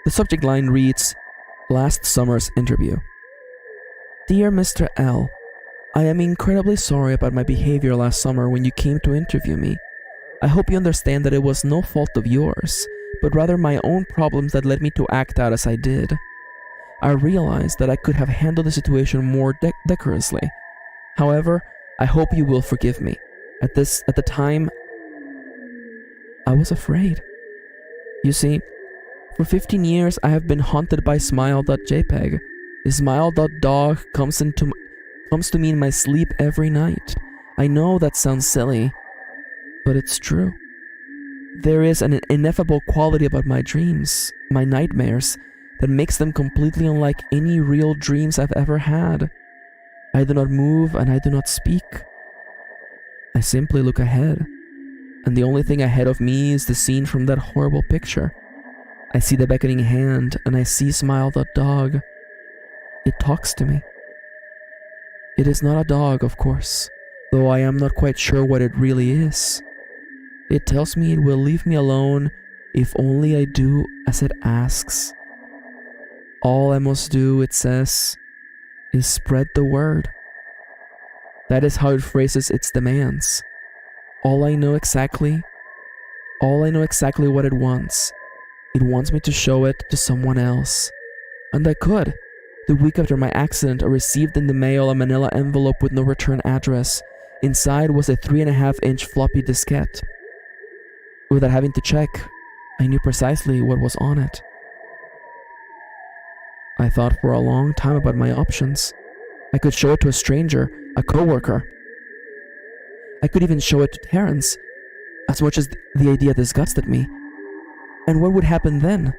Speaker 1: The subject line reads, "Last summer's interview. Dear Mr. L, I am incredibly sorry about my behavior last summer when you came to interview me. I hope you understand that it was no fault of yours, but rather my own problems that led me to act out as I did. I realized that I could have handled the situation more decorously. However, I hope you will forgive me. At the time, I was afraid. You see, for 15 years I have been haunted by smile.jpg. Smile.dog comes to me in my sleep every night. I know that sounds silly, but it's true. There is an ineffable quality about my dreams, my nightmares, that makes them completely unlike any real dreams I've ever had. I do not move and I do not speak. I simply look ahead, and the only thing ahead of me is the scene from that horrible picture. I see the beckoning hand, and I see Smile.dog. It talks to me. It is not a dog, of course, though I am not quite sure what it really is. It tells me it will leave me alone if only I do as it asks. All I must do, it says, is spread the word. That is how it phrases its demands. All I know exactly what it wants. It wants me to show it to someone else. And I could. The week after my accident, I received in the mail a manila envelope with no return address. Inside was a 3.5-inch floppy diskette. Without having to check, I knew precisely what was on it. I thought for a long time about my options. I could show it to a stranger, a coworker. I could even show it to Terrence, as much as the idea disgusted me. And what would happen then?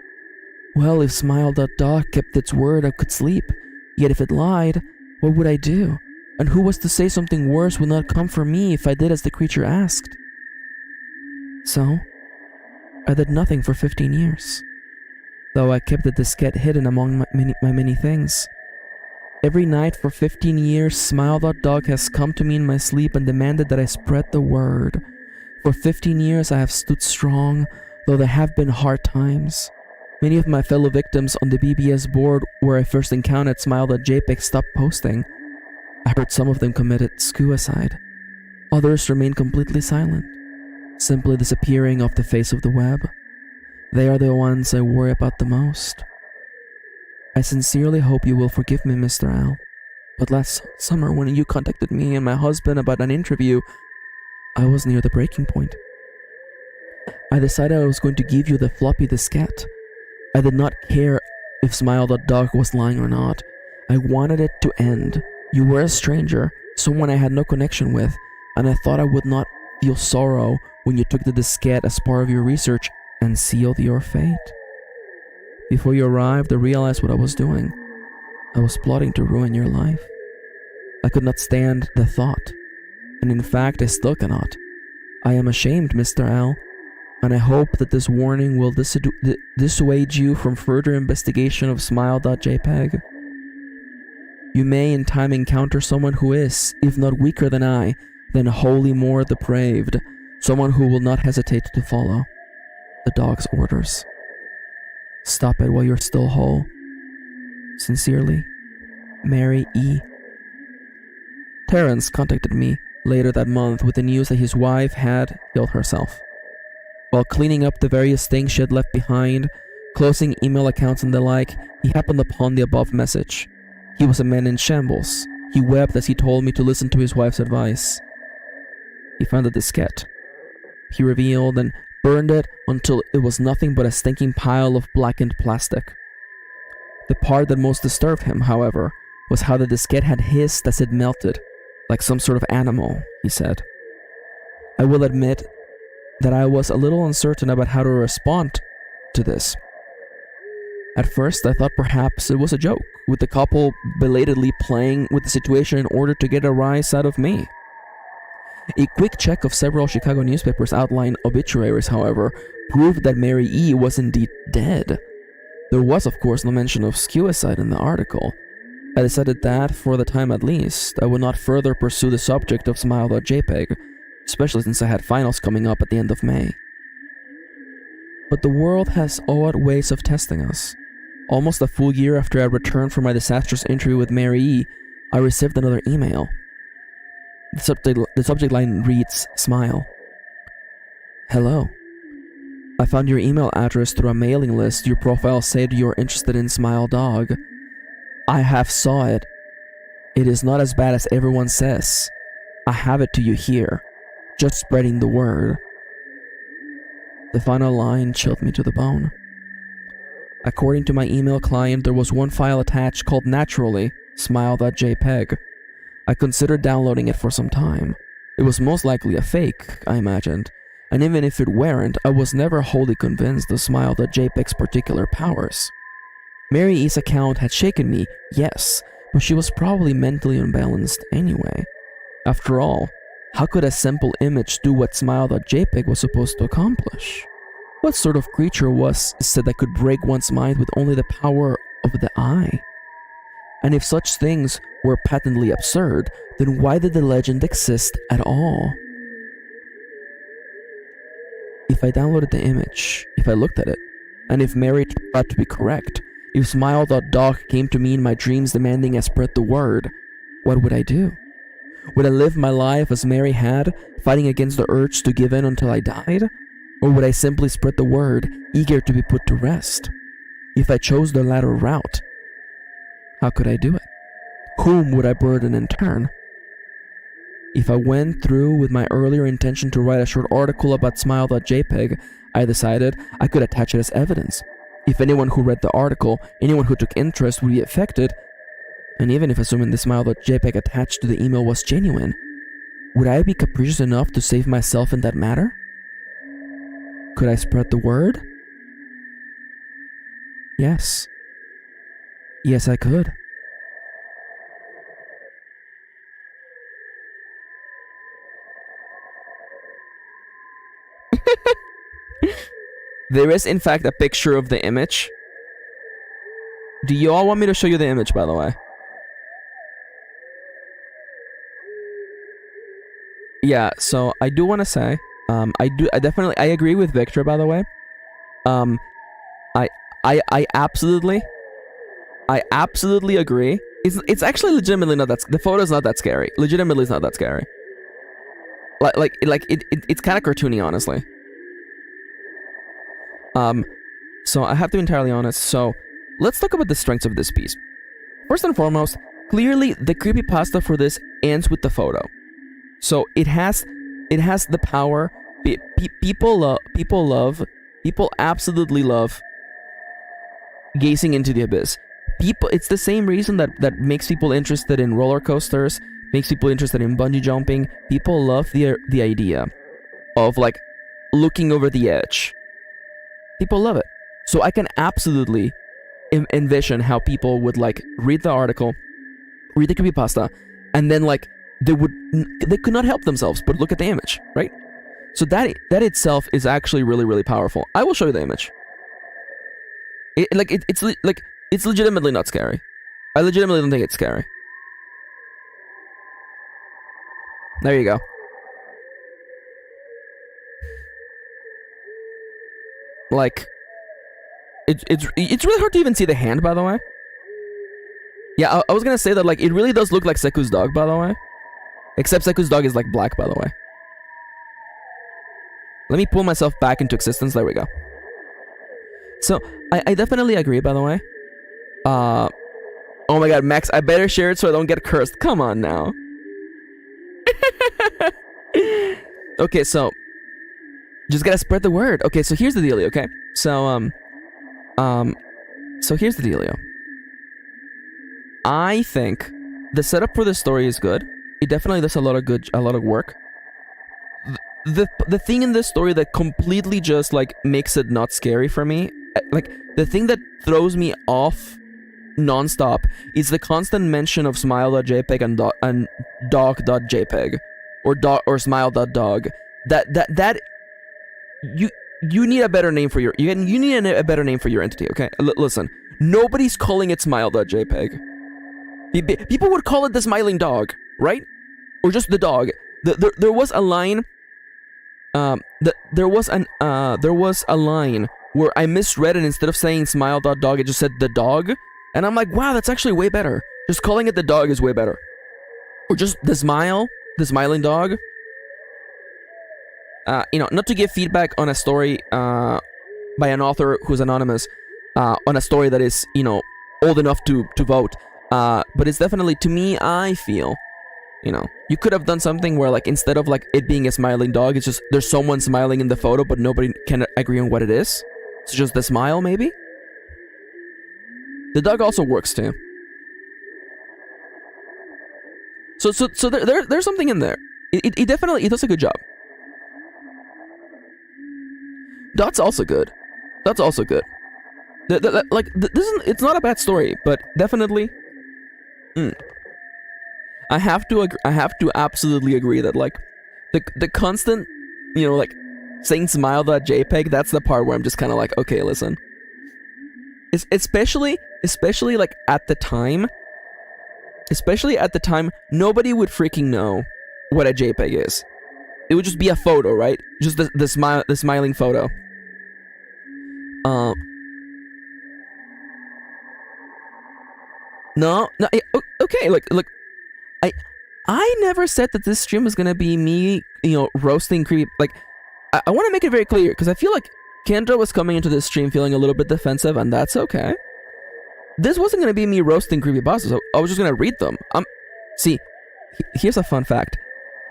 Speaker 1: Well, if Smile.dog kept its word, I could sleep. Yet if it lied, what would I do? And who was to say something worse would not come for me if I did as the creature asked? So, I did nothing for 15 years, though I kept the diskette hidden among my many things. Every night for 15 years, Smile.dog has come to me in my sleep and demanded that I spread the word. For 15 years I have stood strong, though there have been hard times. Many of my fellow victims on the BBS board where I first encountered Smile.jpg stopped posting. I heard some of them committed suicide. Others remained completely silent, simply disappearing off the face of the web. They are the ones I worry about the most. I sincerely hope you will forgive me, Mr. Al. But last summer when you contacted me and my husband about an interview, I was near the breaking point. I decided I was going to give you the floppy diskette. I did not care if Smile.dog was lying or not. I wanted it to end. You were a stranger, someone I had no connection with, and I thought I would not feel sorrow when you took the diskette as part of your research and sealed your fate. Before you arrived, I realized what I was doing. I was plotting to ruin your life. I could not stand the thought, and in fact I still cannot. I am ashamed, Mr. Al, and I hope that this warning will dissuade you from further investigation of Smile.jpg. You may in time encounter someone who is, if not weaker than I, then wholly more depraved, someone who will not hesitate to follow the dog's orders. Stop it while you're still whole. Sincerely, Mary E. Terrence contacted me later that month with the news that his wife had killed herself. While cleaning up the various things she had left behind, closing email accounts and the like, he happened upon the above message. He was a man in shambles. He wept as he told me to listen to his wife's advice. He found the diskette. He revealed and burned it until it was nothing but a stinking pile of blackened plastic. The part that most disturbed him, however, was how the diskette had hissed as it melted, like some sort of animal, he said. I will admit that I was a little uncertain about how to respond to this. At first, I thought perhaps it was a joke, with the couple belatedly playing with the situation in order to get a rise out of me. A quick check of several Chicago newspapers' outline obituaries, however, proved that Mary E. was indeed dead. There was, of course, no mention of suicide in the article. I decided that, for the time at least, I would not further pursue the subject of Smile.jpg, especially since I had finals coming up at the end of May. But the world has odd ways of testing us. Almost a full year after I returned from my disastrous interview with Mary E., I received another email. The subject line reads, Smile. Hello. I found your email address through a mailing list. Your profile said you're interested in Smile Dog. I have saw it. It is not as bad as everyone says. I have it to you here. Just spreading the word. The final line chilled me to the bone. According to my email client, there was one file attached called naturally smile.jpg. I considered downloading it for some time. It was most likely a fake, I imagined, and even if it weren't, I was never wholly convinced of smile.jpg's particular powers. Mary E's account had shaken me, yes, but she was probably mentally unbalanced anyway. After all, how could a simple image do what smile.jpg was supposed to accomplish? What sort of creature was said that could break one's mind with only the power of the eye? And if such things were patently absurd, then why did the legend exist at all? If I downloaded the image, if I looked at it, and if Mary turned out to be correct, if smile.dog came to me in my dreams demanding I spread the word, what would I do? Would I live my life as Mary had, fighting against the urge to give in until I died? Or would I simply spread the word, eager to be put to rest? If I chose the latter route, how could I do it? Whom would I burden in turn? If I went through with my earlier intention to write a short article about smile.jpg, I decided I could attach it as evidence. If anyone who read the article, anyone who took interest would be affected, and even if assuming the smile.jpg attached to the email was genuine, would I be capricious enough to save myself in that matter? Could I spread the word? Yes. Yes, I could. There is, in fact, a picture of the image. Do you all want me to show you the image, by the way? Yeah, so I do want to say, I agree with Victor, by the way. I absolutely agree. It's actually legitimately not that, the photo's not that scary. Legitimately, it's not that scary. It's kind of cartoony, honestly. So I have to be entirely honest. So let's talk about the strengths of this piece. First and foremost, clearly the creepypasta for this ends with the photo. So it has the power. People absolutely love gazing into the abyss. It's the same reason that makes people interested in roller coasters, makes people interested in bungee jumping. People love the idea of like looking over the edge. People love it. So I can absolutely envision how people would like read the article, read the creepypasta, and then like they could not help themselves but look at the image, right? So that itself is actually really, really powerful. I will show you the image. It's legitimately not scary. I legitimately don't think it's scary. There you go. Like, it's really hard to even see the hand, by the way. Yeah, I was gonna say that, like, it really does look like Seku's dog, by the way. Except Seku's dog is, like, black, by the way. Let me pull myself back into existence. There we go. So, I definitely agree, by the way. Oh my god, Max, I better share it so I don't get cursed. Come on now. Okay, so just gotta spread the word. Okay, so here's the dealio, okay? So, so here's the dealio. I think the setup for this story is good. It definitely does a lot of work. The thing in this story that completely just, like, makes it not scary for me, like, the thing that throws me off non-stop is the constant mention of smile.jpg and dog.jpg or smile.dog. That you need a better name for your you need a better name for your entity, okay? Listen, nobody's calling it smile.jpg. People would call it the smiling dog, right? Or just the dog. There was a line. There was a line where I misread it. Instead of saying smile.dog, it just said the dog. And I'm like, wow, that's actually way better. Just calling it the dog is way better. Or just the smiling dog. Not to give feedback on a story by an author who's anonymous, on a story that is, old enough to vote. But it's definitely, to me, I feel You know, you could have done something where like instead of like it being a smiling dog, it's just there's someone smiling in the photo, but nobody can agree on what it is. It's just the smile, maybe. The dog also works too. So there's something in there. It definitely does a good job. Dot's also good. That's also good. It's not a bad story, but definitely. I have to absolutely agree that like the constant, you know, like saying smile.jpg, that's the part where I'm just kind of like, okay, listen. Especially like at the time, nobody would freaking know what a JPEG is. It would just be a photo, right? Just the smiling photo. No, okay, look, I never said that this stream was gonna be me, you know, roasting creepy. Like, I want to make it very clear because I feel like Kendra was coming into this stream feeling a little bit defensive, and that's okay. This wasn't gonna be me roasting creepypastas. I was just gonna read them. See, here's a fun fact.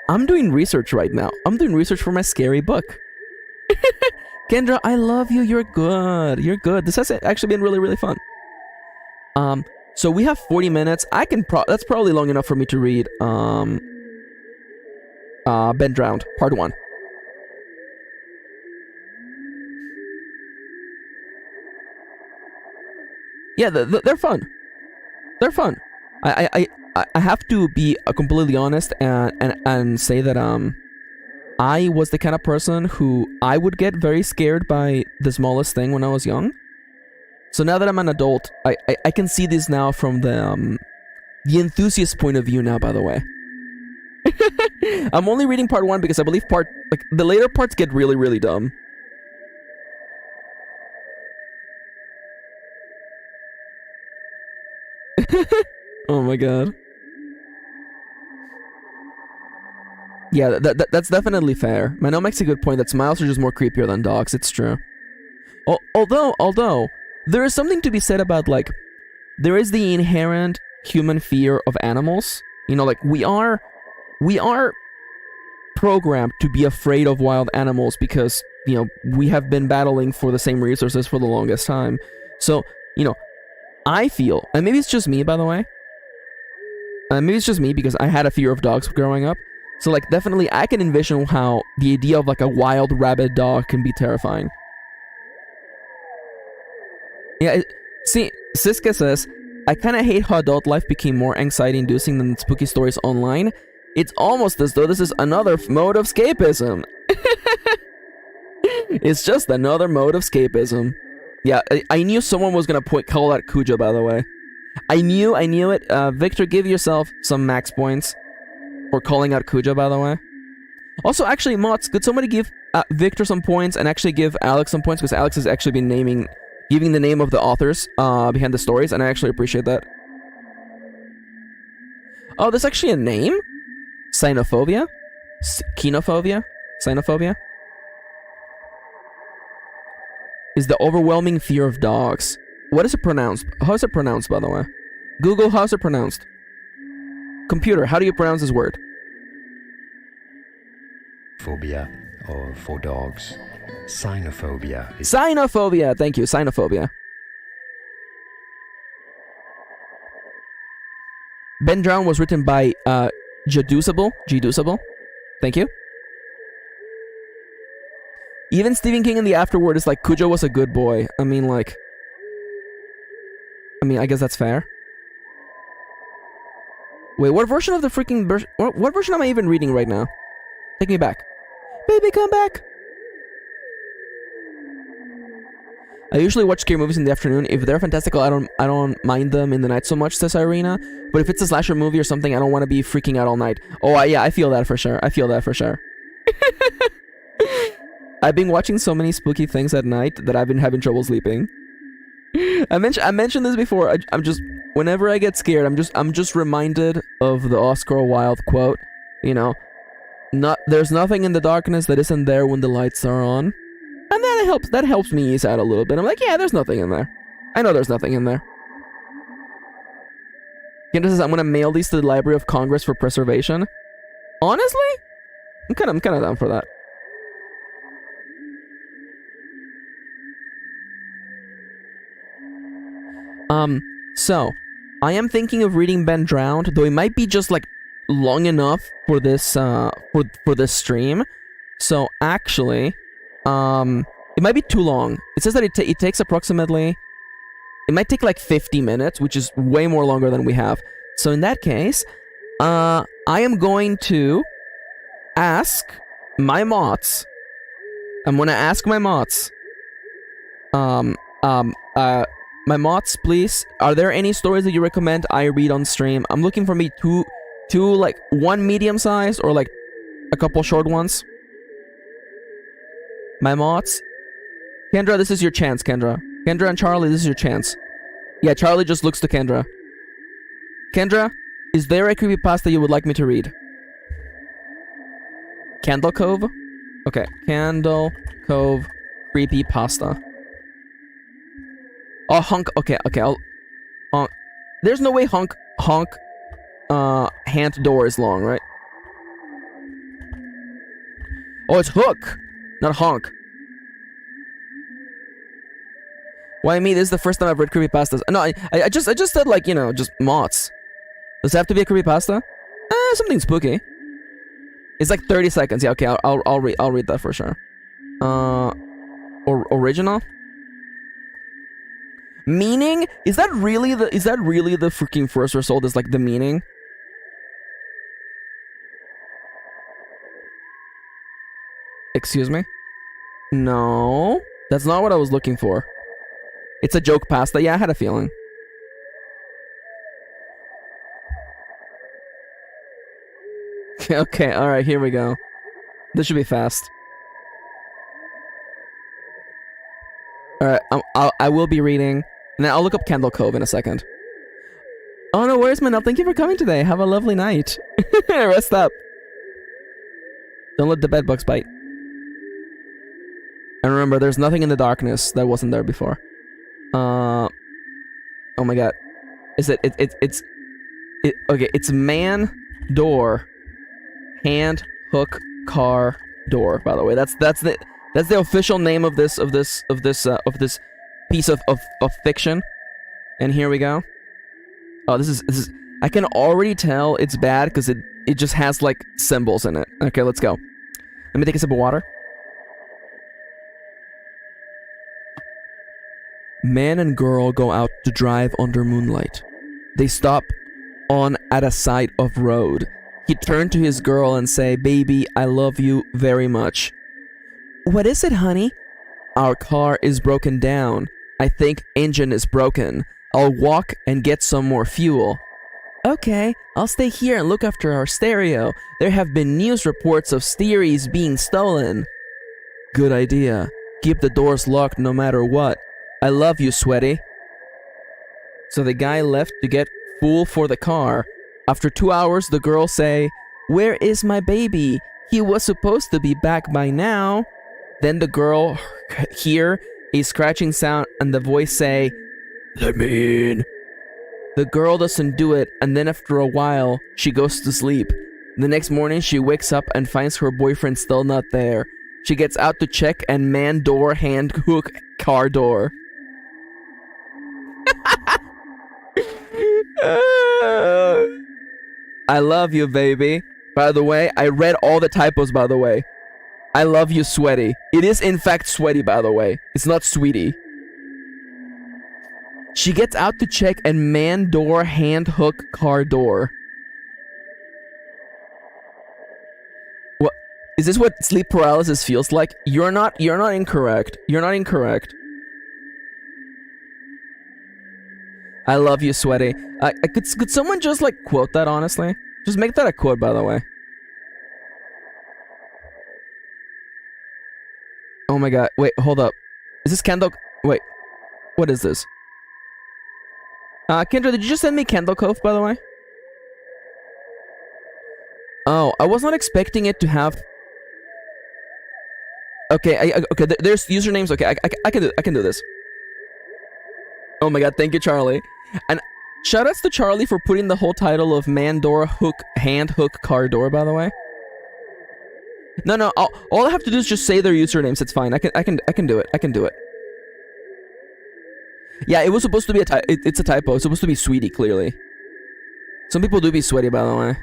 Speaker 1: I'm doing research right now. I'm doing research for my scary book. Kendra, I love you. You're good. You're good. This has actually been really, really fun. So we have 40 minutes. That's probably long enough for me to read Ben Drowned, Part 1. Yeah, they're fun. They're fun. I have to be completely honest and say that I was the kind of person who I would get very scared by the smallest thing when I was young. So now that I'm an adult, I can see this now from the enthusiast point of view now, by the way. I'm only reading part 1 because I believe the later parts get really, really dumb. Oh my god. Yeah, that's definitely fair. Mano makes a good point that smiles are just more creepier than dogs. It's true. Although, there is something to be said about, like, there is the inherent human fear of animals. You know, like, we are programmed to be afraid of wild animals because, you know, we have been battling for the same resources for the longest time. So, you know, I feel, and maybe it's just me, by the way. Maybe it's just me because I had a fear of dogs growing up. So, like, definitely I can envision how the idea of, like, a wild rabid dog can be terrifying. Yeah, see, Siska says, I kind of hate how adult life became more anxiety-inducing than spooky stories online. It's almost as though this is another mode of escapism. It's just another mode of escapism. Yeah, I knew someone was gonna call that Cujo, by the way. I knew it. Victor, give yourself some max points for calling out Cujo, by the way. Also, actually, mods, could somebody give Victor some points and actually give Alex some points? Because Alex has actually been giving the name of the authors behind the stories, and I actually appreciate that. Oh, there's actually a name? Cynophobia? Kinophobia? Cynophobia? Is the overwhelming fear of dogs. What is it pronounced? How is it pronounced, by the way? Google, how's it pronounced? Computer, how do you pronounce this word?
Speaker 3: Phobia, or for dogs. Cynophobia.
Speaker 1: Cynophobia! Thank you, cynophobia. Ben Drown was written by G-Deuceable. Thank you. Even Stephen King in the afterword is like, Cujo was a good boy. I mean, I guess that's fair. Wait, what version of the freaking... What version am I even reading right now? Take me back. Baby, come back! I usually watch scary movies in the afternoon. If they're fantastical, I don't mind them in the night so much, says Irina. But if it's a slasher movie or something, I don't want to be freaking out all night. Oh, yeah, I feel that for sure. I've been watching so many spooky things at night that I've been having trouble sleeping. I mentioned this before. I'm just, whenever I get scared, I'm just reminded of the Oscar Wilde quote. You know, there's nothing in the darkness that isn't there when the lights are on. And that helps me ease out a little bit. I'm like, yeah, there's nothing in there. I know there's nothing in there. Kendra says, I'm gonna mail these to the Library of Congress for preservation. Honestly? I'm kinda down for that. So, I am thinking of reading Ben Drowned, though it might be just, like, long enough for this, for this stream. So, actually, it might be too long. It says that it takes approximately... It might take, like, 50 minutes, which is way more longer than we have. So, in that case, I am going to ask my mods. I'm gonna ask my mods. My mods, please. Are there any stories that you recommend I read on stream? I'm looking for me two like one medium size or like a couple short ones. My mods. Kendra, this is your chance, Kendra. Kendra and Charlie, this is your chance. Yeah, Charlie just looks to Kendra. Kendra, is there a creepypasta you would like me to read? Candle Cove? Okay, Candle Cove creepypasta. Oh, honk. Okay, I'll... there's no way honk, hand door is long, right? Oh, it's hook, not honk. Why me? This is the first time I've read creepypastas. No, I just said, like, you know, just mods. Does it have to be a creepypasta? Something spooky. It's like 30 seconds. Yeah, okay, I'll read that for sure. Original? Meaning? Is that really the freaking first result? Is like the meaning? Excuse me? No, that's not what I was looking for. It's a joke pasta. Yeah, I had a feeling. Okay, alright, here we go. This should be fast. Alright, I will be reading. And I'll look up Candle Cove in a second. Oh no, where's Manel? Thank you for coming today. Have a lovely night. Rest up. Don't let the bedbugs bite. And remember, there's nothing in the darkness that wasn't there before. Oh my god. Is it okay, it's man, door, hand, hook, car, door, by the way. That's the official name of this piece of fiction. And here we go. Oh, this is I can already tell it's bad because it just has like symbols in it. Okay, let's go. Let me take a sip of water. Man and girl go out to drive under moonlight. They stop at a side of road. He turned to his girl and say, "Baby, I love you very much." "What is it, honey?" "Our car is broken down. I think engine is broken. I'll walk and get some more fuel." "Okay, I'll stay here and look after our stereo. There have been news reports of stereos being stolen." "Good idea. Keep the doors locked no matter what. I love you, sweaty." So the guy left to get fuel for the car. After 2 hours, the girl say, "Where is my baby? He was supposed to be back by now." Then the girl hear a scratching sound and the voice say, "Let me in." The girl doesn't do it, and then after a while, she goes to sleep. The next morning, she wakes up and finds her boyfriend still not there. She gets out to check, and man, door, hand, hook, car door. I love you, baby. By the way, I read all the typos, by the way. I love you, sweaty. It is in fact sweaty, by the way. It's not sweetie. She gets out to check, and man, door, hand, hook, car door. What is this? What sleep paralysis feels like? You're not incorrect. You're not incorrect. I love you, sweaty. Could someone just like quote that, honestly? Just make that a quote, by the way. Oh my god, wait, hold up. Is this Candle? Wait, what is this? Kendra, did you just send me Candle Cove, by the way? Oh, I was not expecting it to have... Okay, okay, there's usernames. Okay, I can do this. Oh my god, thank you, Charlie. And Shoutouts to Charlie for putting the whole title of man door hook hand hook car door, by the way. No, all I have to do is just say their usernames. It's fine. I can do it. I can do it. Yeah, it was supposed to be it's a typo. It's supposed to be Sweetie, clearly. Some people do be sweaty, by the way.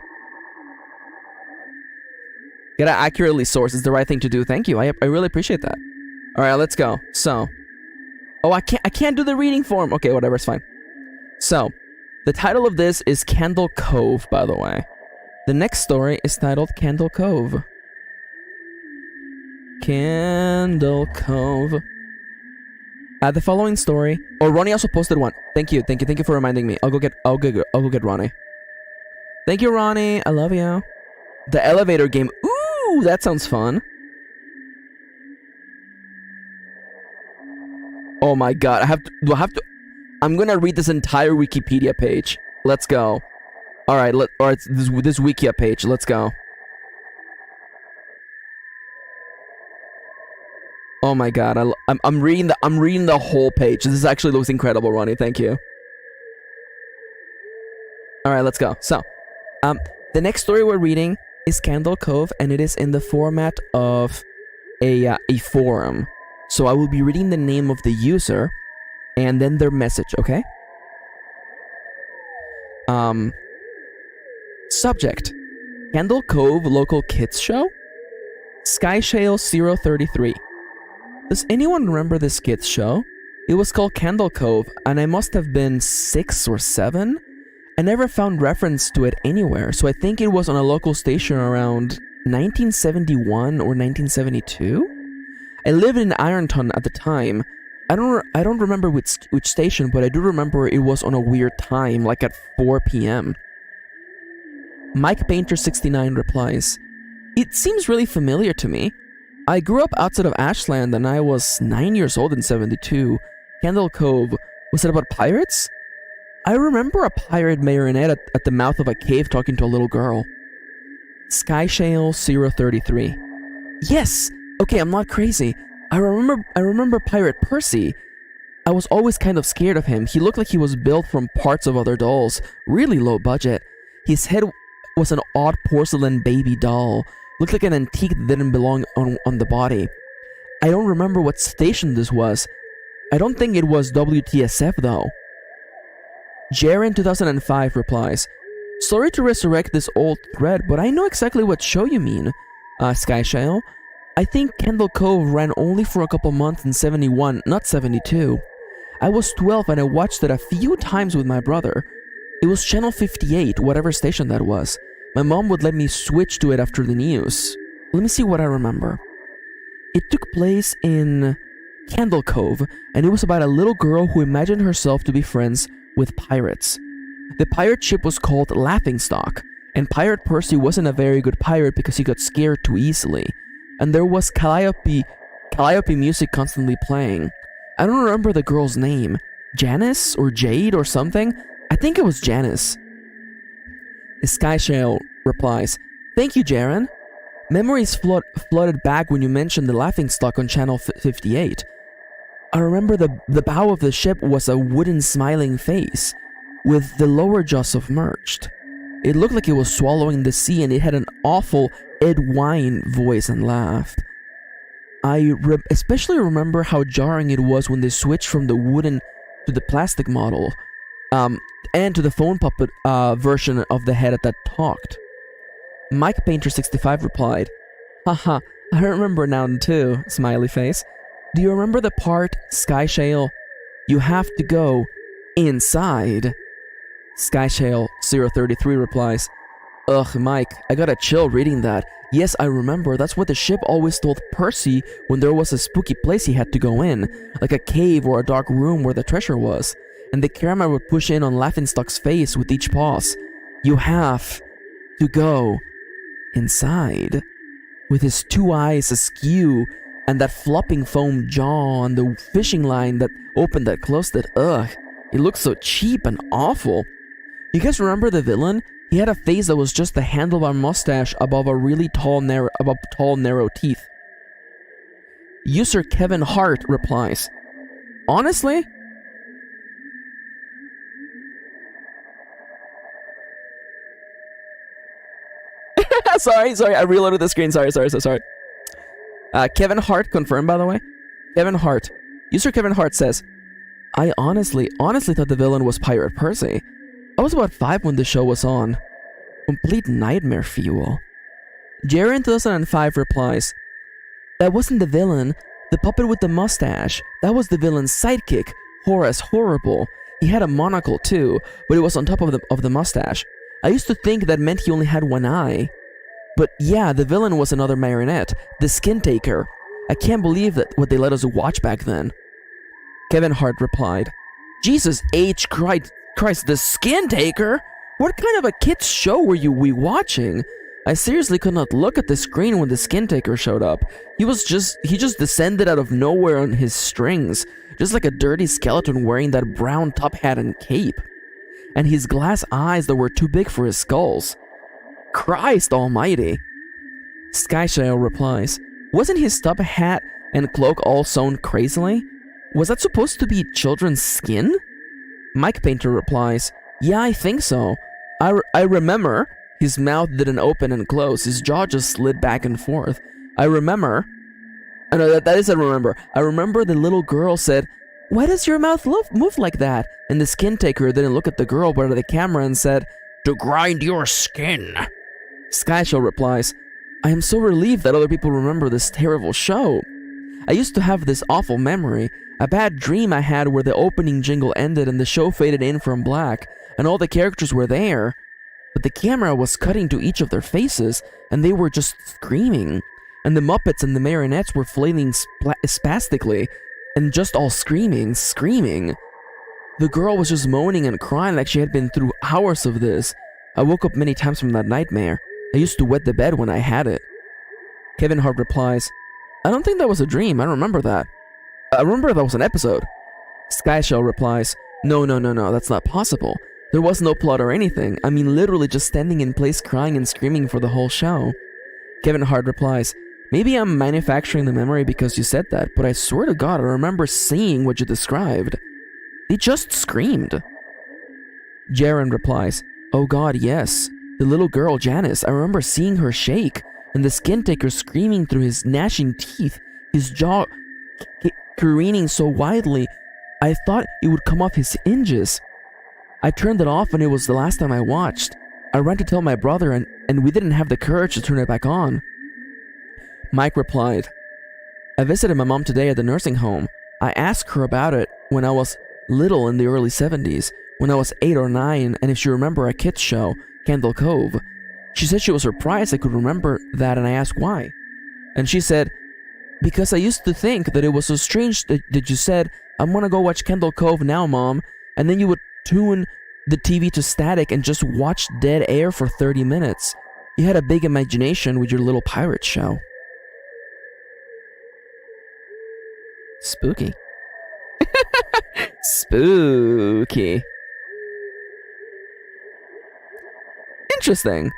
Speaker 1: Gotta accurately source. It's the right thing to do. Thank you. I really appreciate that. All right, let's go. So, oh, I can't do the reading form. Okay, whatever. It's fine. So, the title of this is Candle Cove, by the way. The next story is titled Candle Cove. Candle Cove. The following story. Oh, Ronnie also posted one. Thank you for reminding me. I'll go get Ronnie. Thank you, Ronnie. I love you. The elevator game. Ooh, that sounds fun. Oh my god, do I have to? I'm gonna read this entire Wikipedia page. Let's go. All right, this Wikia page. Let's go. Oh my god, I'm reading the whole page. This actually looks incredible, Ronnie. Thank you. All right, let's go. So, the next story we're reading is Candle Cove, and it is in the format of a forum. So I will be reading the name of the user, and then their message. Okay. Subject: Candle Cove local kids show. Skyshale 033. Does anyone remember this kids show? It was called Candle Cove, and I must have been 6 or 7. I never found reference to it anywhere, so I think it was on a local station around 1971 or 1972. I lived in Ironton at the time. I don't remember which station, but I do remember it was on a weird time, like at 4 p.m. Mike Painter 69 replies, "It seems really familiar to me. I grew up outside of Ashland and I was 9 years old in 72. Candle Cove, was it about pirates? I remember a pirate marionette at the mouth of a cave talking to a little girl." Skyshale 033. "Yes! Okay, I'm not crazy. I remember Pirate Percy. I was always kind of scared of him. He looked like he was built from parts of other dolls. Really low budget. His head was an odd porcelain baby doll. Looked like an antique that didn't belong on the body. I don't remember what station this was. I don't think it was WTSF though." Jaren 2005 replies, "Sorry to resurrect this old thread, but I know exactly what show you mean, Skyshale. I think Candle Cove ran only for a couple months in 71, not 72. I was 12 and I watched it a few times with my brother. It was channel 58, whatever station that was. My mom would let me switch to it after the news. Let me see what I remember. It took place in Candle Cove, and it was about a little girl who imagined herself to be friends with pirates. The pirate ship was called Laughingstock, and Pirate Percy wasn't a very good pirate because he got scared too easily. And there was Calliope music constantly playing. I don't remember the girl's name. Janice or Jade or something? I think it was Janice." Skyshale replies, "Thank you, Jaren. Memories flooded back when you mentioned the Laughingstock on channel 58. I remember the bow of the ship was a wooden smiling face, with the lower jaw submerged. It looked like it was swallowing the sea, and it had an awful Ed Wine voice and laughed. I especially remember how jarring it was when they switched from the wooden to the plastic model, and to the phone puppet version of the head that talked." Mike Painter 65 replied, "Haha, I remember now too, smiley face. Do you remember the part, Skyshale? You have to go inside." Skyshale 033 replies, "Ugh, Mike, I got a chill reading that. Yes, I remember. That's what the ship always told Percy when there was a spooky place he had to go in, like a cave or a dark room where the treasure was. And the camera would push in on Laughingstock's face with each pause. You have to go inside. With his 2 eyes askew, and that flopping foam jaw, and the fishing line that opened that closed it. Ugh, it looked so cheap and awful. You guys remember the villain? He had a face that was just a handlebar mustache above a really tall, narrow teeth." User Kevin Hart replies, "Honestly, sorry, I reloaded the screen. Sorry. Kevin Hart confirmed, by the way. Kevin Hart. User Kevin Hart says, I honestly thought the villain was Pirate Percy. I was about 5 when the show was on. Complete nightmare fuel. Jerry in 2005 replies, that wasn't the villain. The puppet with the mustache. That was the villain's sidekick, Horace Horrible. He had a monocle too, but it was on top of the mustache. I used to think that meant he only had one eye. But yeah, the villain was another marionette, the Skin Taker. I can't believe that what they let us watch back then. Kevin Hart replied, Jesus H. Christ, the Skin Taker? What kind of a kid's show were we watching? I seriously could not look at the screen when the Skin Taker showed up. He just descended out of nowhere on his strings, just like a dirty skeleton wearing that brown top hat and cape. And his glass eyes that were too big for his skulls. Christ almighty. Skyshail replies, wasn't his top hat and cloak all sewn crazily? Was that supposed to be children's skin? Mike Painter replies, yeah, I think so. I remember his mouth didn't open and close. His jaw just slid back and forth. I remember I remember the little girl said, why does your mouth move like that? And the Skin Taker didn't look at the girl but at the camera and said, to grind your skin. Skyshow replies, I am so relieved that other people remember this terrible show. I used to have this awful memory, a bad dream I had where the opening jingle ended and the show faded in from black, and all the characters were there, but the camera was cutting to each of their faces, and they were just screaming, and the Muppets and the marionettes were flailing spastically, and just all screaming. The girl was just moaning and crying like she had been through hours of this. I woke up many times from that nightmare. I used to wet the bed when I had it. Kevin Hart replies, I don't think that was a dream. I don't remember that. I remember that was an episode. Skyshell replies, no, that's not possible. There was no plot or anything. I mean, literally just standing in place crying and screaming for the whole show. Kevin Hart replies, maybe I'm manufacturing the memory because you said that, but I swear to God I remember seeing what you described. They just screamed. Jaren replies, oh God, yes. The little girl, Janice, I remember seeing her shake, and the Skin Taker screaming through his gnashing teeth, his jaw careening so widely, I thought it would come off his hinges. I turned it off and it was the last time I watched. I ran to tell my brother and we didn't have the courage to turn it back on. Mike replied, I visited my mom today at the nursing home. I asked her about it when I was little in the early 70s, when I was 8 or 9, and if she remembered a kids show, Candle Cove. She said she was surprised I could remember that, and I asked why. And she said, because I used to think that it was so strange that you said, I want to go watch Candle Cove now, Mom, and then you would tune the TV to static and just watch dead air for 30 minutes. You had a big imagination with your little pirate show. Spooky. Spooky. Interesting.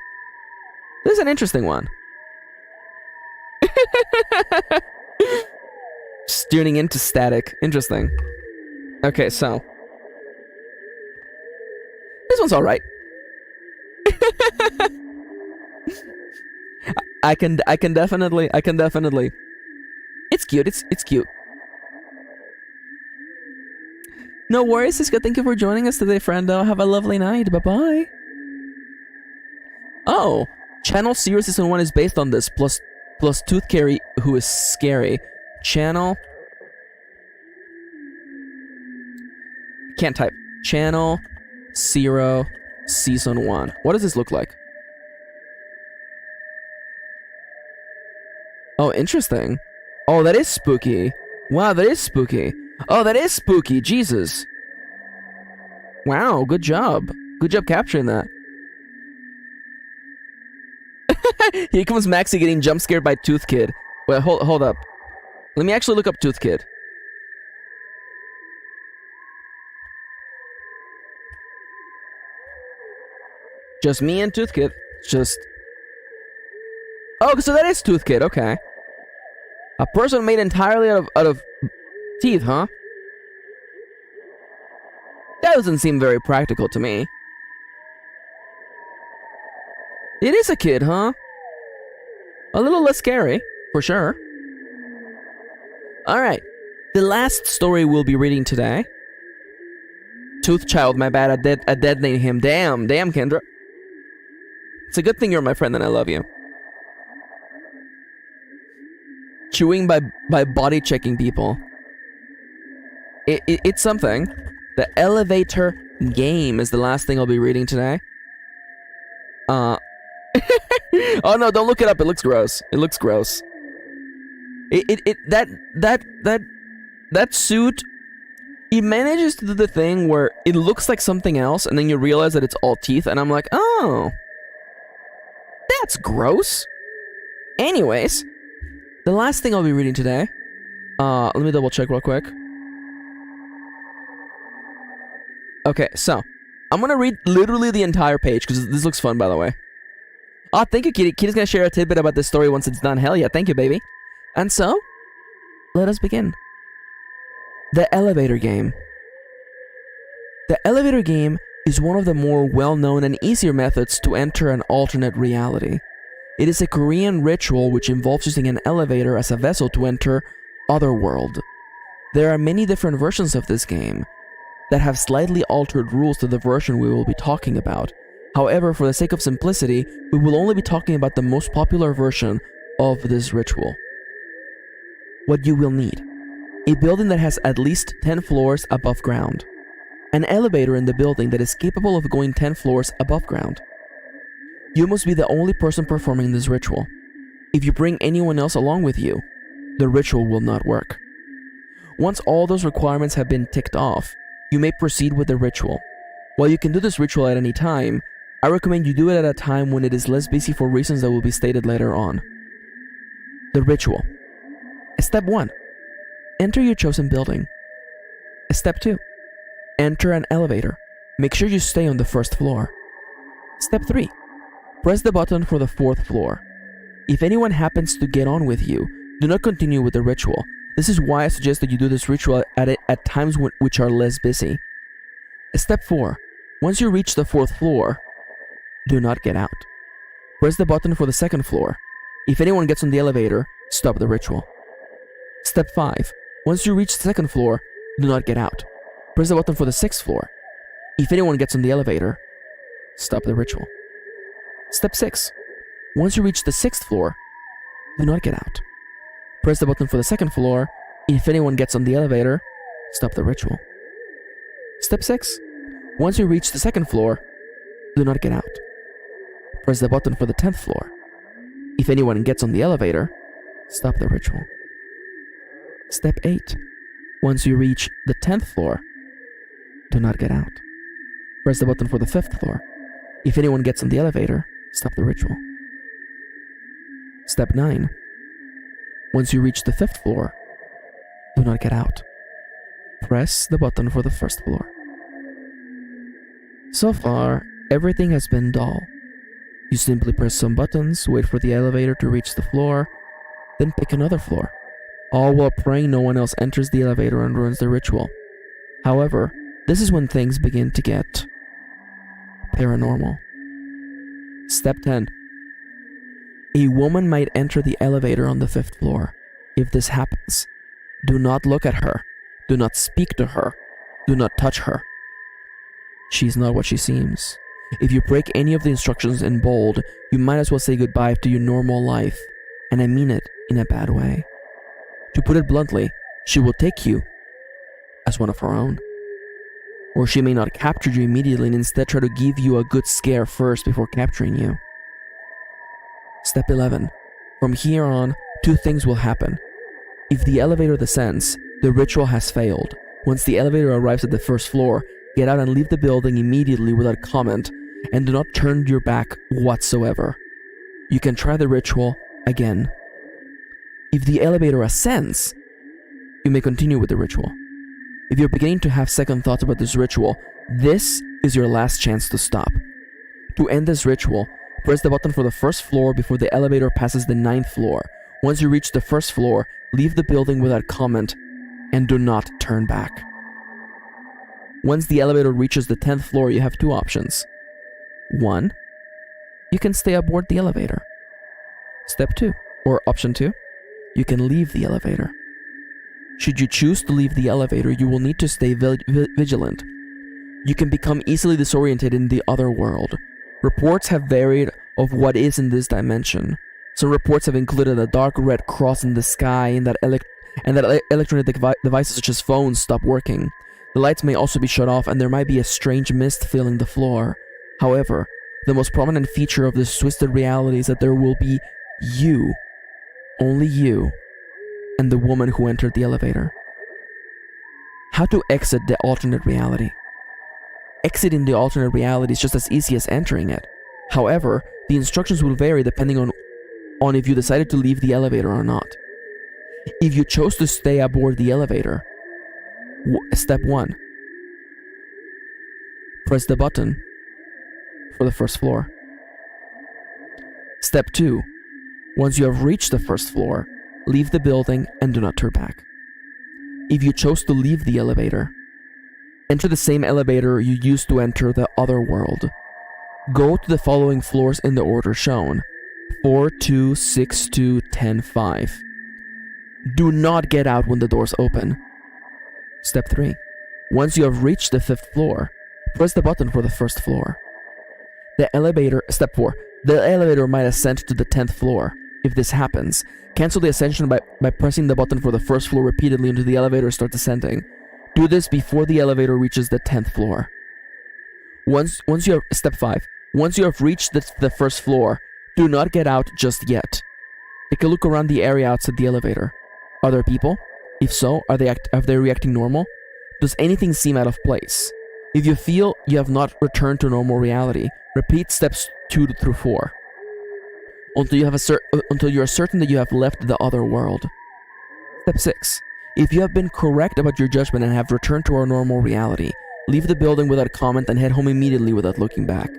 Speaker 1: This is an interesting one. Just tuning into static. Interesting. Okay, so this one's all right. I can definitely. It's cute. It's cute. No worries, Siska. Thank you for joining us today, friendo. Have a lovely night. Bye-bye. Oh, Channel Series Season 1 is based on this, plus Tooth Carry, who is scary. Channel... Can't type. Channel 0 Season 1. What does this look like? Oh, interesting. Oh, that is spooky. Wow, that is spooky. Oh, that is spooky. Jesus. Wow, good job. Good job capturing that. Here comes Maxie getting jump scared by Tooth Kid. Wait, hold up. Let me actually look up Tooth Kid. Just me and Tooth Kid. Just... Oh, so that is Tooth Kid, okay. A person made entirely out of teeth, huh? That doesn't seem very practical to me. It is a kid, huh? A little less scary, for sure. Alright, the last story we'll be reading today. Toothchild, my bad, I dead named him. Damn, Kendra. It's a good thing you're my friend and I love you. Chewing by body checking people. It's something. The elevator game is the last thing I'll be reading today. Oh no, don't look it up. It looks gross. It looks gross. That suit, it manages to do the thing where it looks like something else and then you realize that it's all teeth and I'm like, oh, that's gross. Anyways, the last thing I'll be reading today, let me double check real quick. Okay, so I'm gonna read literally the entire page because this looks fun, by the way. Oh, thank you, Kitty. Kitty's gonna share a tidbit about this story once it's done. Hell yeah, thank you, baby. And so, let us begin. The elevator game. The elevator game is one of the more well-known and easier methods to enter an alternate reality. It is a Korean ritual which involves using an elevator as a vessel to enter Otherworld. There are many different versions of this game that have slightly altered rules to the version we will be talking about. However, for the sake of simplicity, we will only be talking about the most popular version of this ritual. What you will need: a building that has at least 10 floors above ground. An elevator in the building that is capable of going 10 floors above ground. You must be the only person performing this ritual. If you bring anyone else along with you, the ritual will not work. Once all those requirements have been ticked off, you may proceed with the ritual. While you can do this ritual at any time, I recommend you do it at a time when it is less busy for reasons that will be stated later on. The ritual. Step 1. Enter your chosen building. Step 2. Enter an elevator. Make sure you stay on the first floor. Step 3. Press the button for the 4th floor. If anyone happens to get on with you, do not continue with the ritual. This is why I suggest that you do this ritual at times which are less busy. Step 4. Once you reach the 4th floor, do not get out. Press the button for the 2nd floor. If anyone gets on the elevator, stop the ritual. Step 5. Once you reach the 2nd floor, do not get out. Press the button for the 6th floor. If anyone gets on the elevator, stop the ritual. Step 6. Once you reach the 6th floor, do not get out. Press the button for the 2nd floor. If anyone gets on the elevator, stop the ritual. Step 6. Once you reach the 2nd floor, do not get out. Press the button for the 10th floor. If anyone gets on the elevator, stop the ritual. Step 8. Once you reach the 10th floor, do not get out. Press the button for the 5th floor. If anyone gets on the elevator, stop the ritual. Step 9. Once you reach the 5th floor, do not get out. Press the button for the 1st floor. So far, everything has been dull. You simply press some buttons, wait for the elevator to reach the floor, then pick another floor, all while praying no one else enters the elevator and ruins the ritual. However, this is when things begin to get paranormal. Step 10. A woman might enter the elevator on the 5th floor. If this happens, do not look at her, do not speak to her, do not touch her. She's not what she seems. If you break any of the instructions in bold, you might as well say goodbye to your normal life, and I mean it in a bad way. To put it bluntly, she will take you as one of her own. Or she may not capture you immediately and instead try to give you a good scare first before capturing you. Step 11. From here on, 2 things will happen. If the elevator descends, the ritual has failed. Once the elevator arrives at the 1st floor, get out and leave the building immediately without comment, and do not turn your back whatsoever. You can try the ritual again. If the elevator ascends, you may continue with the ritual. If you're beginning to have second thoughts about this ritual, this is your last chance to stop. To end this ritual, press the button for the 1st floor before the elevator passes the 9th floor. Once you reach the 1st floor, leave the building without comment, and do not turn back. Once the elevator reaches the 10th floor, you have 2 options. 1. You can stay aboard the elevator. Step 2, or option 2, you can leave the elevator. Should you choose to leave the elevator, you will need to stay vigilant. You can become easily disoriented in the other world. Reports have varied of what is in this dimension. Some reports have included a dark red cross in the sky and that electronic devices such as phones stop working. The lights may also be shut off and there might be a strange mist filling the floor. However, the most prominent feature of this twisted reality is that there will be you, only you, and the woman who entered the elevator. How to exit the alternate reality? Exiting the alternate reality is just as easy as entering it. However, the instructions will vary depending on if you decided to leave the elevator or not. If you chose to stay aboard the elevator, step 1, press the button for the first floor. Step 2, once you have reached the first floor, leave the building and do not turn back. If you chose to leave the elevator, enter the same elevator you used to enter the other world. Go to the following floors in the order shown: 4, 2, 6, 2, 10, 5. Do not get out when the doors open. Step 3. Once you have reached the 5th floor, press the button for the first floor. Step 4. The elevator might ascend to the 10th floor. If this happens, cancel the ascension by pressing the button for the first floor repeatedly until the elevator starts ascending. Do this before the elevator reaches the 10th floor. Step 5. Once you have reached the first floor, do not get out just yet. Take a look around the area outside the elevator. Are there people? If so, are they reacting normal? Does anything seem out of place? If you feel you have not returned to normal reality, repeat steps 2 through 4 until you are certain that you have left the other world. Step 6. If you have been correct about your judgment and have returned to our normal reality, leave the building without comment and head home immediately without looking back.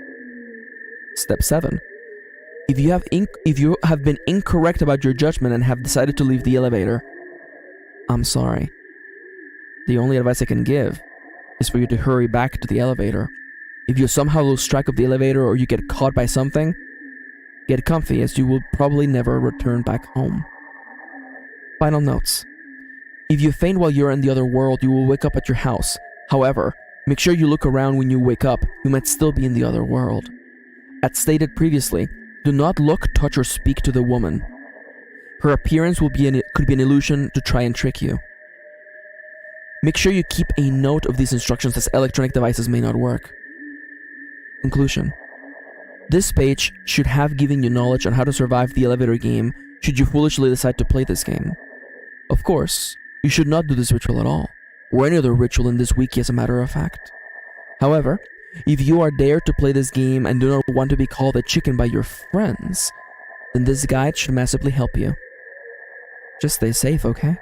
Speaker 1: Step 7. If you have been incorrect about your judgment and have decided to leave the elevator, I'm sorry. The only advice I can give is for you to hurry back to the elevator. If you somehow lose track of the elevator or you get caught by something, get comfy, as you will probably never return back home. Final notes. If you faint while you're in the other world, you will wake up at your house. However, make sure you look around when you wake up. You might still be in the other world. As stated previously, do not look, touch, or speak to the woman. Her appearance could be an illusion to try and trick you. Make sure you keep a note of these instructions, as electronic devices may not work. Conclusion. This page should have given you knowledge on how to survive the elevator game should you foolishly decide to play this game. Of course, you should not do this ritual at all, or any other ritual in this wiki as a matter of fact. However, if you are dared to play this game and do not want to be called a chicken by your friends, then this guide should massively help you. Just stay safe, okay?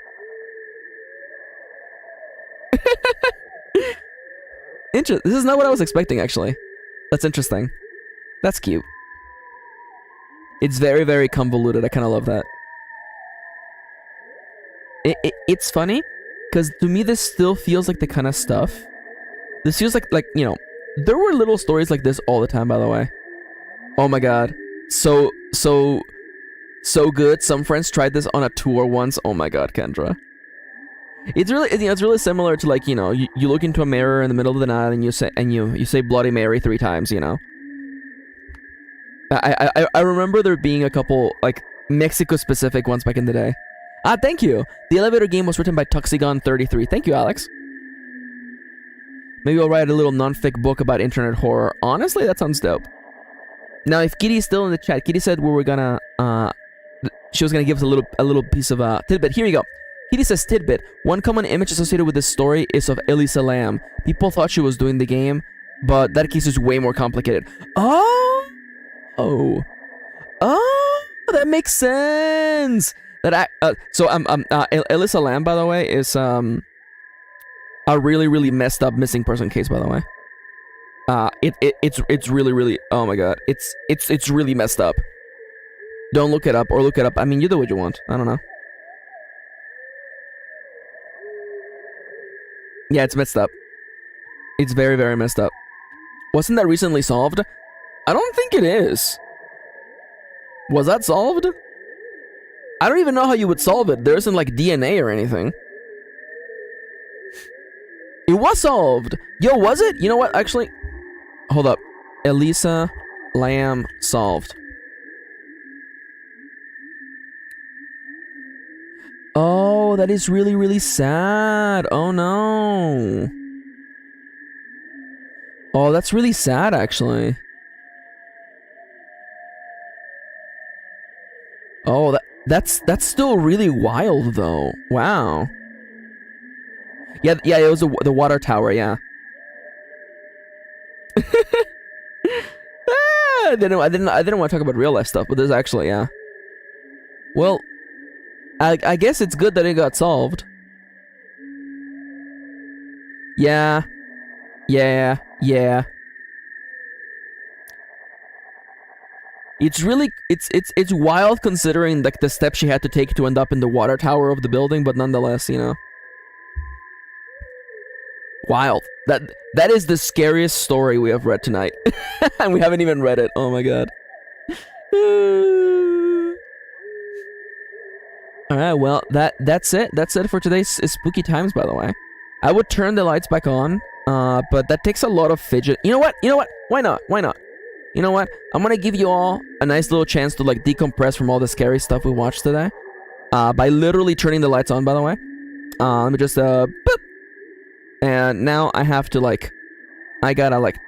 Speaker 1: This is not what I was expecting, actually. That's interesting. That's cute. It's very, very convoluted. I kind of love that. It's funny, because to me this still feels like the kind of stuff. This feels like, you know, there were little stories like this all the time, by the way. Oh my god. So good. Some friends tried this on a tour once. Oh my god, Kendra. It's really, you know, it's really similar to, like, you know, you look into a mirror in the middle of the night and you say Bloody Mary 3 times, you know. I remember there being a couple, like, Mexico specific ones back in the day. Thank you. The elevator game was written by Tuxigon33. Thank you, Alex. Maybe I'll write a little non-fic book about internet horror. Honestly, that sounds dope. Now, if Kitty's still in the chat, Kitty said we were gonna, she was gonna give us a little piece of a tidbit. Here you go. Kitty says, tidbit. One common image associated with this story is of Elisa Lam. People thought she was doing the game, but that case is way more complicated. Oh, that makes sense. Elisa Lam, by the way, is a really, really messed up missing person case, by the way. It's really, really, oh my god, it's really messed up. Don't look it up, or look it up. I mean, you do what you want. I don't know. Yeah, it's messed up. It's very, very messed up. Wasn't that recently solved? I don't think it is. Was that solved? I don't even know how you would solve it. There isn't like DNA or anything. It was solved. Yo, was it? You know what? Actually, hold up. Elisa Lamb solved. Oh, that is really, really sad. Oh no. Oh, that's really sad, actually. Oh, that's still really wild, though. Wow. Yeah, it was the water tower. Yeah. I didn't want to talk about real life stuff, but there's actually, yeah. Well, I guess it's good that it got solved. Yeah. It's really it's wild considering like the steps she had to take to end up in the water tower of the building, but nonetheless, you know. Wild. That is the scariest story we have read tonight. And we haven't even read it. Oh my god. Alright, well, that's it. That's it for today's spooky times, by the way. I would turn the lights back on, but that takes a lot of fidget. You know what? Why not? You know what? I'm gonna give you all a nice little chance to like decompress from all the scary stuff we watched today. By literally turning the lights on, by the way. Let me just, boop. And now I have to like, I gotta like,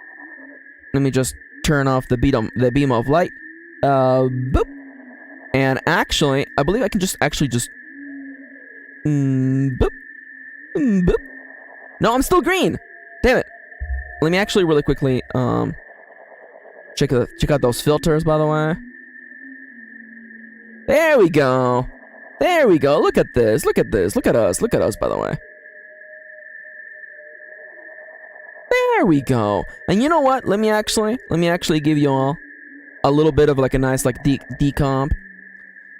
Speaker 1: let me just turn off the beam of light. Boop. And actually, I believe I can just boop. Boop. No, I'm still green. Damn it. Let me actually really quickly, check out those filters, by the way. There we go. Look at this. Look at us, by the way. There we go. And you know what? Let me actually give you all a little bit of like a nice like decomp.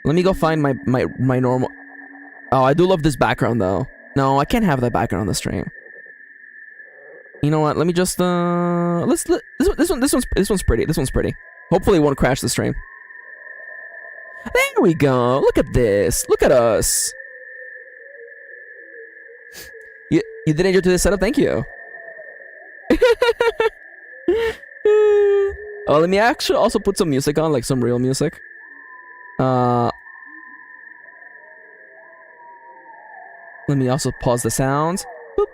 Speaker 1: Let me go find my normal. Oh, I do love this background though. No, I can't have that background on the stream. You know what? Let me just this one's pretty. This one's pretty. Hopefully it won't crash the stream. There we go. Look at this. Look at us. You did enjoy this setup. Thank you. Oh, let me actually also put some music on, like some real music. Let me also pause the sounds. Boop.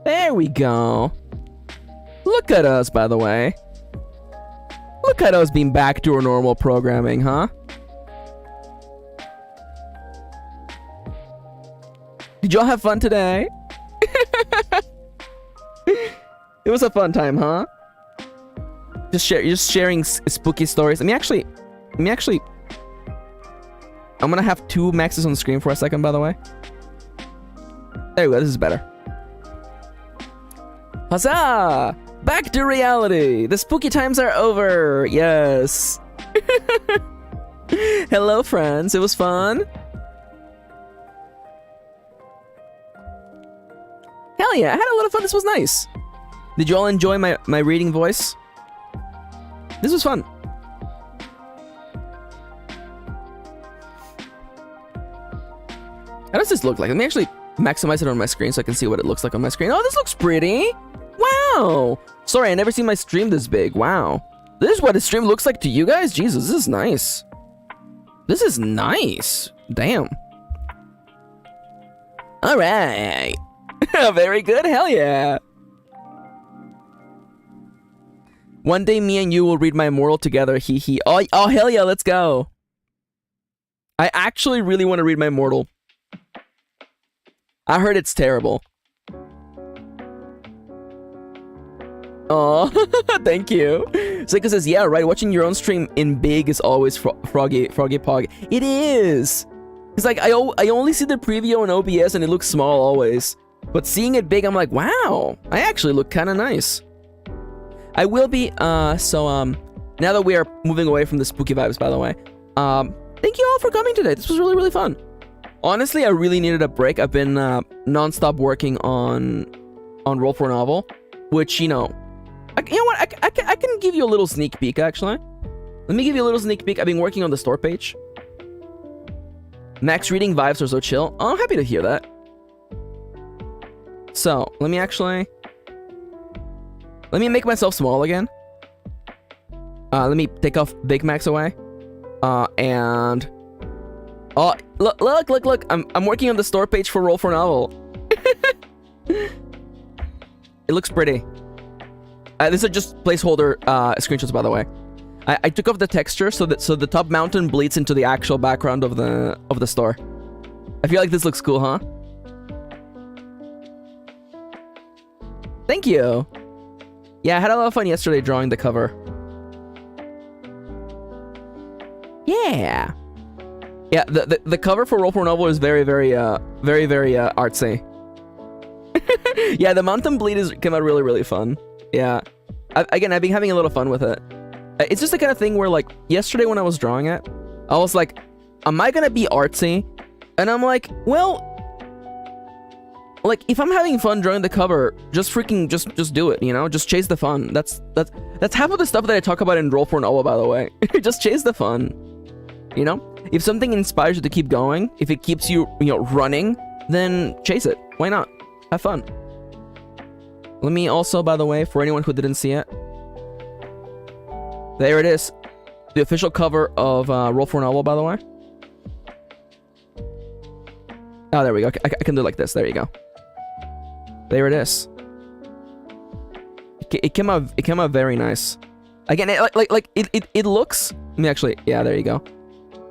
Speaker 1: There we go. Look at us, by the way. Look at us being back to our normal programming, huh? Did y'all have fun today? It was a fun time, huh? Just sharing spooky stories. I'm gonna have two maxes on the screen for a second, by the way. There we go. This is better. Huzzah! Back to reality. The spooky times are over. Yes. Hello, friends. It was fun. Hell yeah, I had a lot of fun. This was nice. Did you all enjoy my reading voice? This was fun. How does this look like? Let me actually maximize it on my screen so I can see what it looks like on my screen. Oh, this looks pretty. Wow. Sorry, I never seen my stream this big. Wow. This is what a stream looks like to you guys? Jesus, this is nice. This is nice. Damn. All right. Very good. Hell yeah. One day me and you will read my immortal together. Hee hee. Oh, hell yeah. Let's go. I actually really want to read my immortal. I heard it's terrible. Oh, thank you. Zika says, yeah, right. Watching your own stream in big is always froggy pog. It is. It's like I only see the preview on OBS and it looks small always. But seeing it big, I'm like, wow, I actually look kind of nice. I will be, now that we are moving away from the spooky vibes, by the way, thank you all for coming today. This was really, really fun. Honestly, I really needed a break. I've been non-stop working on Roll for a Novel, which, you know, You know what? I can give you a little sneak peek, actually. Let me give you a little sneak peek. I've been working on the store page. Max reading vibes are so chill. Oh, I'm happy to hear that. So, let me make myself small again. Let me take off Big Max away. And... Oh, look. I'm working on the store page for Roll for Novel. It looks pretty. These are just placeholder screenshots, by the way. I took off the texture so the top mountain bleeds into the actual background of the store. I feel like this looks cool, huh? Thank you. Yeah, I had a lot of fun yesterday drawing the cover. Yeah. Yeah, the cover for Roll for Novel is very artsy. Yeah, the mountain bleed came out really fun. Yeah. Again, I've been having a lot of fun with it. It's just the kind of thing where, like, yesterday when I was drawing it, I was like, am I gonna be artsy? And I'm like, well, like, if I'm having fun drawing the cover, just do it, you know? Just chase the fun. That's half of the stuff that I talk about in Roll for Novel, by the way. Just chase the fun. You know? If something inspires you to keep going, if it keeps you, running, then chase it. Why not? Have fun. Let me also, by the way, for anyone who didn't see it, there it is. The official cover of Roll for Novel, by the way. Oh, there we go. I can do it like this. There you go. There it is. It came out very nice. Again, it looks... Let me actually... Yeah, there you go.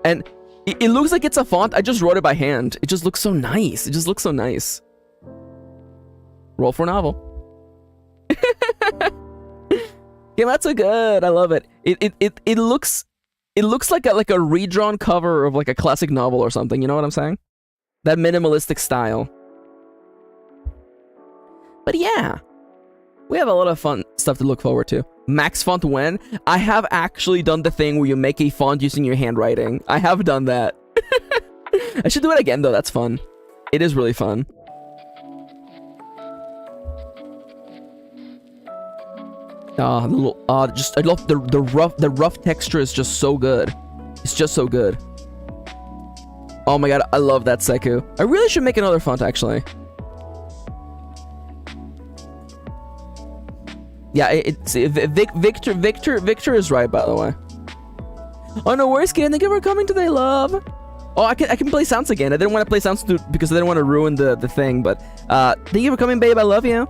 Speaker 1: And it looks like it's a font. I just wrote it by hand. It just looks so nice. It just looks so nice. Roll for Novel. Came out so good. I love it. It looks like a redrawn cover of like a classic novel or something. You know what I'm saying? That minimalistic style. But yeah, we have a lot of fun stuff to look forward to. Max font when? I have actually done the thing where you make a font using your handwriting. I have done that. I should do it again though. That's fun. It is really fun. I love the rough texture is just so good. It's just so good. Oh my god, I love that Seku. I really should make another font actually. Yeah, it's Victor is right, by the way. Oh no worries, kid. Thank you for coming today, love. Oh, I can play sounds again. I didn't want to play sounds because I didn't want to ruin the thing, but thank you for coming, babe. I love you.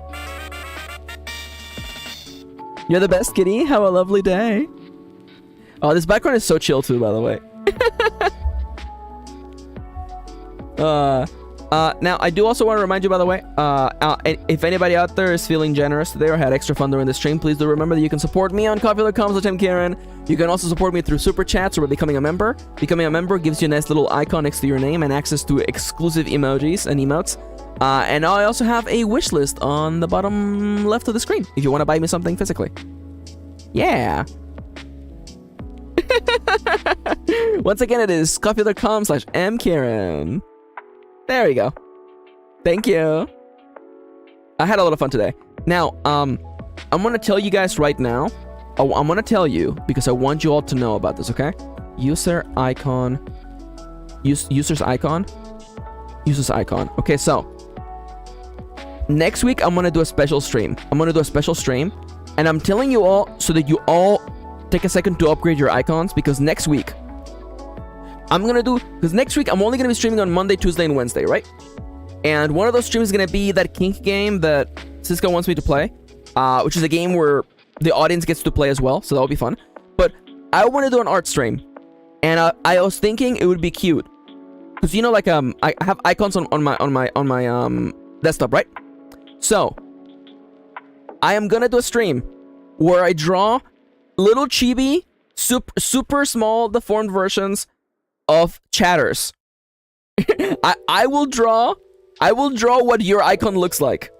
Speaker 1: You're the best, kitty. Have a lovely day. Oh, this background is so chill too, by the way. Now, I do also want to remind you, by the way, if anybody out there is feeling generous today or had extra fun during the stream, please do remember that you can support me on coffee.com/MKirin. You can also support me through Super Chats or by becoming a member. Becoming a member gives you a nice little icon next to your name and access to exclusive emojis and emotes. And I also have a wish list on the bottom left of the screen if you want to buy me something physically. Yeah. Once again, it is coffee.com/MKirin. There we go. Thank you. I had a lot of fun today. Now, I'm going to tell you guys right now. Oh, I'm going to tell you because I want you all to know about this, okay? User's icon. User's icon. Okay, so next week, I'm going to do a special stream. And I'm telling you all so that you all take a second to upgrade your icons because next week, I'm only going to be streaming on Monday, Tuesday, and Wednesday, right? And one of those streams is going to be that kink game that Cisco wants me to play, which is a game where the audience gets to play as well, so that'll be fun. But I want to do an art stream, and I was thinking it would be cute, because you know, like I have icons on my desktop, right? So I am gonna do a stream where I draw little chibi, super small deformed versions of chatters. I will draw what your icon looks like.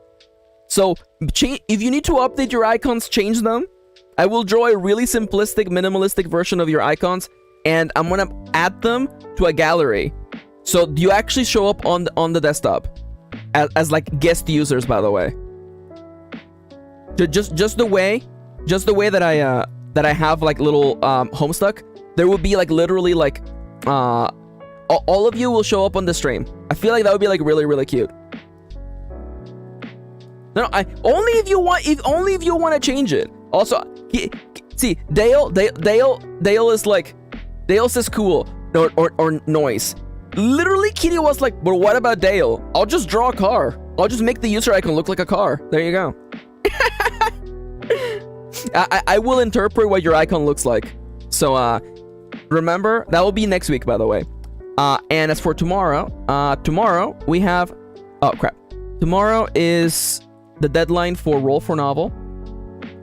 Speaker 1: So if you need to update your icons, change them. I will draw a really simplistic, minimalistic version of your icons, and I'm gonna add them to a gallery. So you actually show up on the desktop as like guest users, by the way. Just the way just the way that I have like little Homestuck, there will be like literally like all of you will show up on the stream. I feel like that would be like really, really cute. No, only if you want to change it. Also, see, Dale is like, Dale says cool or noise. Literally, Kitty was like, but what about Dale? I'll just draw a car. I'll just make the user icon look like a car. There you go. I will interpret what your icon looks like. So, remember, that will be next week, by the way. And as for tomorrow, tomorrow we have... Oh, crap. Tomorrow is the deadline for Roll for Novel.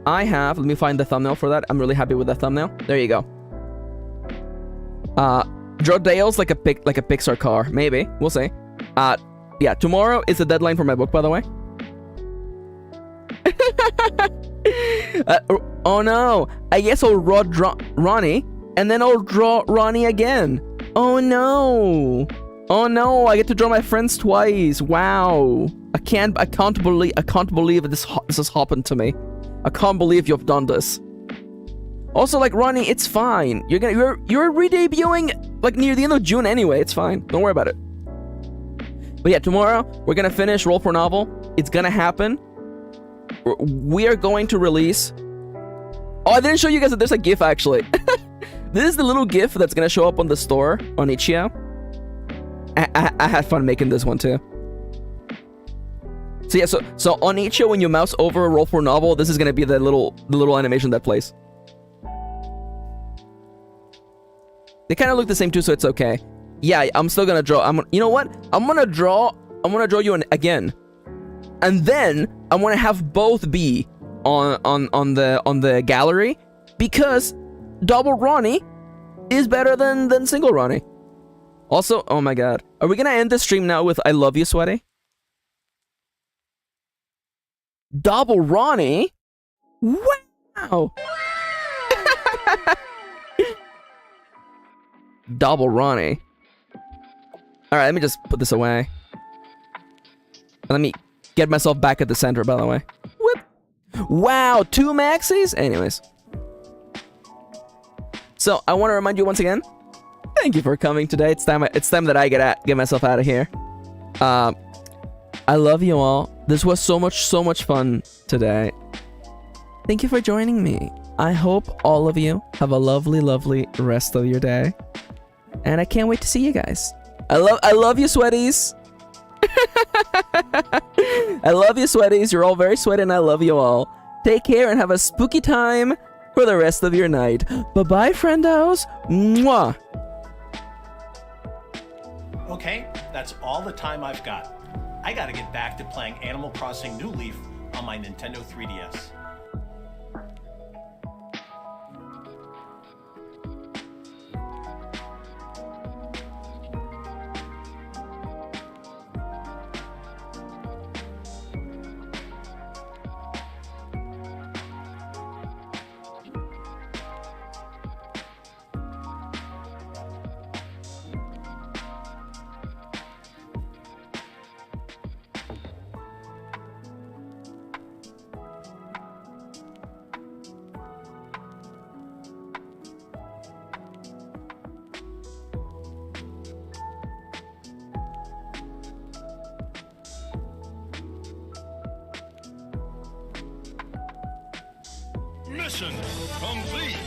Speaker 1: Let me find the thumbnail for that. I'm really happy with that thumbnail. There you go. Draw Dale's like a Pixar car. Maybe. We'll see. Yeah, tomorrow is the deadline for my book, by the way. Oh no. I guess I'll draw Ronnie, and then I'll draw Ronnie again. Oh no. Oh no, I get to draw my friends twice. Wow. I can't believe this has happened to me. I can't believe you've done this. Also, like, Ronnie, it's fine. You're re-debuting like near the end of June anyway. It's fine. Don't worry about it. But yeah, tomorrow we're gonna finish Roll for Novel. It's gonna happen. We are going to release... Oh, I didn't show you guys that there's a GIF actually. This is the little GIF that's gonna show up on the store on Itch.io. I had fun making this one too. So yeah, so on Itch.io, when you mouse over Roll for Novel, this is gonna be the little animation that plays. They kind of look the same too, so it's okay. Yeah, I'm still gonna draw. You know what? I'm gonna draw you again, and then I'm gonna have both be on the gallery, because double Ronnie is better than single Ronnie. Also, oh my god, are we gonna end the stream now with "I love you, sweaty"? Double Ronnie? Wow! Double Ronnie. Alright, let me just put this away. Let me get myself back at the center, by the way. Whoop! Wow, 2 maxis? Anyways. So, I want to remind you once again, thank you for coming today. It's time that I get myself out of here. I love you all. This was so much fun today. Thank you for joining me. I hope all of you have a lovely rest of your day. And I can't wait to see you guys. I love you, sweaties. I love you, sweaties. You're all very sweaty and I love you all. Take care and have a spooky time for the rest of your night. Bye-bye, friendos. Mwah.
Speaker 4: Okay, that's all the time I've got. I gotta get back to playing Animal Crossing New Leaf on my Nintendo 3DS.
Speaker 5: Mission complete.